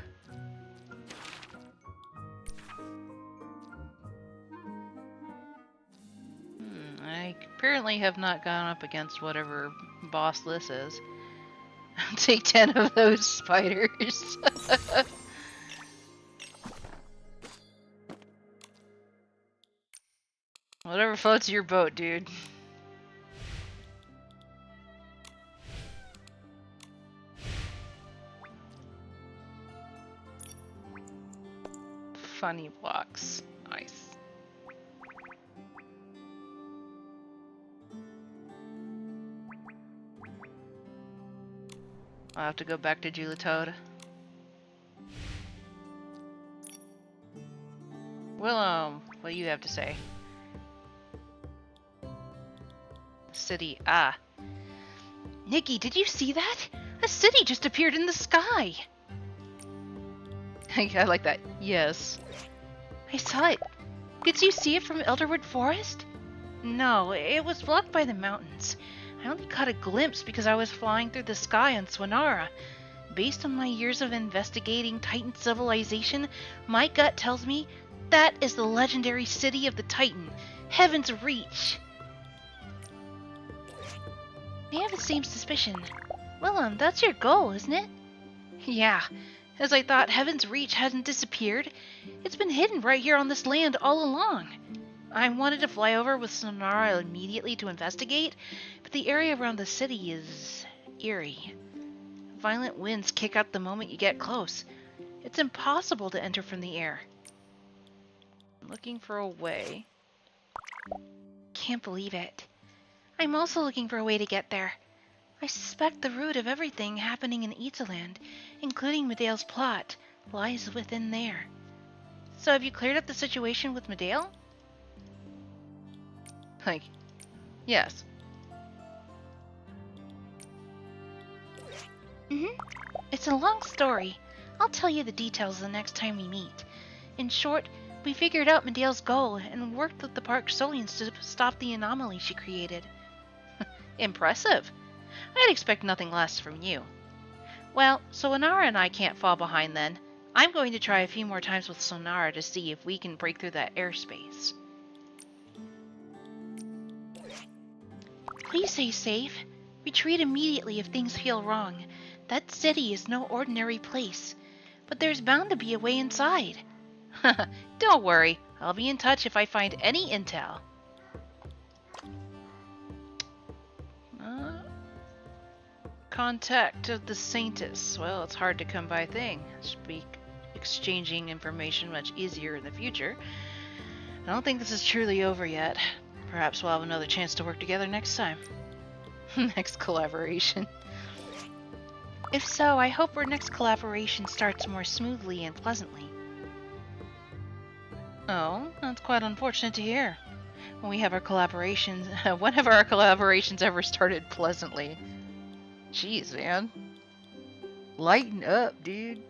apparently have not gone up against whatever boss this is. I'll take 10 of those spiders. Whatever floats your boat, dude. Funny blocks. Nice. I'll have to go back to Julitoad. Well, what do you have to say? City, Nikki, did you see that? A city just appeared in the sky! I like that. Yes. I saw it. Did you see it from Elderwood Forest? No, it was blocked by the mountains. I only caught a glimpse because I was flying through the sky on Swanara. Based on my years of investigating Titan civilization, my gut tells me that is the legendary city of the Titan, Heaven's Reach. I have the same suspicion. Well, that's your goal, isn't it? Yeah, as I thought Heaven's Reach hadn't disappeared. It's been hidden right here on this land all along. I wanted to fly over with Sonara immediately to investigate, but the area around the city is eerie. Violent winds kick up the moment you get close. It's impossible to enter from the air. I'm looking for a way. Can't believe it. I'm also looking for a way to get there. I suspect the root of everything happening in Itzaland, including Medea's plot, lies within there. So have you cleared up the situation with Medea? Yes. It's a long story. I'll tell you the details the next time we meet. In short, we figured out Medea's goal and worked with the Park Solians to stop the anomaly she created. Impressive. I'd expect nothing less from you. Well, so Sonara and I can't fall behind then. I'm going to try a few more times with Sonara to see if we can break through that airspace. Please stay safe. Retreat immediately if things feel wrong. That city is no ordinary place. But there's bound to be a way inside. Don't worry. I'll be in touch if I find any intel. Contact of the Saintus. Well, it's hard to come by thing. Should be exchanging information much easier in the future. I don't think this is truly over yet. Perhaps we'll have another chance to work together next time. Next collaboration. If so, I hope our next collaboration starts more smoothly and pleasantly. Oh, that's quite unfortunate to hear. When we have our collaborations, when have our collaborations ever started pleasantly? Jeez, man. Lighten up, dude.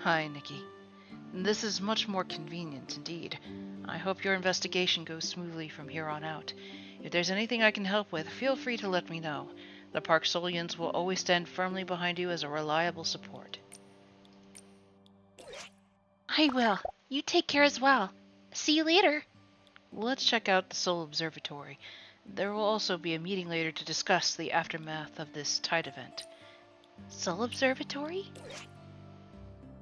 Hi, Nikki. This is much more convenient indeed. I hope your investigation goes smoothly from here on out. If there's anything I can help with, feel free to let me know. The Park Solians will always stand firmly behind you as a reliable support. I will. You take care as well. See you later. Let's check out the Sol Observatory. There will also be a meeting later to discuss the aftermath of this tide event. Sol Observatory?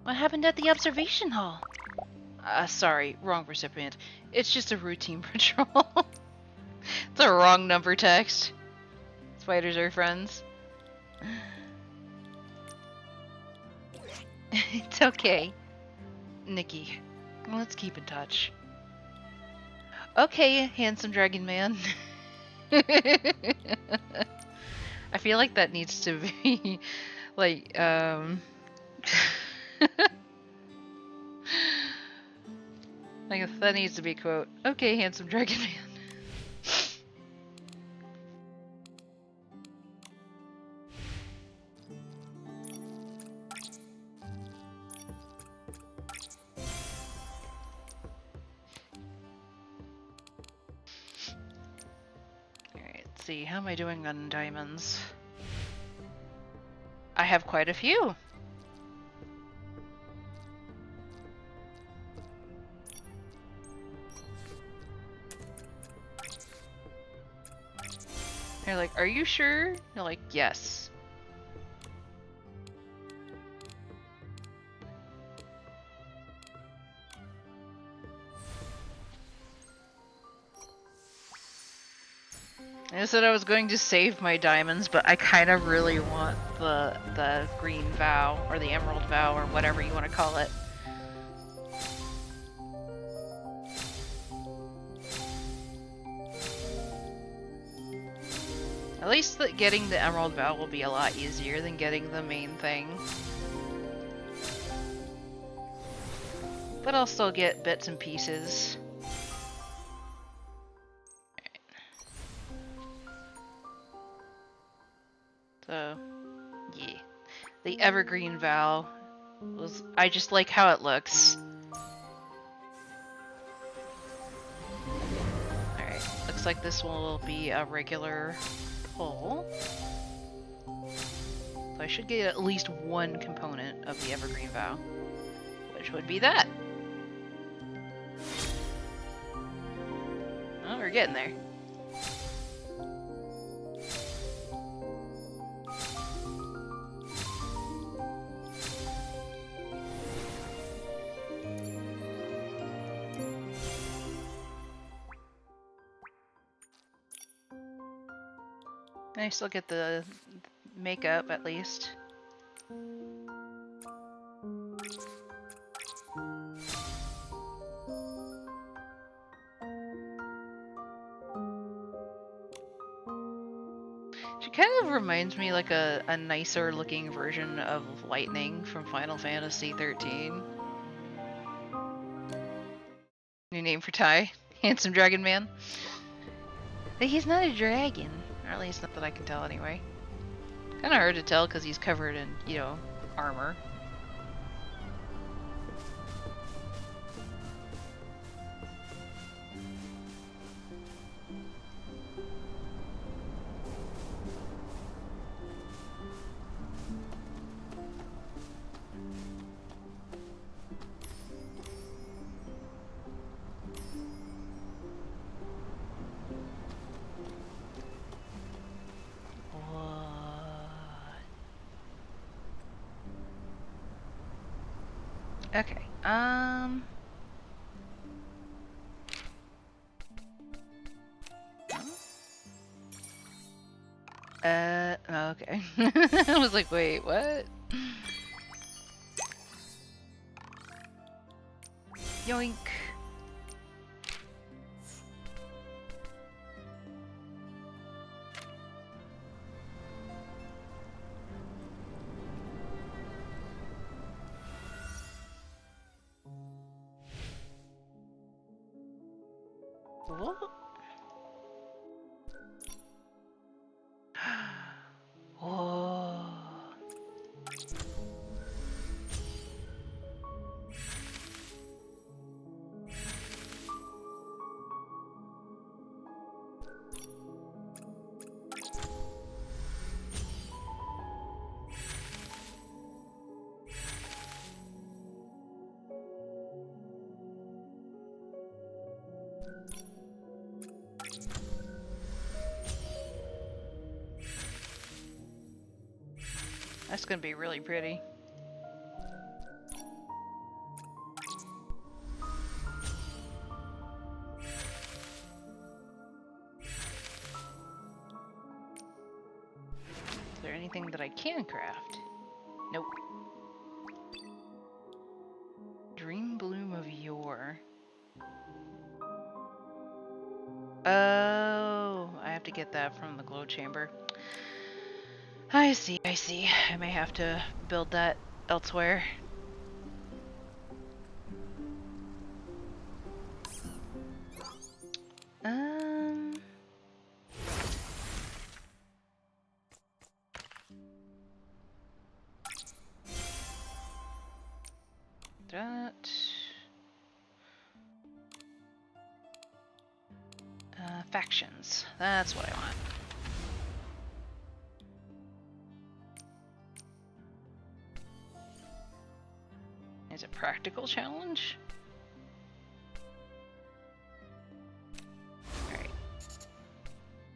What happened at the observation hall? Sorry, wrong recipient. It's just a routine patrol. It's a wrong number text. Spiders are friends. It's okay. Nikki, let's keep in touch. Okay, handsome dragon man. I feel like that needs to be, like, Like, that needs to be a quote. Okay, handsome dragon man. Alright, let's see. How am I doing on diamonds? I have quite a few. They're like, are you sure? They're like, yes. I said I was going to save my diamonds, but I kind of really want the green vow, or the emerald vow, or whatever you want to call it. At least getting the emerald vow will be a lot easier than getting the main thing. But I'll still get bits and pieces. So, yeah. The evergreen vow was... I just like how it looks. Alright, looks like this will be a regular pull. So I should get at least one component of the evergreen vow, which would be that. Oh, we're getting there. I still get the makeup at least. She kind of reminds me like a nicer looking version of Lightning from Final Fantasy 13. New name for Ty? Handsome Dragon Man? But he's not a dragon. Or at least not that I can tell anyway. Kinda hard to tell because he's covered in, you know, armor. Okay, okay. I was like, wait, what? Yoink. What? Whoa. That's gonna be really pretty. Is there anything that I can craft? Nope. Dream Bloom of Yore. Oh, I have to get that from the glow chamber. I see, I see. I may have to build that elsewhere. That. Factions. That's what I want. Is it a practical challenge? Alright.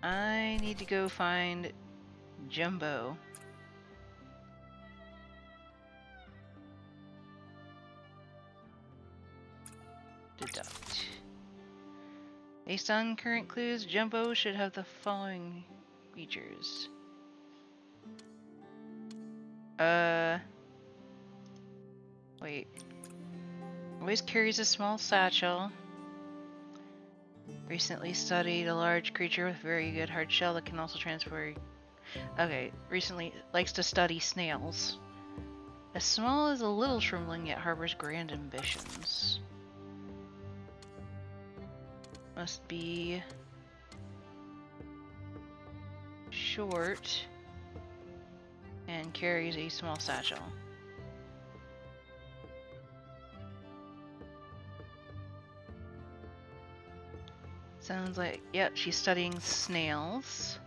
I need to go find Jumbo. Deduct. Based on current clues, Jumbo should have the following features. Wait. Always carries a small satchel. Recently studied a large creature with very good hard shell that can also transport. Okay, recently likes to study snails. As small as a little shrimpling, yet harbors grand ambitions. Must be short and carries a small satchel. Sounds like, yep, she's studying snails.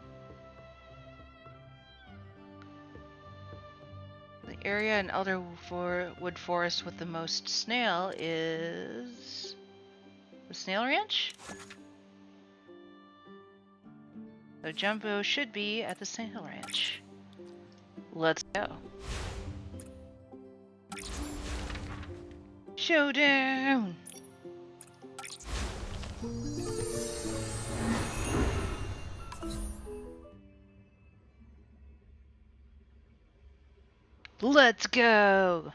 The area in Elderwood Forest with the most snail is the Snail Ranch? So Jumbo should be at the Snail Ranch. Let's go. Showdown! Let's go!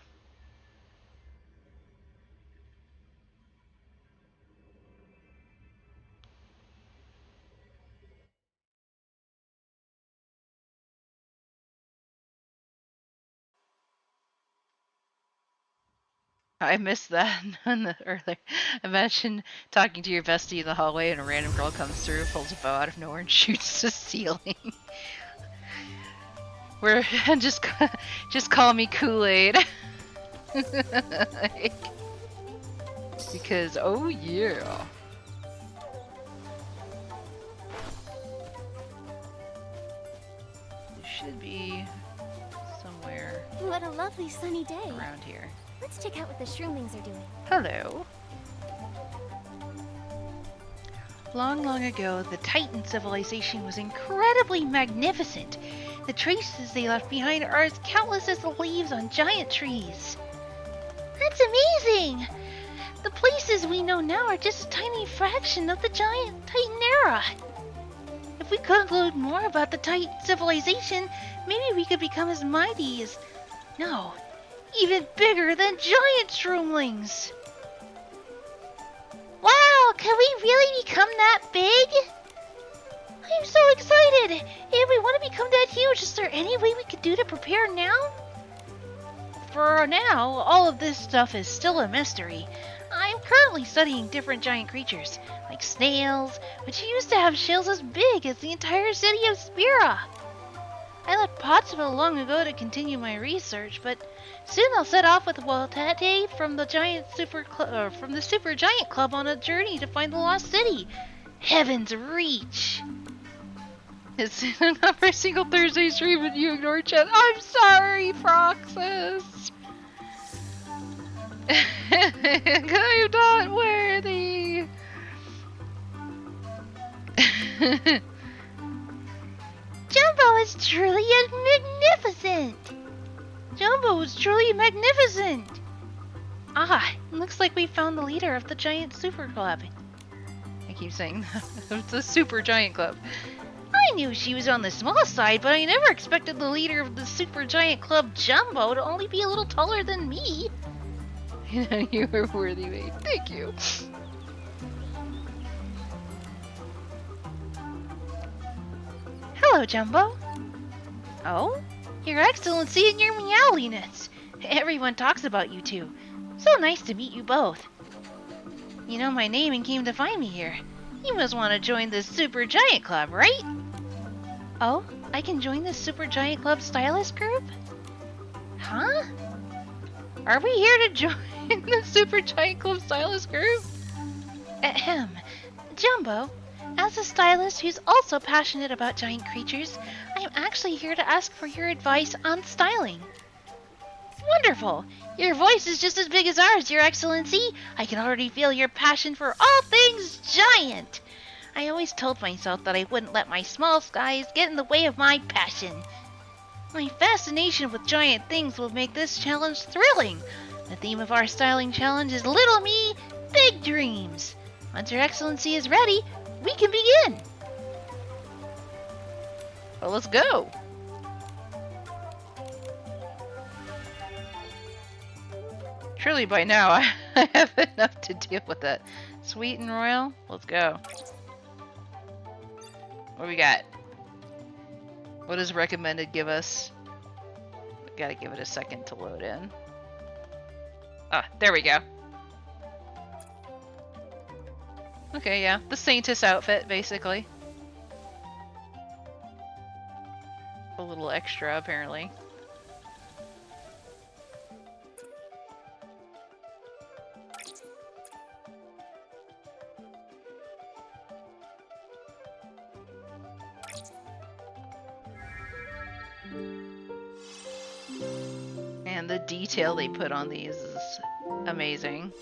I missed that earlier. Imagine talking to your bestie in the hallway and a random girl comes through, pulls a bow out of nowhere, and shoots the ceiling. We're just call me Kool-Aid. Like, because oh yeah. There should be somewhere. What a lovely sunny day. Around here. Let's check out what the shroomlings are doing. Hello. Long, long ago, the Titan civilization was incredibly magnificent. The traces they left behind are as countless as the leaves on giant trees. That's amazing! The places we know now are just a tiny fraction of the giant Titan era. If we could learn more about the Titan civilization, maybe we could become as mighty as... No, even bigger than giant shroomlings. Wow, can we really become that big? I'm so excited! If we want to become that huge, is there any way we could do to prepare now? For now, all of this stuff is still a mystery. I'm currently studying different giant creatures, like snails, which used to have shells as big as the entire city of Spira. I left Pottsville long ago to continue my research, but soon I'll set off with Waltate from the Super Giant Club on a journey to find the lost city, Heaven's Reach. It's not for a single Thursday stream and you ignore chat. I'm sorry, Proxus. I'm not worthy. Jumbo is truly magnificent. Jumbo is truly magnificent. Ah, looks like we found the leader of the Giant Super Club. I keep saying the Super Giant Club. I knew she was on the small side, but I never expected the leader of the Super Giant Club, Jumbo, to only be a little taller than me. You were worthy, mate. Thank you. Hello, Jumbo. Oh? Your Excellency and your meowliness. Everyone talks about you two. So nice to meet you both. You know my name and came to find me here. You must want to join this Super Giant Club, right? Oh, I can join this Super Giant Club stylist group? Huh? Are we here to join the Super Giant Club stylist group? Ahem. Jumbo, as a stylist who's also passionate about giant creatures, I'm actually here to ask for your advice on styling. Wonderful! Your voice is just as big as ours, Your Excellency! I can already feel your passion for all things giant! I always told myself that I wouldn't let my small skies get in the way of my passion. My fascination with giant things will make this challenge thrilling. The theme of our styling challenge is Little Me, Big Dreams. Once Your Excellency is ready, we can begin! Well, let's go! Surely by now I have enough to deal with that. Sweet and royal? Let's go. What we got? What does recommended give us? Gotta give it a second to load in. Ah, there we go. Okay, yeah. The Saintess outfit, basically. A little extra, apparently. And the detail they put on these is amazing.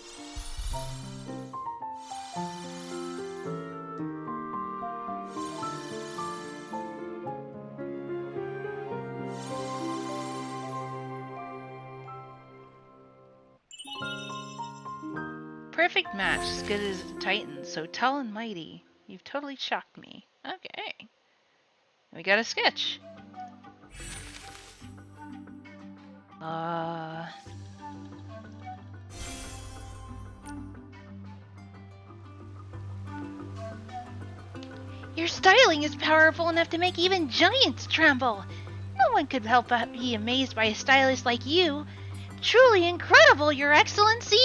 Perfect match, as good as a Titan, so tall and mighty. You've totally shocked me. Okay. We got a sketch. Your styling is powerful enough to make even giants tremble. No one could help but be amazed by a stylist like you. Truly incredible, Your Excellency!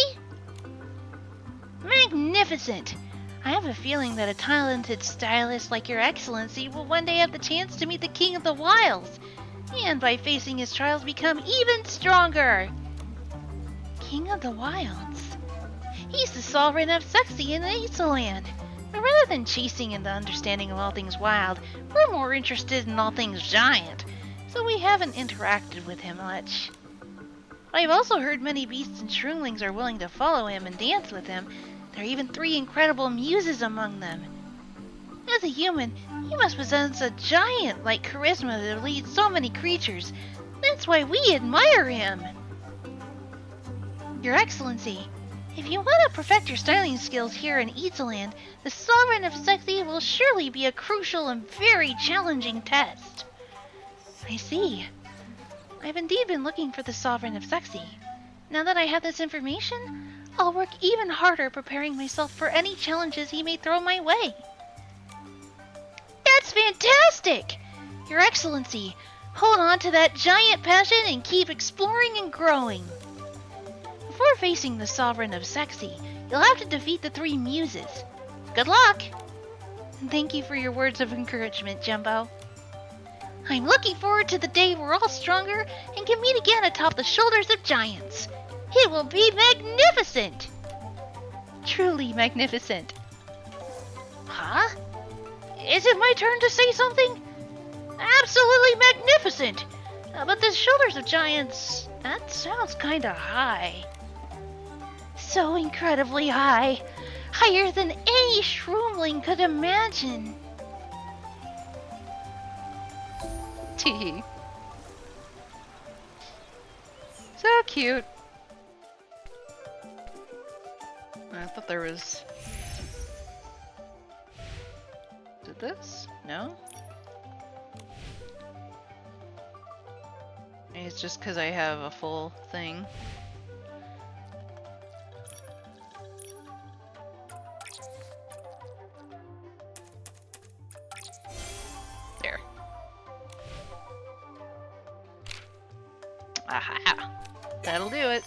Magnificent! I have a feeling that a talented stylist like Your Excellency will one day have the chance to meet the King of the Wilds, and by facing his trials become even stronger. King of the Wilds? He's the sovereign of Sexy in Itzaland. Rather than chasing in the understanding of all things wild, we're more interested in all things giant, so we haven't interacted with him much. I've also heard many beasts and shroomlings are willing to follow him and dance with him. There are even 3 incredible muses among them. As a human, he must possess a giant-like charisma to lead so many creatures. That's why we admire him. Your Excellency, if you want to perfect your styling skills here in Itzaland, the Sovereign of Sexy will surely be a crucial and very challenging test. I see. I've indeed been looking for the Sovereign of Sexy. Now that I have this information, I'll work even harder preparing myself for any challenges he may throw my way. That's fantastic! Your Excellency, hold on to that giant passion and keep exploring and growing. Before facing the Sovereign of Sexy, you'll have to defeat the 3 muses. Good luck! And thank you for your words of encouragement, Jumbo. I'm looking forward to the day we're all stronger and can meet again atop the shoulders of giants. It will be magnificent! Truly magnificent. Huh? Is it my turn to say something? Absolutely magnificent! But the shoulders of giants, that sounds kinda high. So incredibly high. Higher than any shroomling could imagine. Tee. So cute. I thought there was... Did this? No? Maybe it's just because I have a full thing. There. Aha! That'll do it.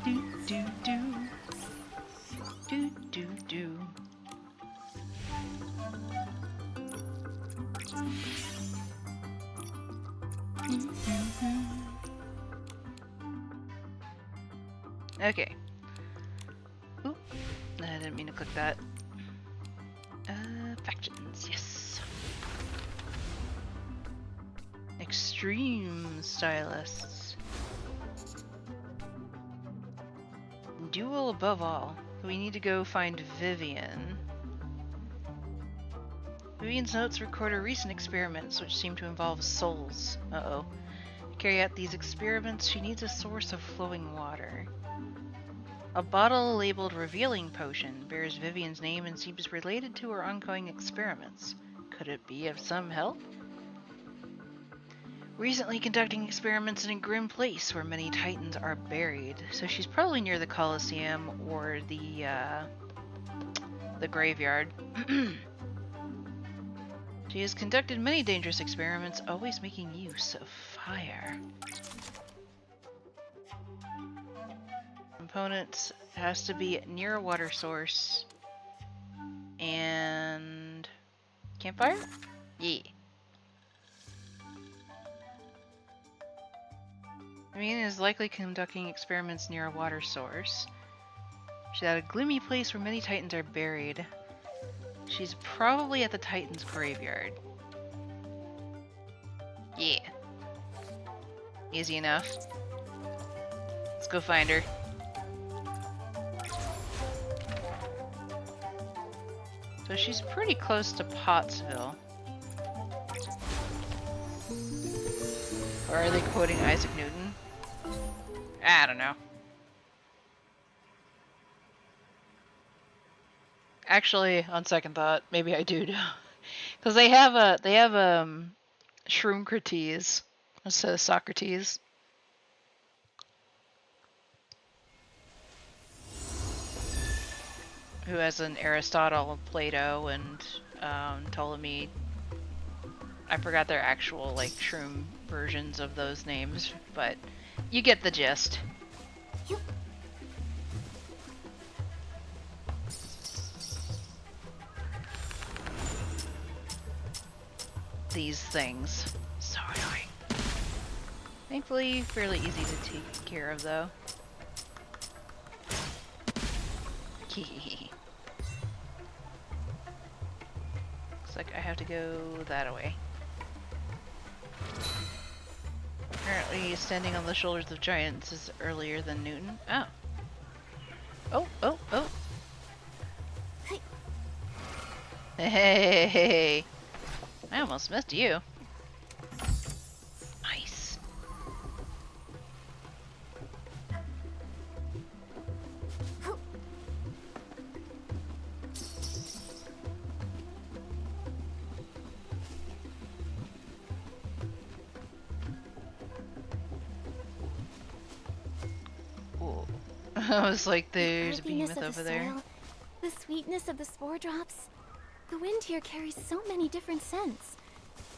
Do do do. Do do do. Okay. Oop. I didn't mean to click that. Factions, yes. Extreme stylists. Duel above all. We need to go find Vivian. Vivian's notes record her recent experiments, which seem to involve souls. Uh-oh. To carry out these experiments, she needs a source of flowing water. A bottle labeled Revealing Potion bears Vivian's name and seems related to her ongoing experiments. Could it be of some help? Recently conducting experiments in a grim place where many titans are buried, so she's probably near the Colosseum or the graveyard. She has conducted many dangerous experiments, always making use of fire. Components has to be near a water source and campfire? Yeah. Vivian is likely conducting experiments near a water source. She's at a gloomy place where many titans are buried. She's probably at the Titan's graveyard. Yeah. Easy enough. Let's go find her. So she's pretty close to Pottsville. Or are they quoting Isaac Newton? I don't know. Actually, on second thought, maybe I do know. Because they have Shroomcrates instead of Socrates. Who has an Aristotle, Plato, and Ptolemy. I forgot their actual like shroom versions of those names, but you get the gist. These things. So annoying. Thankfully, fairly easy to take care of though. Looks like I have to go that way. Apparently, standing on the shoulders of giants is earlier than Newton. Oh. Oh, oh, oh. Hey. I almost missed you. Nice. Whoa. I was like, there's a behemoth over there. The sweetness of the spore drops. The wind here carries so many different scents.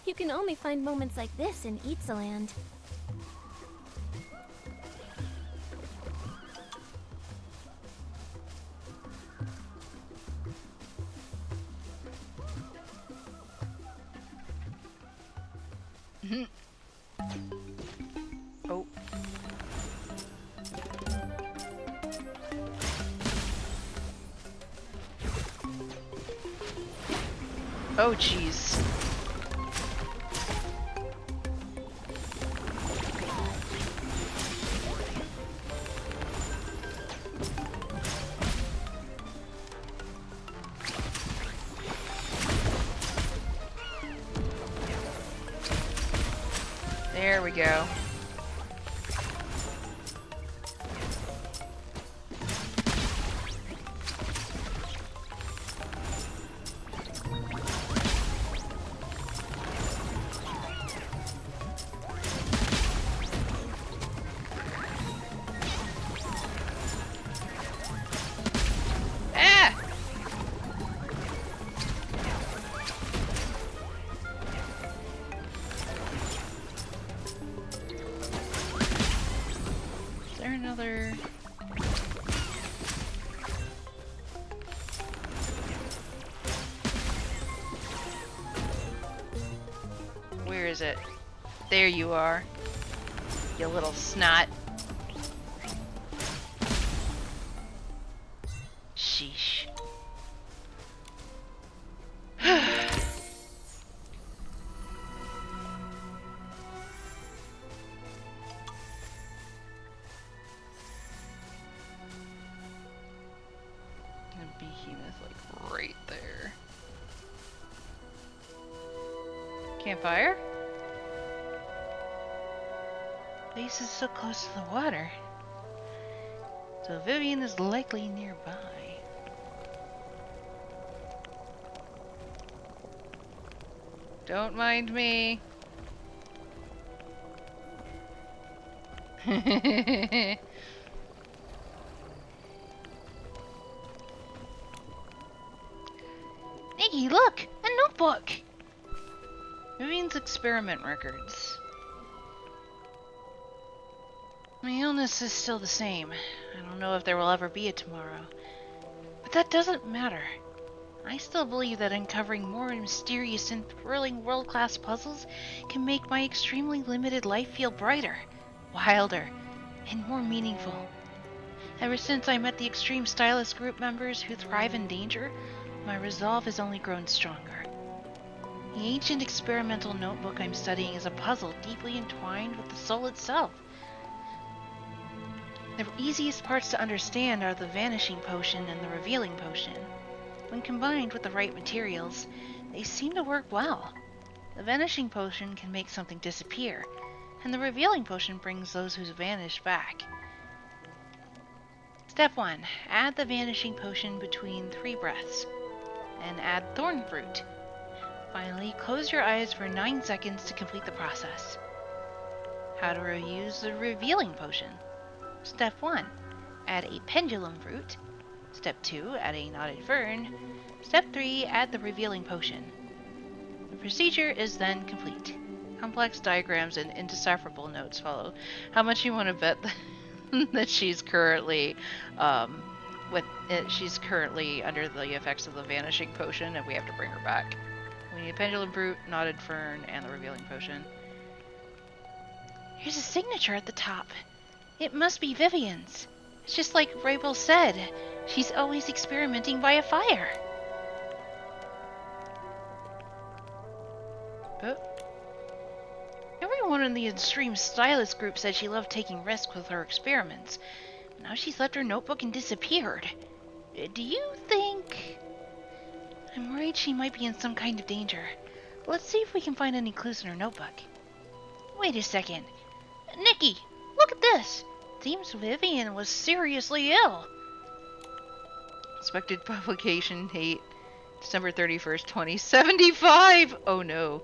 You can only find moments like this in Itzaland. Oh. Oh, jeez. There we go. Where is it? There you are. You little snot. Sheesh. The behemoth, like, right there. Campfire? Base is so close to the water. So Vivian is likely nearby. Don't mind me. Nikki, look! A notebook! Vivian's experiment records. My illness is still the same. I don't know if there will ever be a tomorrow. But that doesn't matter. I still believe that uncovering more mysterious and thrilling world-class puzzles can make my extremely limited life feel brighter, wilder, and more meaningful. Ever since I met the Extreme Stylist group members who thrive in danger, my resolve has only grown stronger. The ancient experimental notebook I'm studying is a puzzle deeply entwined with the soul itself. The easiest parts to understand are the Vanishing Potion and the Revealing Potion. When combined with the right materials, they seem to work well. The Vanishing Potion can make something disappear, and the Revealing Potion brings those who's vanished back. Step 1. Add the Vanishing Potion between 3 breaths, and add Thorn Fruit. Finally, close your eyes for 9 seconds to complete the process. How to use the Revealing Potion. Step 1. Add a Pendulum Fruit. Step 2. Add a Knotted Fern. Step 3. Add the Revealing Potion. The procedure is then complete. Complex diagrams and indecipherable notes follow. How much you want to bet that she's currently she's currently under the effects of the Vanishing Potion and we have to bring her back? We need a Pendulum Fruit, Knotted Fern, and the Revealing Potion. Here's a signature at the top. It must be Vivian's. It's just like Rabel said. She's always experimenting by a fire. Everyone in the Extreme Stylist group said she loved taking risks with her experiments. Now she's left her notebook and disappeared. Do you think... I'm worried she might be in some kind of danger. Let's see if we can find any clues in her notebook. Wait a second. Nikki, look at this. Seems Vivian was seriously ill. Expected publication date December 31st, 2075. Oh no.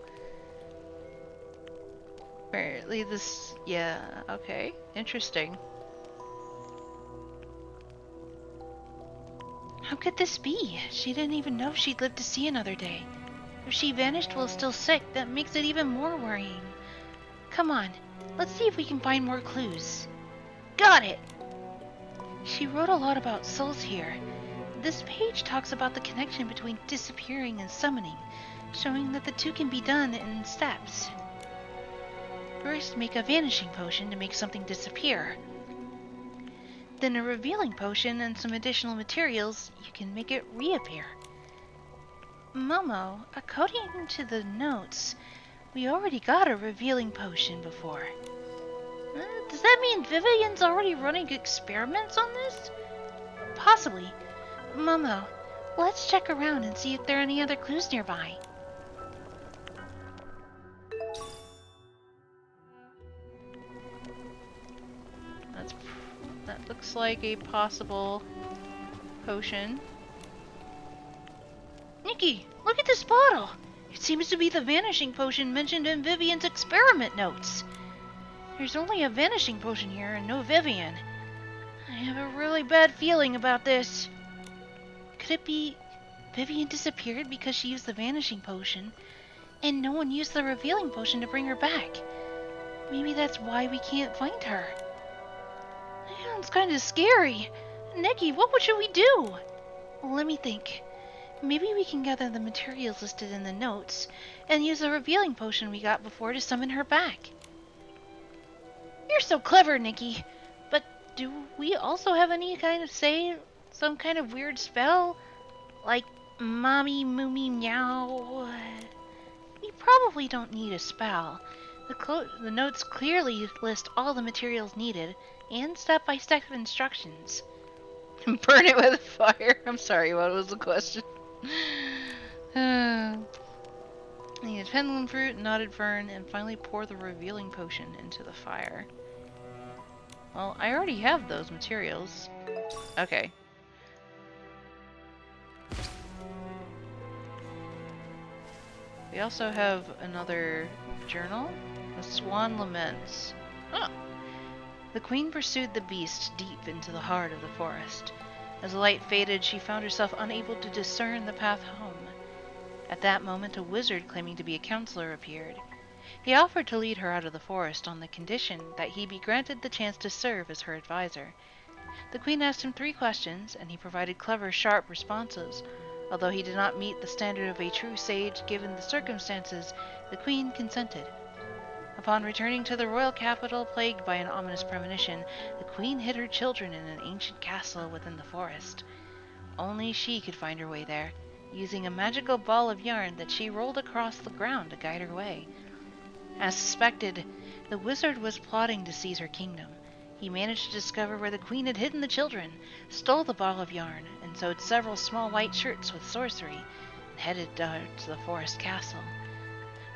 Apparently this... yeah, okay. Interesting. How could this be? She didn't even know she'd live to see another day. If she vanished while still sick, that makes it even more worrying. Come on, let's see if we can find more clues. Got it! She wrote a lot about souls here. This page talks about the connection between disappearing and summoning, showing that the two can be done in steps. First, make a vanishing potion to make something disappear. Then a revealing potion and some additional materials, you can make it reappear. Momo, according to the notes, we already got a revealing potion before. Does that mean Vivian's already running experiments on this? Possibly. Momo, let's check around and see if there are any other clues nearby. That looks like a possible potion. Nikki, look at this bottle! It seems to be the vanishing potion mentioned in Vivian's experiment notes. There's only a vanishing potion here and no Vivian. I have a really bad feeling about this. Could it be Vivian disappeared because she used the vanishing potion, and no one used the revealing potion to bring her back? Maybe that's why we can't find her. That sounds kind of scary. Nikki, what should we do? Let me think. Maybe we can gather the materials listed in the notes and use the revealing potion we got before to summon her back. You're so clever, Nikki. But do we also have any kind of some kind of weird spell? Like mommy moomy meow? We probably don't need a spell. The notes clearly list all the materials needed and step-by-step instructions. Burn it with fire. I'm sorry, what was the question? Needed pendulum fruit, knotted fern, and finally pour the revealing potion into the fire. Well, I already have those materials. Okay. We also have another journal. The Swan Laments. Huh. The queen pursued the beast deep into the heart of the forest. As the light faded, she found herself unable to discern the path home. At that moment, a wizard claiming to be a counselor appeared. He offered to lead her out of the forest on the condition that he be granted the chance to serve as her advisor. The queen asked him 3 questions, and he provided clever, sharp responses. Although he did not meet the standard of a true sage given the circumstances, the queen consented. Upon returning to the royal capital, plagued by an ominous premonition, the queen hid her children in an ancient castle within the forest. Only she could find her way there, using a magical ball of yarn that she rolled across the ground to guide her way. As suspected, the wizard was plotting to seize her kingdom. He managed to discover where the queen had hidden the children, stole the ball of yarn, and sewed several small white shirts with sorcery, and headed down to the forest castle.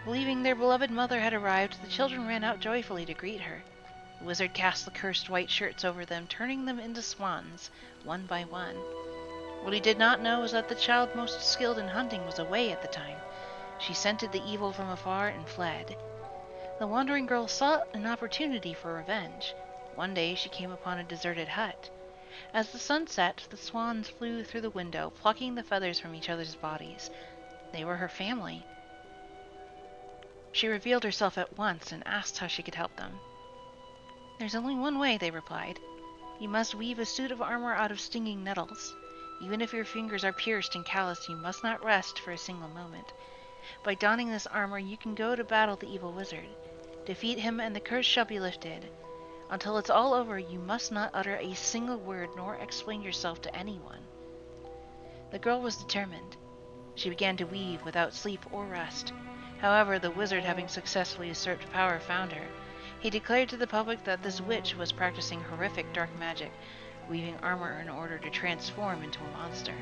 Believing their beloved mother had arrived, the children ran out joyfully to greet her. The wizard cast the cursed white shirts over them, turning them into swans, one by one. What he did not know was that the child most skilled in hunting was away at the time. She scented the evil from afar and fled. The wandering girl sought an opportunity for revenge. One day she came upon a deserted hut. As the sun set, the swans flew through the window, plucking the feathers from each other's bodies. They were her family. She revealed herself at once and asked how she could help them. There's only one way, they replied. You must weave a suit of armor out of stinging nettles. Even if your fingers are pierced and calloused, you must not rest for a single moment. By donning this armor, you can go to battle the evil wizard. Defeat him and the curse shall be lifted. Until it's all over, you must not utter a single word nor explain yourself to anyone. The girl was determined. She began to weave without sleep or rest. However, the wizard, having successfully usurped power, found her. He declared to the public that this witch was practicing horrific dark magic, weaving armor in order to transform into a monster.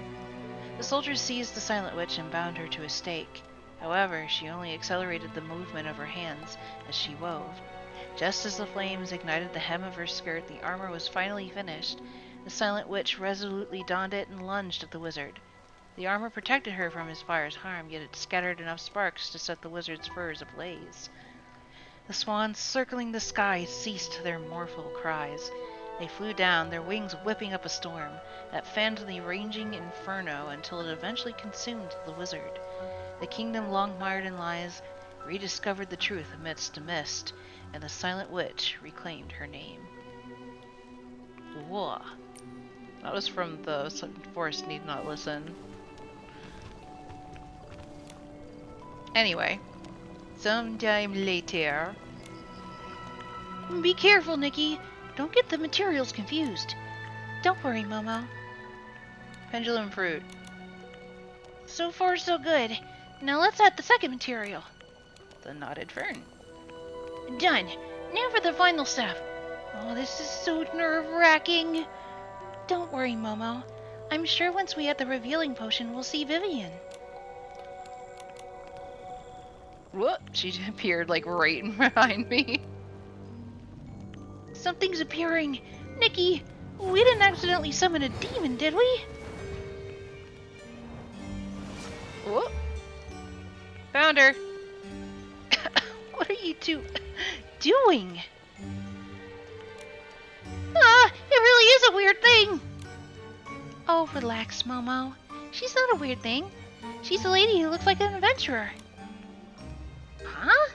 The soldiers seized the silent witch and bound her to a stake. However, she only accelerated the movement of her hands as she wove. Just as the flames ignited the hem of her skirt, the armor was finally finished. The silent witch resolutely donned it and lunged at the wizard. The armor protected her from his fire's harm, yet it scattered enough sparks to set the wizard's furs ablaze. The swans circling the sky ceased their mournful cries. They flew down, their wings whipping up a storm that fanned the raging inferno until it eventually consumed the wizard. The kingdom long mired in lies rediscovered the truth amidst a mist, and the silent witch reclaimed her name. Whoa. That was from the Forest Need Not Listen. Anyway, sometime later. Be careful, Nikki. Don't get the materials confused. Don't worry, Momo. Pendulum fruit. So far, so good. Now let's add the second material. The knotted fern. Done. Now for the final step. Oh, this is so nerve-wracking. Don't worry, Momo. I'm sure once we add the revealing potion, we'll see Vivian. Whoop! She appeared like right behind me. Something's appearing. Nikki, we didn't accidentally summon a demon, did we? Whoop. Found her. What are you two doing? Ah, it really is a weird thing. Oh, relax, Momo. She's not a weird thing. She's a lady who looks like an adventurer. Huh?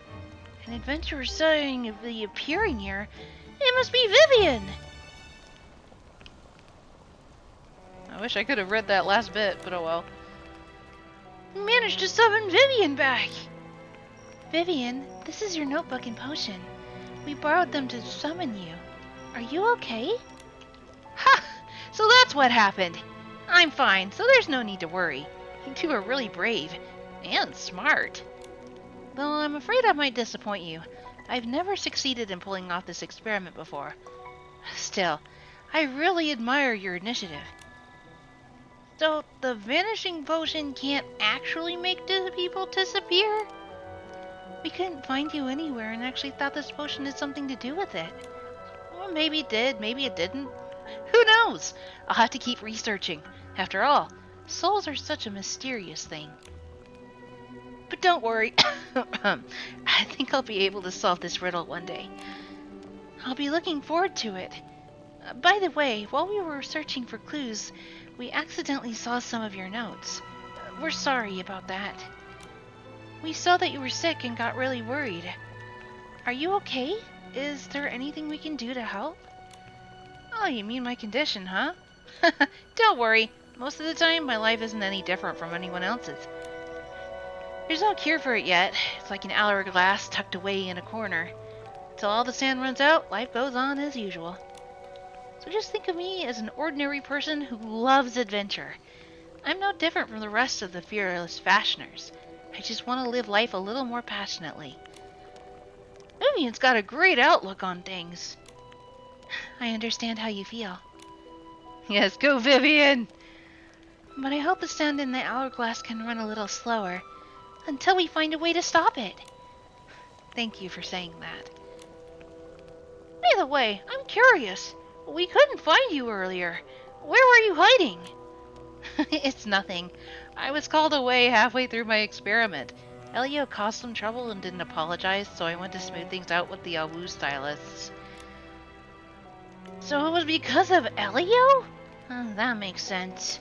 An adventurer saying of the appearing here. It must be Vivian! I wish I could have read that last bit, but oh well. We managed to summon Vivian back! Vivian, this is your notebook and potion. We borrowed them to summon you. Are you okay? Ha! So that's what happened! I'm fine, so there's no need to worry. You two are really brave. And smart. Though I'm afraid I might disappoint you. I've never succeeded in pulling off this experiment before. Still, I really admire your initiative. So, the vanishing potion can't actually make people disappear? We couldn't find you anywhere and actually thought this potion had something to do with it. Well, maybe it did, maybe it didn't. Who knows? I'll have to keep researching. After all, souls are such a mysterious thing. But don't worry. I think I'll be able to solve this riddle one day. I'll be looking forward to it. By the way, while we were searching for clues, we accidentally saw some of your notes. We're sorry about that. We saw that you were sick and got really worried. Are you okay? Is there anything we can do to help? Oh, you mean my condition, huh? Don't worry. Most of the time, my life isn't any different from anyone else's. There's no cure for it yet. It's like an hourglass tucked away in a corner. Till all the sand runs out, life goes on as usual. So just think of me as an ordinary person who loves adventure. I'm no different from the rest of the fearless fashioners. I just want to live life a little more passionately. Vivian's got a great outlook on things. I understand how you feel. Yes, go Vivian! But I hope the sand in the hourglass can run a little slower, until we find a way to stop it. Thank you for saying that. By the way, I'm curious. We couldn't find you earlier. Where were you hiding? It's nothing. I was called away halfway through my experiment. Elio caused some trouble and didn't apologize, so I went to smooth things out with the Awu stylists. So it was because of Elio? That makes sense.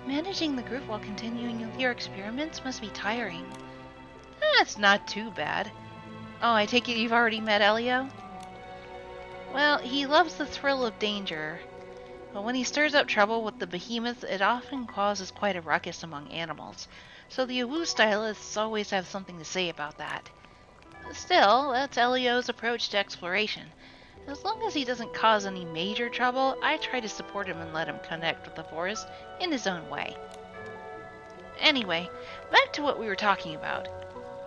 Managing the group while continuing with your experiments must be tiring. That's not too bad. Oh, I take it you've already met Elio? Well, he loves the thrill of danger. But when he stirs up trouble with the behemoths, it often causes quite a ruckus among animals. So the Awu stylists always have something to say about that. Still, that's Elio's approach to exploration. As long as he doesn't cause any major trouble, I try to support him and let him connect with the forest in his own way. Anyway, back to what we were talking about.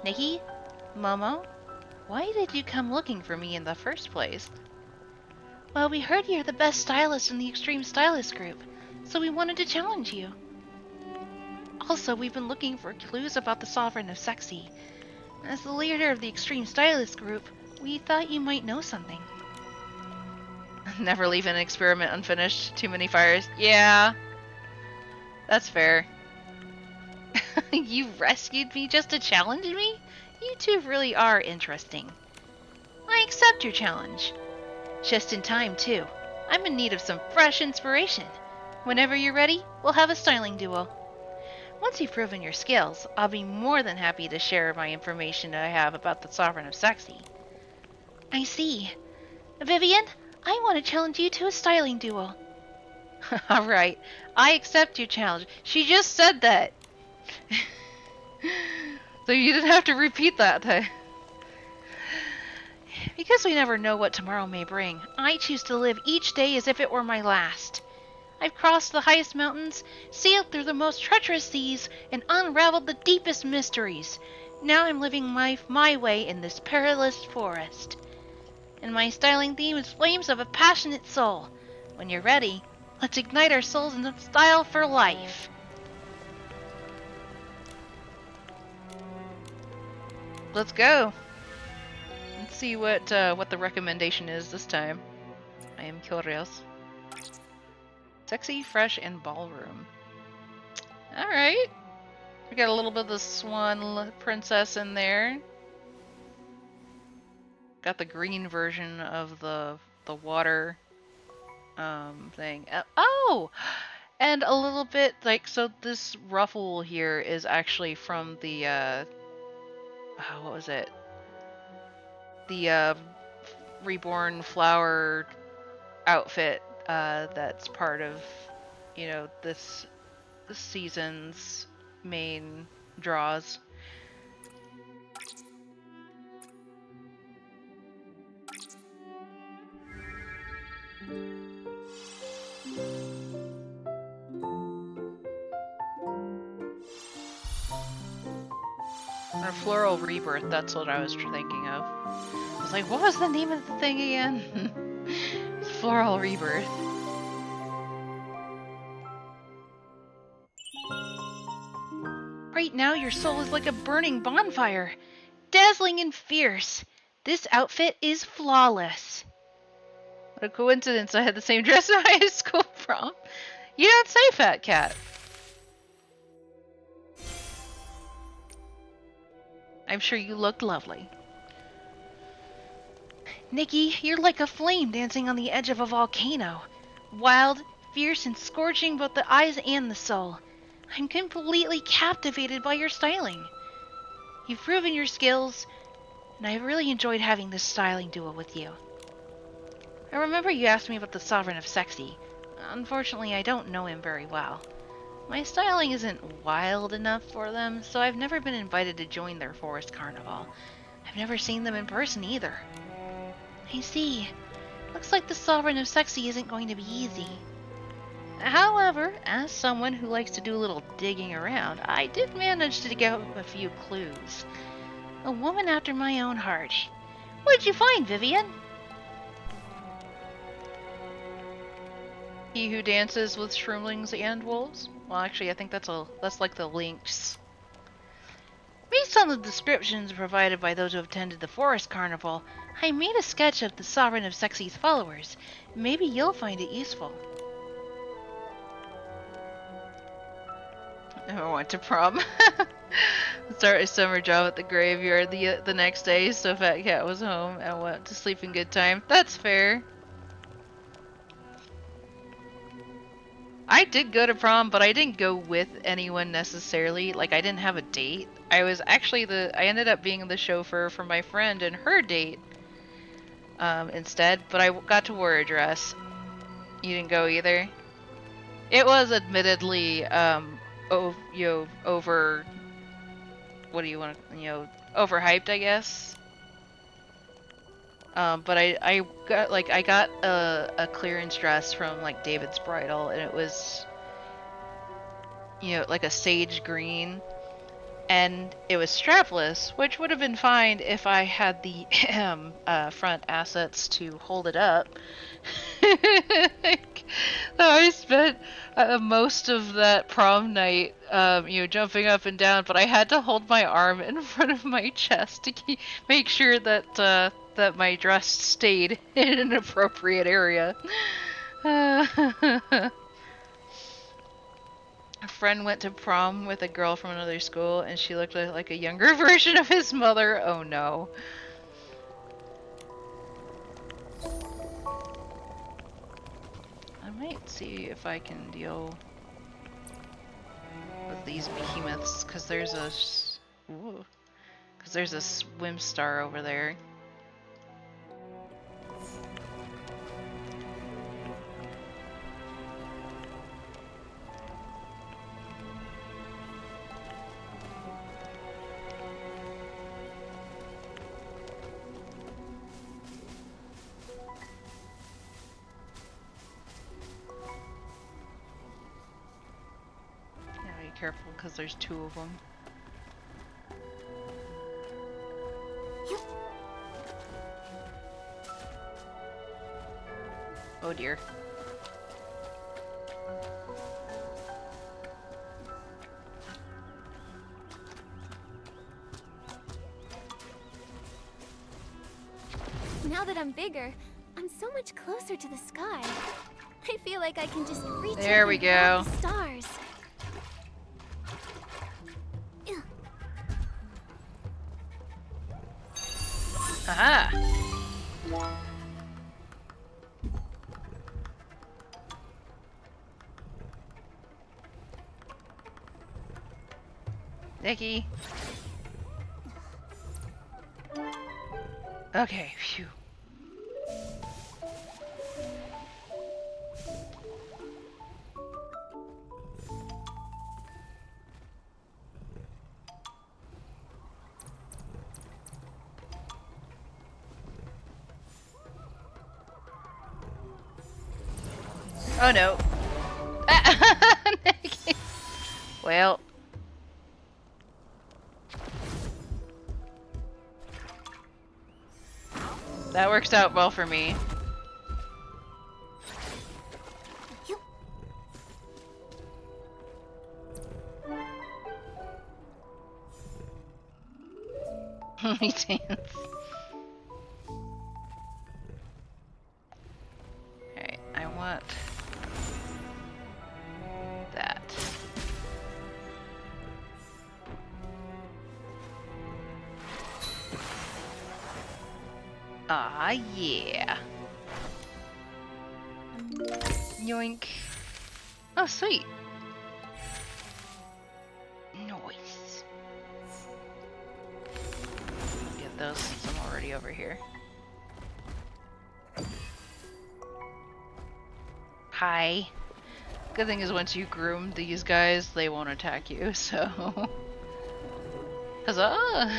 Nikki? Momo? Why did you come looking for me in the first place? Well, we heard you're the best stylist in the Extreme Stylist group, so we wanted to challenge you. Also, we've been looking for clues about the Sovereign of Sexy. As the leader of the Extreme Stylist group, we thought you might know something. Never leave an experiment unfinished. Too many fires. Yeah. That's fair. You rescued me just to challenge me? You two really are interesting. I accept your challenge. Just in time, too. I'm in need of some fresh inspiration. Whenever you're ready, we'll have a styling duel. Once you've proven your skills, I'll be more than happy to share my information I have about the Sovereign of Sexy. I see. Vivian, I want to challenge you to a styling duel. Alright, I accept your challenge. She just said that. So you didn't have to repeat that. Because we never know what tomorrow may bring, I choose to live each day as if it were my last. I've crossed the highest mountains, sailed through the most treacherous seas, and unraveled the deepest mysteries. Now I'm living life my way in this perilous forest. And my styling theme is Flames of a Passionate Soul. When you're ready, let's ignite our souls in style for life. Let's go. Let's see what the recommendation is this time. I am curious. Sexy, fresh, and ballroom. Alright. We got a little bit of the swan princess in there. Got the green version of the water thing. Oh! And a little bit, like, so this ruffle here is actually from the, what was it? The, reborn flower outfit, that's part of, you know, this season's main draws. Or Floral Rebirth, that's what I was thinking of. I was like, what was the name of the thing again? Floral Rebirth. Right now, your soul is like a burning bonfire, dazzling and fierce. This outfit is flawless. What a coincidence, I had the same dress in high school prom. You don't say, Fat Cat. I'm sure you looked lovely. Nikki, you're like a flame dancing on the edge of a volcano. Wild, fierce, and scorching both the eyes and the soul. I'm completely captivated by your styling. You've proven your skills, and I've really enjoyed having this styling duo with you. I remember you asked me about the Sovereign of Sexy. Unfortunately, I don't know him very well. My styling isn't wild enough for them, so I've never been invited to join their forest carnival. I've never seen them in person either. I see. Looks like the Sovereign of Sexy isn't going to be easy. However, as someone who likes to do a little digging around, I did manage to get a few clues. A woman after my own heart. What'd you find, Vivian? He who dances with shroomlings and wolves? Well, actually, I think that's like the Lynx. Based on the descriptions provided by those who have attended the Forest Carnival, I made a sketch of the Sovereign of Sexy's followers. Maybe you'll find it useful. I went to prom. Start a summer job at the graveyard the next day, so Fat Cat was home and went to sleep in good time. That's fair. I did go to prom, but I didn't go with anyone necessarily. Like, I didn't have a date. I was actually I ended up being the chauffeur for my friend and her date instead, but I got to wear a dress. You didn't go either? It was admittedly, over, what do you want to, overhyped, I guess. But I got a clearance dress from like David's Bridal, and it was, like a sage green, and it was strapless, which would have been fine if I had the front assets to hold it up. I spent most of that prom night, jumping up and down, but I had to hold my arm in front of my chest to make sure that that my dress stayed in an appropriate area. A friend went to prom with a girl from another school, and she looked like a younger version of his mother. Oh no. I might see if I can deal with these behemoths, because there's a swim star over there. Careful, because there's two of them. Oh dear. Now that I'm bigger, I'm so much closer to the sky. I feel like I can just reach There up we and grab go. the stars. Aha! Nikki. Okay, phew. Oh no. Well. That works out well for me. Me dance. Alright, I want that. Ah, yeah. Yoink. Oh, sweet. Nice. Get those since I'm already over here. Hi. Good thing is once you groom these guys, they won't attack you, so... Huzzah!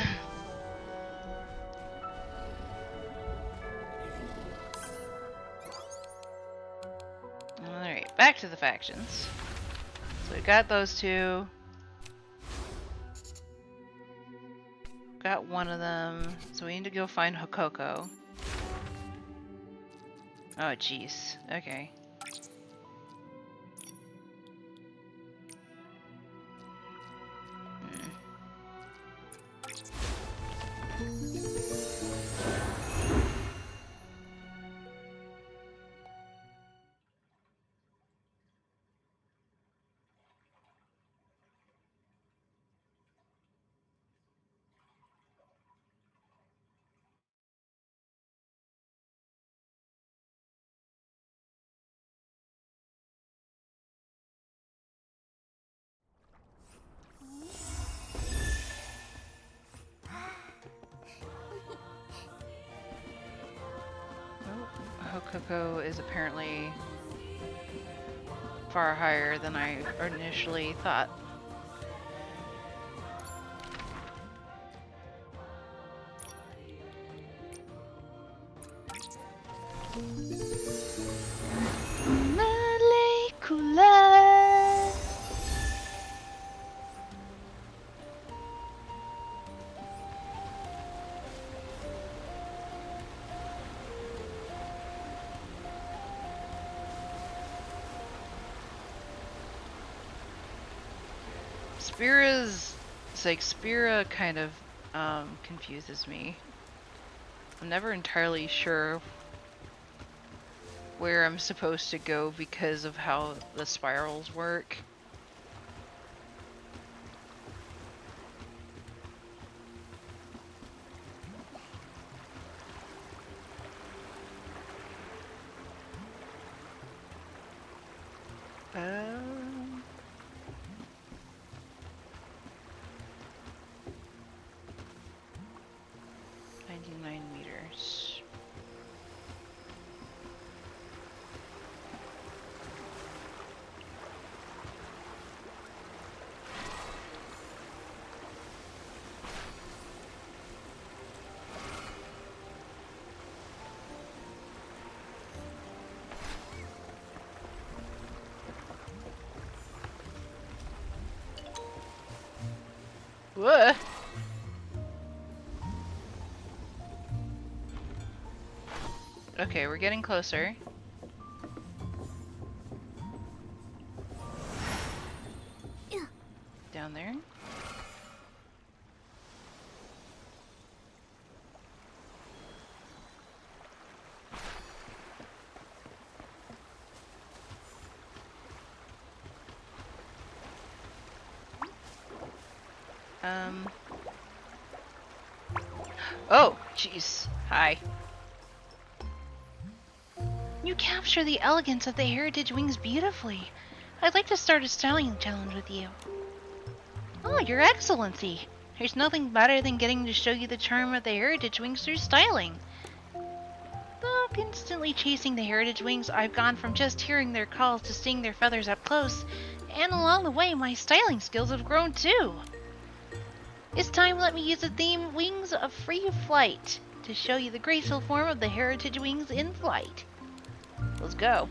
Alright, back to the factions. So we got those two. Got one of them. So we need to go find Hokoko. Oh, jeez. Okay. Hokoko is apparently far higher than I initially thought. Molecular. Spira kind of confuses me. I'm never entirely sure where I'm supposed to go because of how the spirals work. What? Okay, we're getting closer. Down there. Oh, jeez. Hi. You capture the elegance of the heritage wings beautifully. I'd like to start a styling challenge with you. Oh, Your Excellency. There's nothing better than getting to show you the charm of the heritage wings through styling. Though constantly chasing the heritage wings, I've gone from just hearing their calls to seeing their feathers up close, and along the way, my styling skills have grown too. It's time to let me use the theme Wings of Free Flight to show you the graceful form of the heritage wings in flight. Let's go.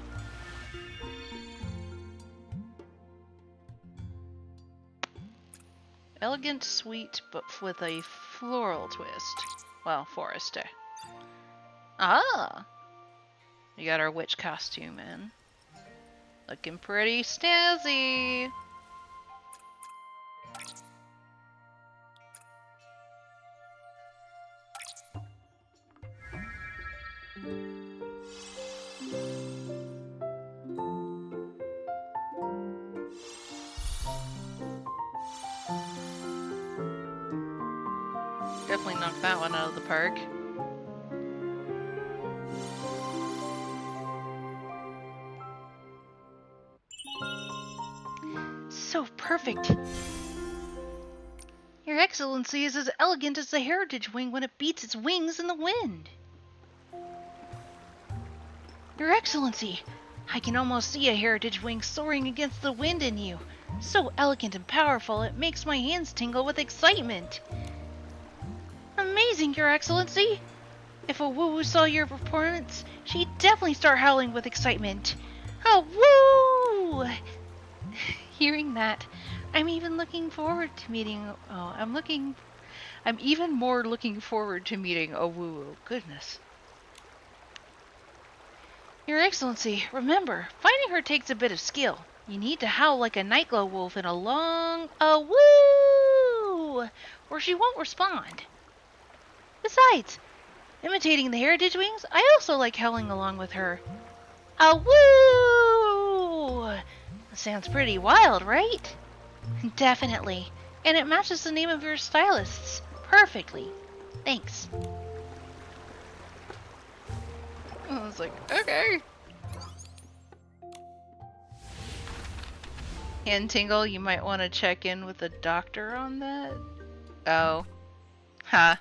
Elegant, sweet, but with a floral twist. Well, forest. Ah! We got our witch costume in. Looking pretty snazzy. Definitely knocked that one out of the park. So perfect. Your Excellency is as elegant as the Heritage Wing when it beats its wings in the wind. Your Excellency, I can almost see a Heritage Wing soaring against the wind in you. So elegant and powerful, it makes my hands tingle with excitement. Amazing, Your Excellency! If a woo-woo saw your performance, she'd definitely start howling with excitement. Oh, woo! Hearing that, I'm even looking forward to meeting. I'm even more looking forward to meeting a woo-woo. Goodness. Your Excellency, remember, finding her takes a bit of skill. You need to howl like a nightglow wolf in a long woo, or she won't respond. Besides, imitating the Heritage Wings, I also like howling along with her. A woo! That sounds pretty wild, right? Definitely. And it matches the name of your stylists perfectly. Thanks. I was like, okay. Hand tingle, you might want to check in with the doctor on that. Oh. Huh.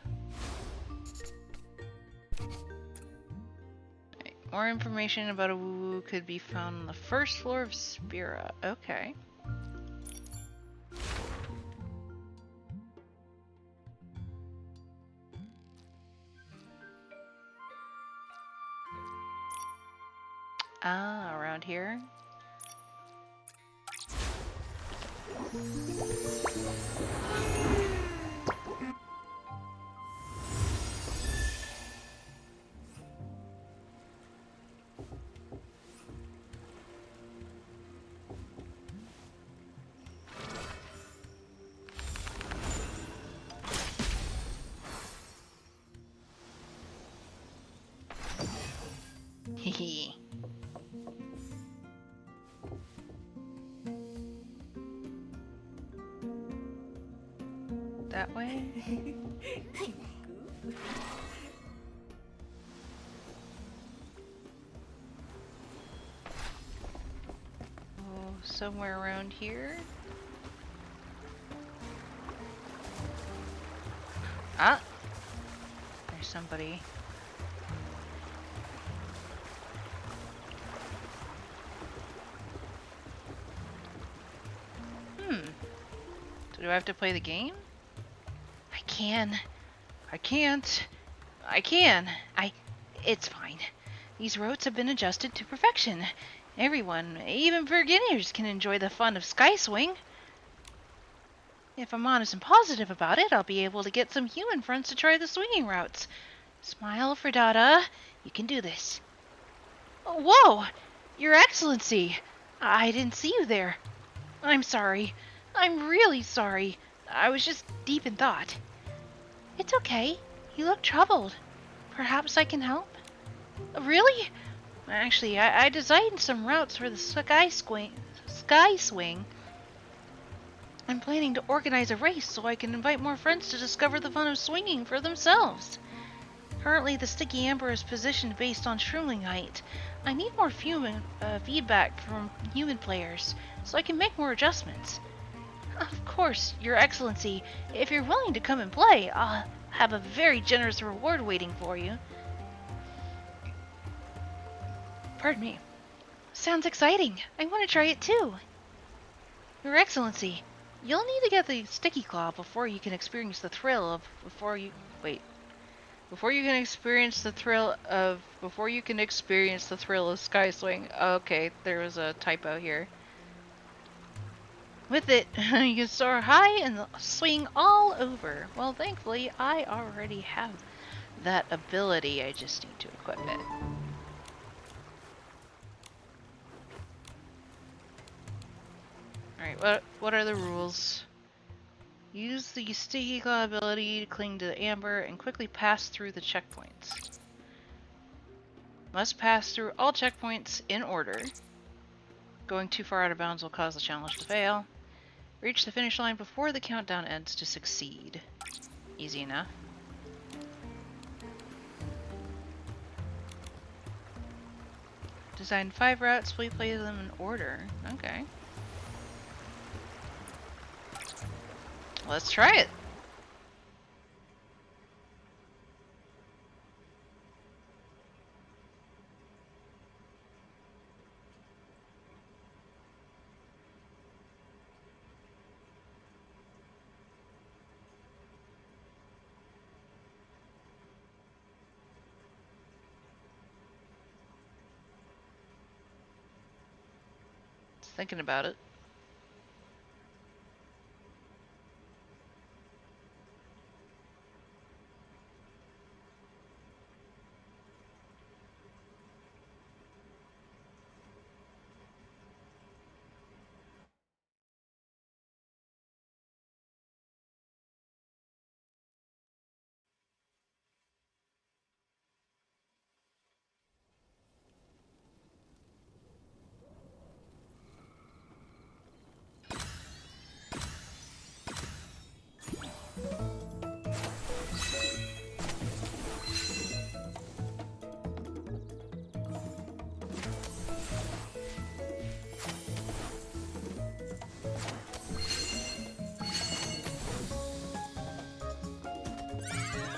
More information about a woo-woo could be found on the first floor of Spira. Okay. Ah, around here. Hehe. That way? Oh, somewhere around here? Ah! There's somebody. So do I have to play the game? I can. I can't. I can. It's fine. These roads have been adjusted to perfection. Everyone, even beginners, can enjoy the fun of sky swing. If I'm honest and positive about it, I'll be able to get some human friends to try the swinging routes. Smile, Frittata. You can do this. Whoa! Your Excellency! I didn't see you there. I'm sorry. I'm really sorry. I was just deep in thought. It's okay. You look troubled. Perhaps I can help? Really? Actually, I designed some routes for the sky swing. I'm planning to organize a race so I can invite more friends to discover the fun of swinging for themselves. Currently, the Sticky Amber is positioned based on shroomling height. I need more feedback from human players so I can make more adjustments. Of course, Your Excellency, if you're willing to come and play, I'll have a very generous reward waiting for you. Pardon me. Sounds exciting. I want to try it too. Your Excellency, you'll need to get the Sticky Claw before you can experience the thrill of before you can experience the thrill of Sky Swing. Okay, there was a typo here. With it, you can soar high and swing all over. Well, thankfully, I already have that ability. I just need to equip it. Alright, what are the rules? Use the sticky claw ability to cling to the amber and quickly pass through the checkpoints. Must pass through all checkpoints in order. Going too far out of bounds will cause the challenge to fail. Reach the finish line before the countdown ends to succeed. Easy enough. Design 5 routes, please play them in order. Okay. Let's try it. Thinking about it.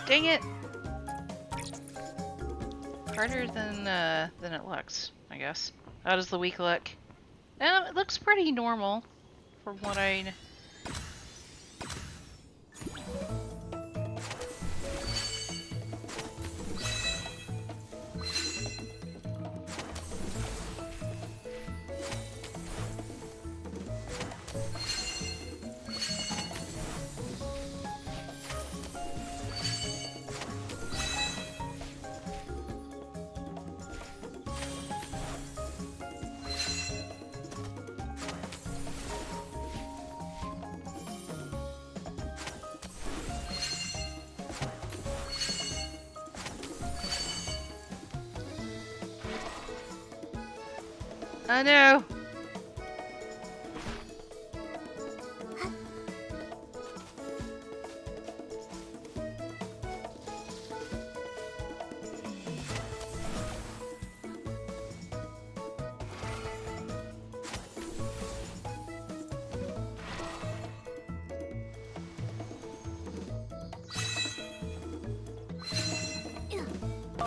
Dang it! Harder than it looks, I guess. How does the weak look? It looks pretty normal from what I... Oh no!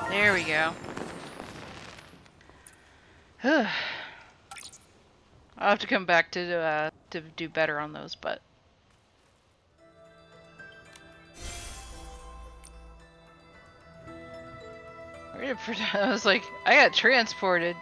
There we go. I'll have to come back to do better on those, but I was like, I got transported.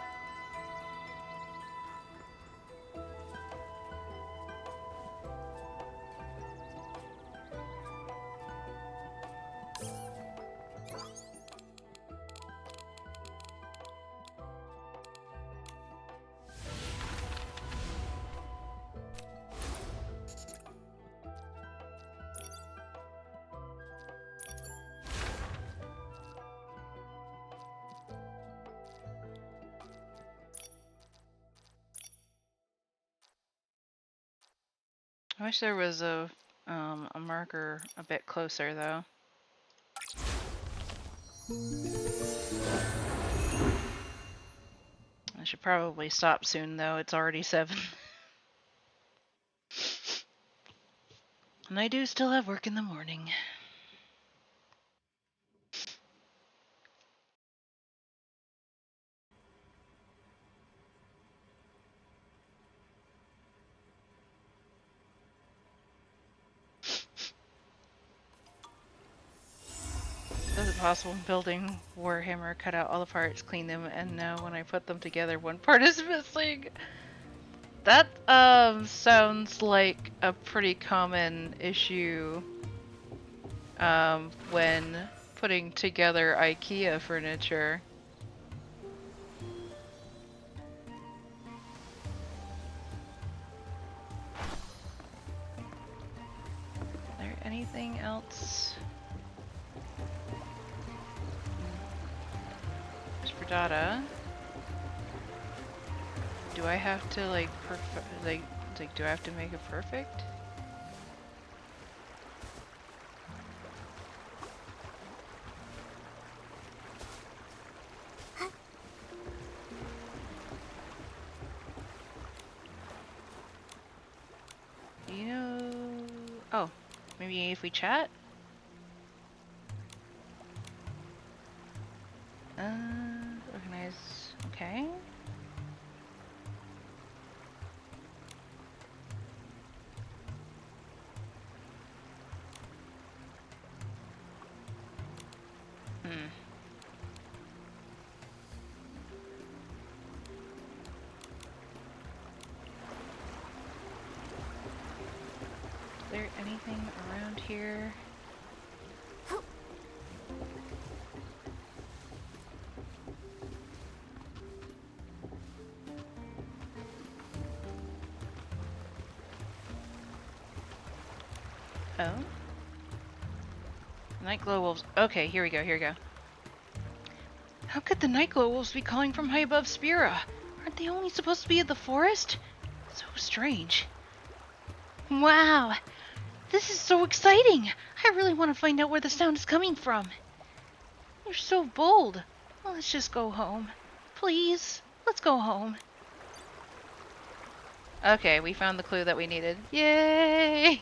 I wish there was a marker a bit closer, though. I should probably stop soon, though. It's already 7. And I do still have work in the morning. Is it possible building Warhammer, cut out all the parts, clean them, and now when I put them together, one part is missing? That sounds like a pretty common issue when putting together IKEA furniture. Is there anything else? Data. Do I have to like do I have to make it perfect? You know, oh, maybe if we chat? Organize, okay. Is there anything around here? Oh? Night glow wolves. Okay, here we go, here we go. How could the night glow wolves be calling from high above Spira? Aren't they only supposed to be in the forest? So strange. Wow! This is so exciting! I really want to find out where the sound is coming from. You're so bold. Well, let's just go home. Please, let's go home. Okay, we found the clue that we needed. Yay!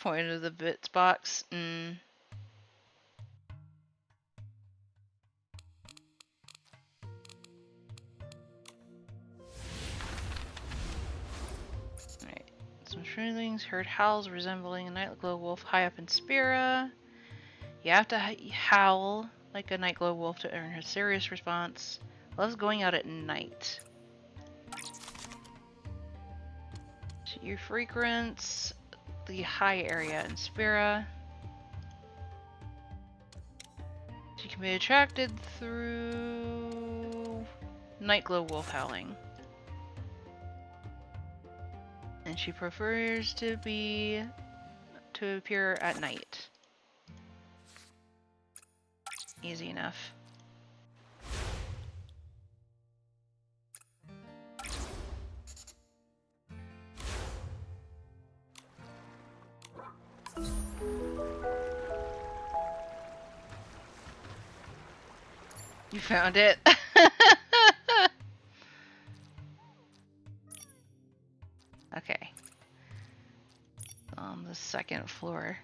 Point of the bits box. Alright, some shrillings heard howls resembling a night glow wolf high up in Spira. You have to howl like a night glow wolf to earn her serious response. Loves going out at night. You frequents the high area in Spira. She can be attracted through night glow wolf howling. And she prefers to appear at night. Easy enough. You found it. Okay. On the second floor.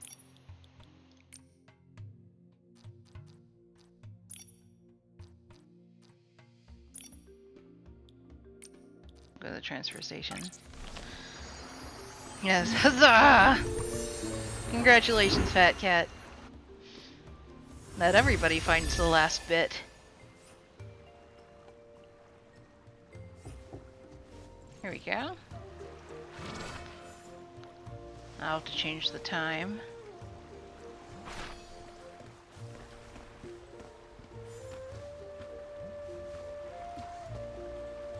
Go to the transfer station. Yes, huzzah! Congratulations, Fat Cat. Not everybody finds the last bit. Here we go. I'll have to change the time.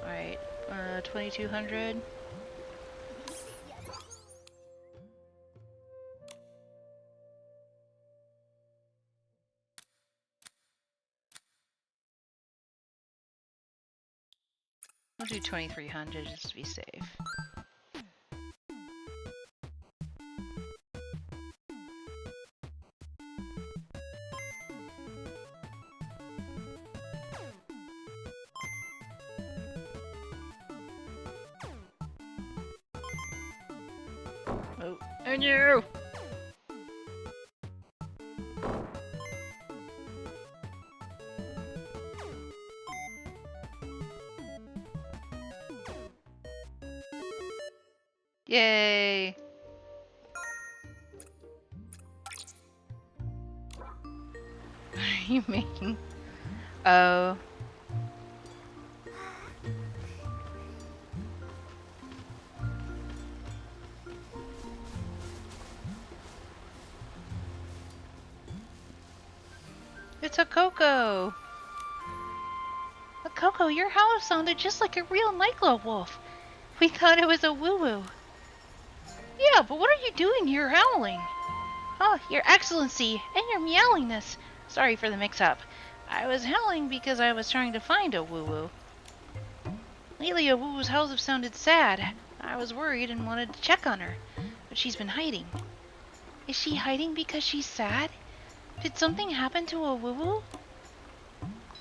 Alright, 2200. We'll do 2300 just to be safe. Oh, and you! Yay! What are you making? Oh. It's a Coco. A Coco, your howl sounded just like a real nightglow wolf. We thought it was a woo-woo. Yeah, but what are you doing here howling? Oh, Your Excellency, and your meowingness. Sorry for the mix-up. I was howling because I was trying to find a woo-woo. Lately, a woo-woo's howls have sounded sad. I was worried and wanted to check on her, but she's been hiding. Is she hiding because she's sad? Did something happen to a woo-woo?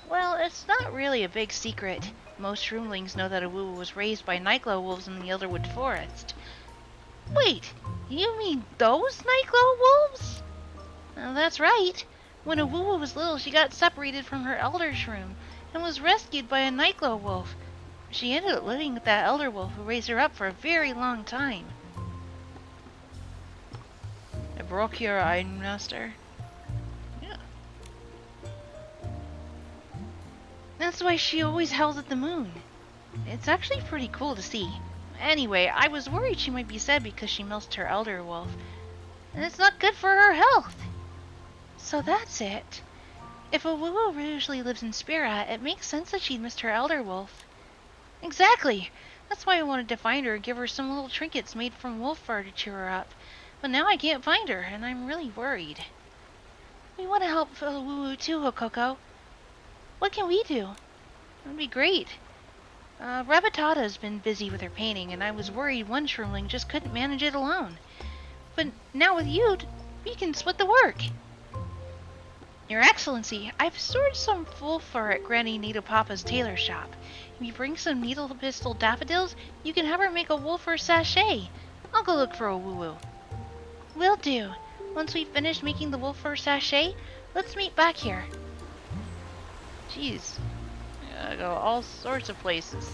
Well, it's not really a big secret. Most shroomlings know that a woo-woo was raised by nightglow wolves in the Elderwood Forest. Wait, you mean those nightglow wolves? That's right. When a woo-woo was little, she got separated from her elder shroom and was rescued by a nightglow wolf. She ended up living with that elder wolf who raised her up for a very long time. I broke your eye, master. Yeah. That's why she always howls at the moon. It's actually pretty cool to see. Anyway, I was worried she might be sad because she missed her elder wolf. And it's not good for her health. So that's it. If a woo-woo usually lives in Spira, it makes sense that she'd missed her elder wolf. Exactly! That's why I wanted to find her and give her some little trinkets made from wolf fur to cheer her up. But now I can't find her, and I'm really worried. We want to help a woo-woo too, Hokoko. What can we do? That'd be great. Rabatata's been busy with her painting, and I was worried one shroomling just couldn't manage it alone. But now with you, we can split the work. Your Excellency, I've stored some wolf fur at Granny Needle Papa's tailor shop. If you bring some needle pistol daffodils, you can have her make a wolf fur sachet. I'll go look for a woo-woo. Will do. Once we've finished making the wolf fur sachet, let's meet back here. Jeez. I gotta go all sorts of places.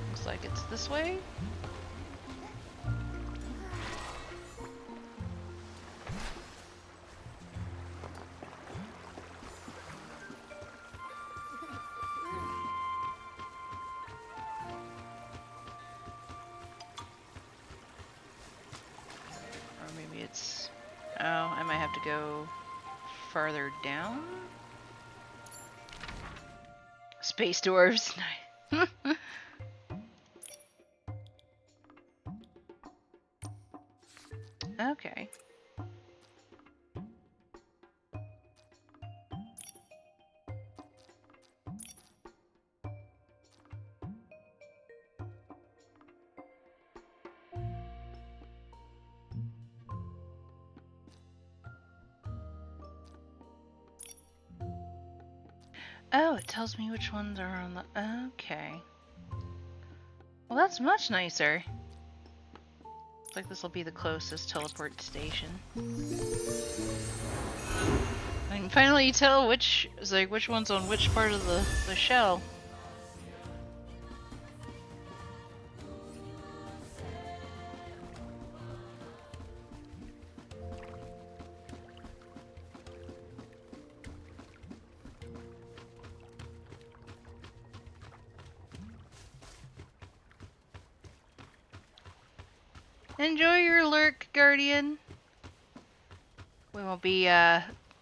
Looks like it's this way. Or maybe it's... Oh, I might have to go farther down? Space dwarves. Okay. Oh, it tells me which ones are on the... Okay. Well, that's much nicer. Looks like this will be the closest teleport station. I can finally tell which one's on which part of the shell. Enjoy your lurk, Guardian. We won't be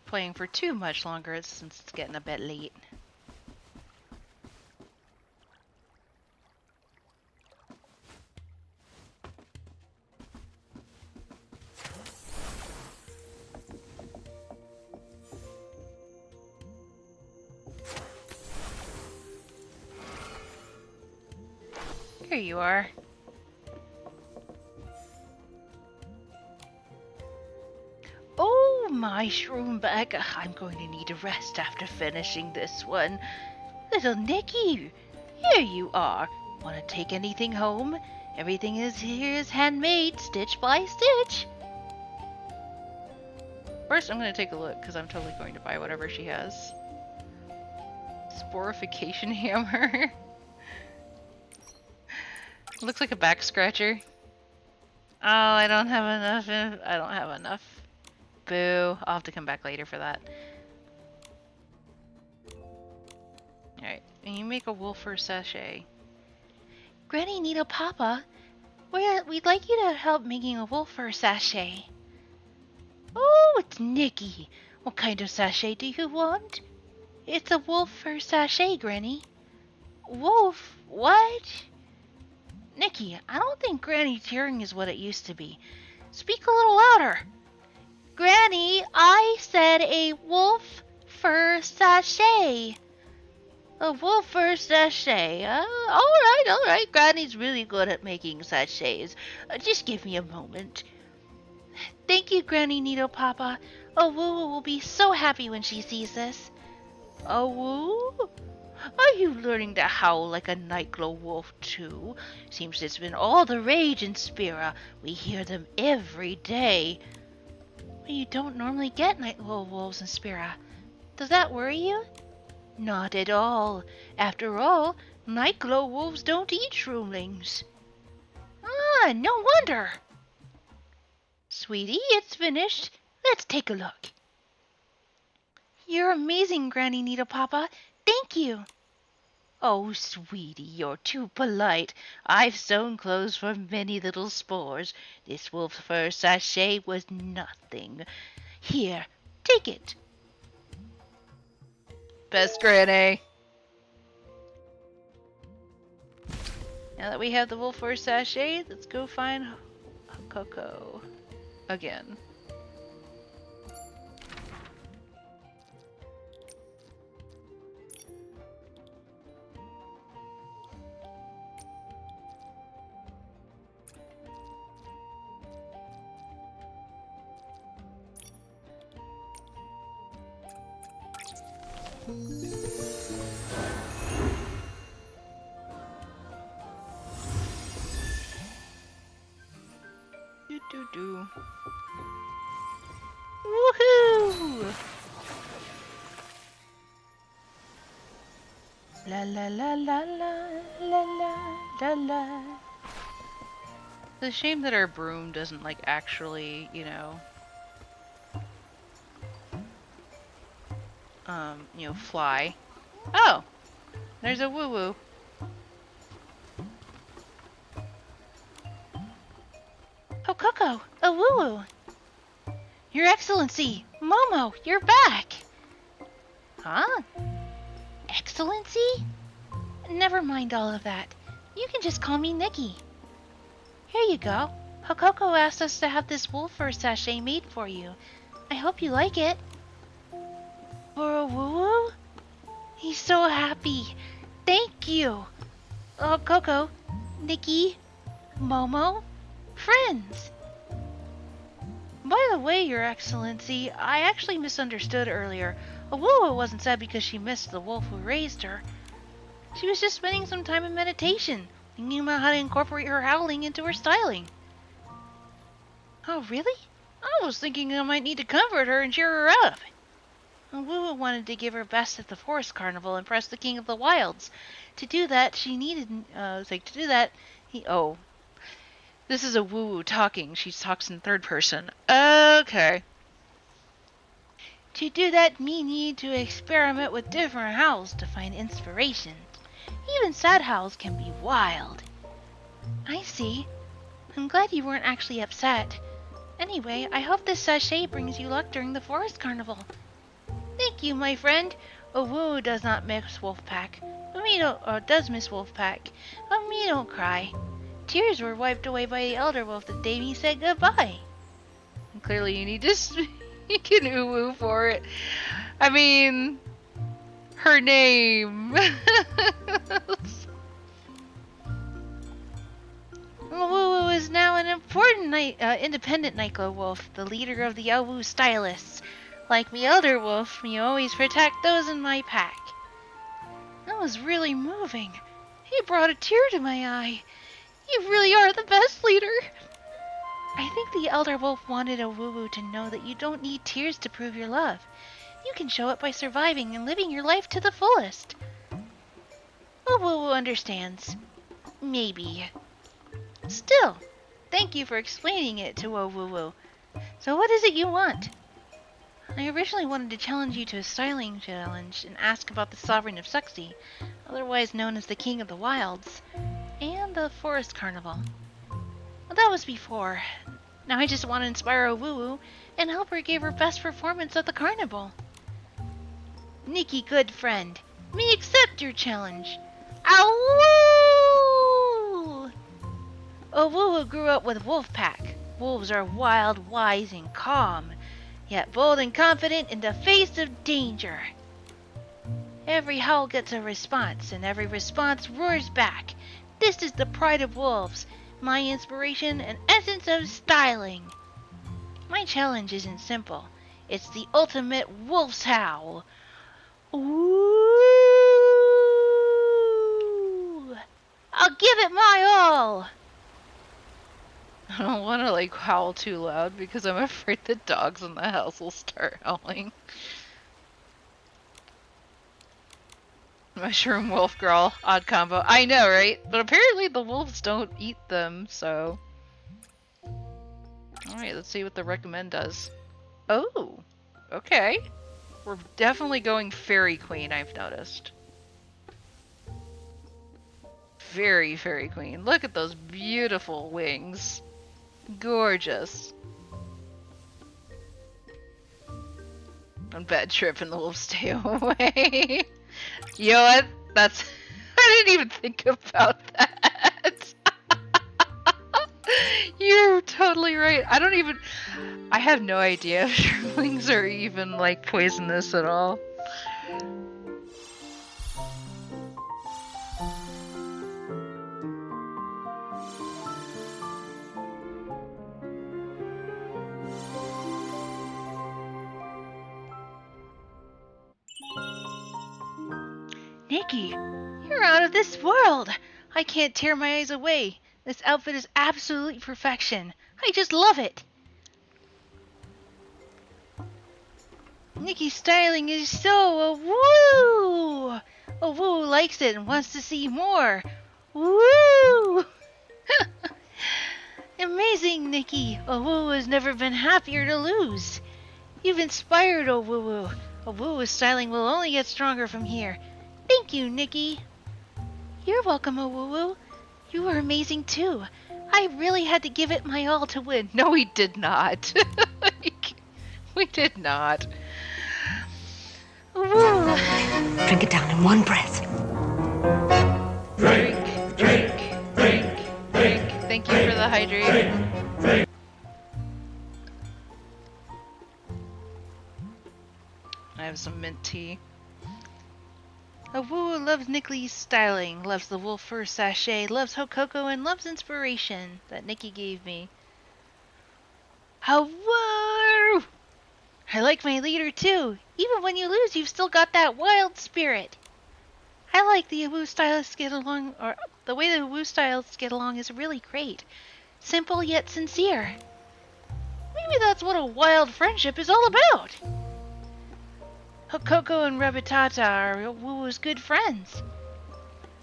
playing for too much longer since it's getting a bit late. Here you are. Oh, my shroom bag. I'm going to need a rest after finishing this one. Little Nikki, here you are. Want to take anything home? Everything here is handmade, stitch by stitch. First, I'm going to take a look, because I'm totally going to buy whatever she has. Sporification hammer. Looks like a back scratcher. Oh, I don't have enough. I don't have enough. Boo. I'll have to come back later for that. Alright, and you make a wolf fur sachet. Granny Needle Papa, we'd like you to help making a wolf fur sachet. Oh, it's Nikki. What kind of sachet do you want? It's a wolf fur sachet, Granny. Wolf? What? Nikki, I don't think Granny's hearing is what it used to be. Speak a little louder. Granny, I said a wolf fur sachet. A wolf fur sachet. Alright. Granny's really good at making sachets. Just give me a moment. Thank you, Granny Needle Papa. Owoo will be so happy when she sees this. Owoo? Are you learning to howl like a nightglow wolf too? Seems it's been all the rage in Spira. We hear them every day. You don't normally get nightglow wolves in Spira. Does that worry you? Not at all. After all, nightglow wolves don't eat shroomlings. Ah, no wonder. Sweetie, it's finished. Let's take a look. You're amazing, Granny Needle Papa. Thank you. Oh, sweetie, you're too polite. I've sewn clothes for many little spores. This wolf fur sachet was nothing. Here, take it. Best Granny. Now that we have the wolf fur sachet, let's go find Coco again. Do. Woohoo! La la la la la la la la. It's a shame that our broom doesn't like actually, fly. Oh, there's a woo woo. Oh, Coco, a woo-woo. Your Excellency, Momo, you're back. Huh? Excellency? Never mind all of that. You can just call me Nikki. Here you go. Coco asked us to have this wolf fur sachet made for you. I hope you like it. For a woo-woo? He's so happy. Thank you. Oh, Coco, Nikki, Momo, friends. By the way, Your Excellency, I actually misunderstood earlier. Awuwa wasn't sad because she missed the wolf who raised her. She was just spending some time in meditation, thinking about how to incorporate her howling into her styling. Oh, really? I was thinking I might need to comfort her and cheer her up. Awuwa wanted to give her best at the Forest Carnival and impress the King of the Wilds. To do that, she needed, this is a woo-woo talking. She talks in third person. Okay. To do that, we need to experiment with different howls to find inspiration. Even sad howls can be wild. I see. I'm glad you weren't actually upset. Anyway, I hope this sachet brings you luck during the Forest Carnival. Thank you, my friend. Owoo does not miss Wolfpack. Does miss Wolfpack. But me don't cry. Tears were wiped away by the Elder Wolf the day we said goodbye. And clearly you need to speak in Uwu for it. I mean, her name. Uwu is now an important independent Nightglow Wolf, the leader of the Uwu Stylists. Like me Elder Wolf, me always protect those in my pack. That was really moving. He brought a tear to my eye. You really are the best leader. I think the Elder Wolf wanted a woo-woo to know that you don't need tears to prove your love. You can show it by surviving and living your life to the fullest. A woo-woo understands. Maybe. Still, thank you for explaining it to a woo-woo. So what is it you want? I originally wanted to challenge you to a styling challenge and ask about the Sovereign of Suxy, otherwise known as the King of the Wilds, and the Forest Carnival. Well, that was before. Now I just want to inspire Owuwu and help her give her best performance at the carnival. Nikki, good friend, may accept your challenge. Ow! Owuwu grew up with Wolfpack. Wolves are wild, wise, and calm, yet bold and confident in the face of danger. Every howl gets a response, and every response roars back. This is the pride of wolves, my inspiration and essence of styling. My challenge isn't simple. It's the ultimate wolf's howl. Ooh! I'll give it my all! I don't want to like howl too loud because I'm afraid the dogs in the house will start howling. Mushroom wolf girl, odd combo. I know, right? But apparently the wolves don't eat them, so... Alright, let's see what the recommend does. Oh! Okay. We're definitely going Fairy Queen, I've noticed. Very Fairy Queen. Look at those beautiful wings. Gorgeous. On bad trip and the wolves stay away. You know what? That's... I didn't even think about that. You're totally right. I have no idea if shrivelings are even, like, poisonous at all. Nikki, you're out of this world! I can't tear my eyes away. This outfit is absolute perfection. I just love it. Nikki's styling is so woo! Woo likes it and wants to see more. Woo! Amazing, Nikki. Woo has never been happier to lose. You've inspired Owuwu. Owuwu's styling will only get stronger from here. Thank you, Nikki. You're welcome, Owuwu. You were amazing too. I really had to give it my all to win. No, we did not. We did not. Woo. Drink it down in one breath. Drink, drink, drink, drink. Thank you for the hydrate. I have some mint tea. Owuwu loves Nikki's styling, loves the wolf fur sachet, loves Hokoko, and loves inspiration that Nikki gave me. Woo! I like my leader too. Even when you lose, you've still got that wild spirit. I like the Owuwu stylists get along, or the way the Owuwu stylists get along is really great. Simple yet sincere. Maybe that's what a wild friendship is all about. Hokoko and Rabittata are Owuwu's good friends.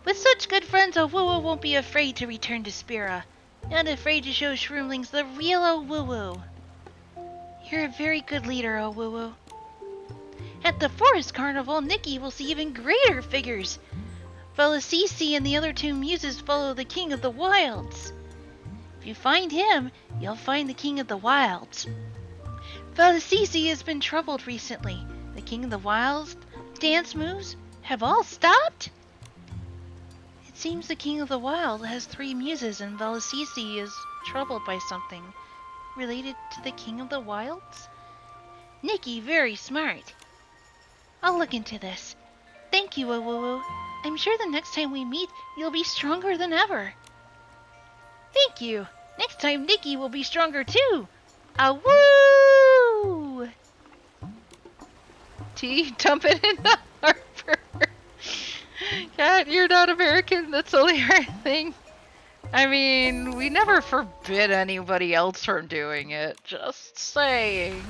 With such good friends, Owuwu won't be afraid to return to Spira. Not afraid to show Shroomlings the real Owuwu. You're a very good leader, Owuwu. At the Forest Carnival, Nikki will see even greater figures. Felicisi and the other two muses follow the King of the Wilds. If you find him, you'll find the King of the Wilds. Felicisi has been troubled recently. The King of the Wilds dance moves have all stopped? It seems the King of the Wild has 3 muses and Felicisi is troubled by something related to the King of the Wilds? Nikki, very smart. I'll look into this. Thank you, Owuwu. I'm sure the next time we meet, you'll be stronger than ever. Thank you. Next time, Nikki will be stronger too. Awoo! Tea, dump it in the harbor. God, you're not American. That's only our thing. I mean, we never forbid anybody else from doing it. Just saying.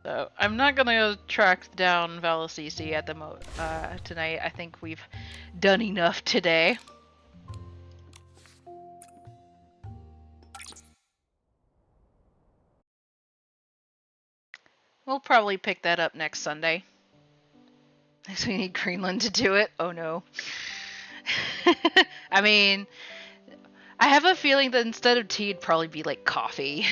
So, I'm not gonna track down Felicisi at the tonight. I think we've done enough today. We'll probably pick that up next Sunday. Because we need Greenland to do it. Oh no. I mean, I have a feeling that instead of tea, it'd probably be like coffee.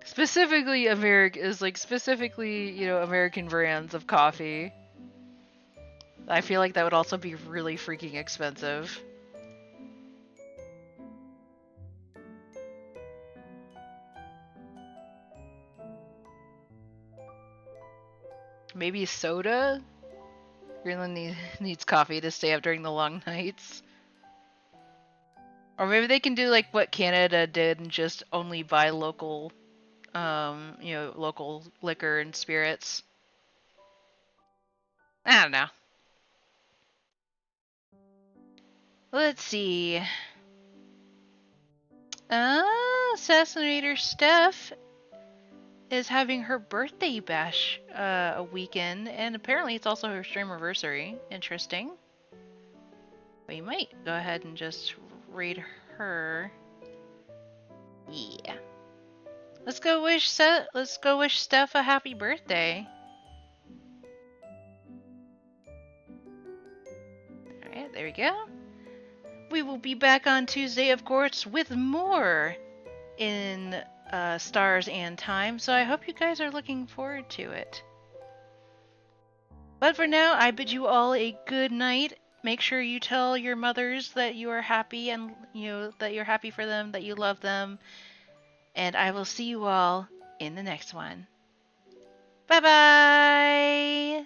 Specifically American brands of coffee. I feel like that would also be really freaking expensive. Maybe soda? Greenland needs coffee to stay up during the long nights. Or maybe they can do like what Canada did and just only buy local, local liquor and spirits. I don't know. Let's see. Assassinator Steph is having her birthday bash a weekend, and apparently it's also her streamiversary. Interesting. We might go ahead and just raid her. Yeah. Let's go wish Steph a happy birthday. Alright, there we go. We will be back on Tuesday, of course, with more in Stars and Time, so I hope you guys are looking forward to it. But for now, I bid you all a good night. Make sure you tell your mothers that you are happy and that you're happy for them, that you love them. And I will see you all in the next one. Bye-bye!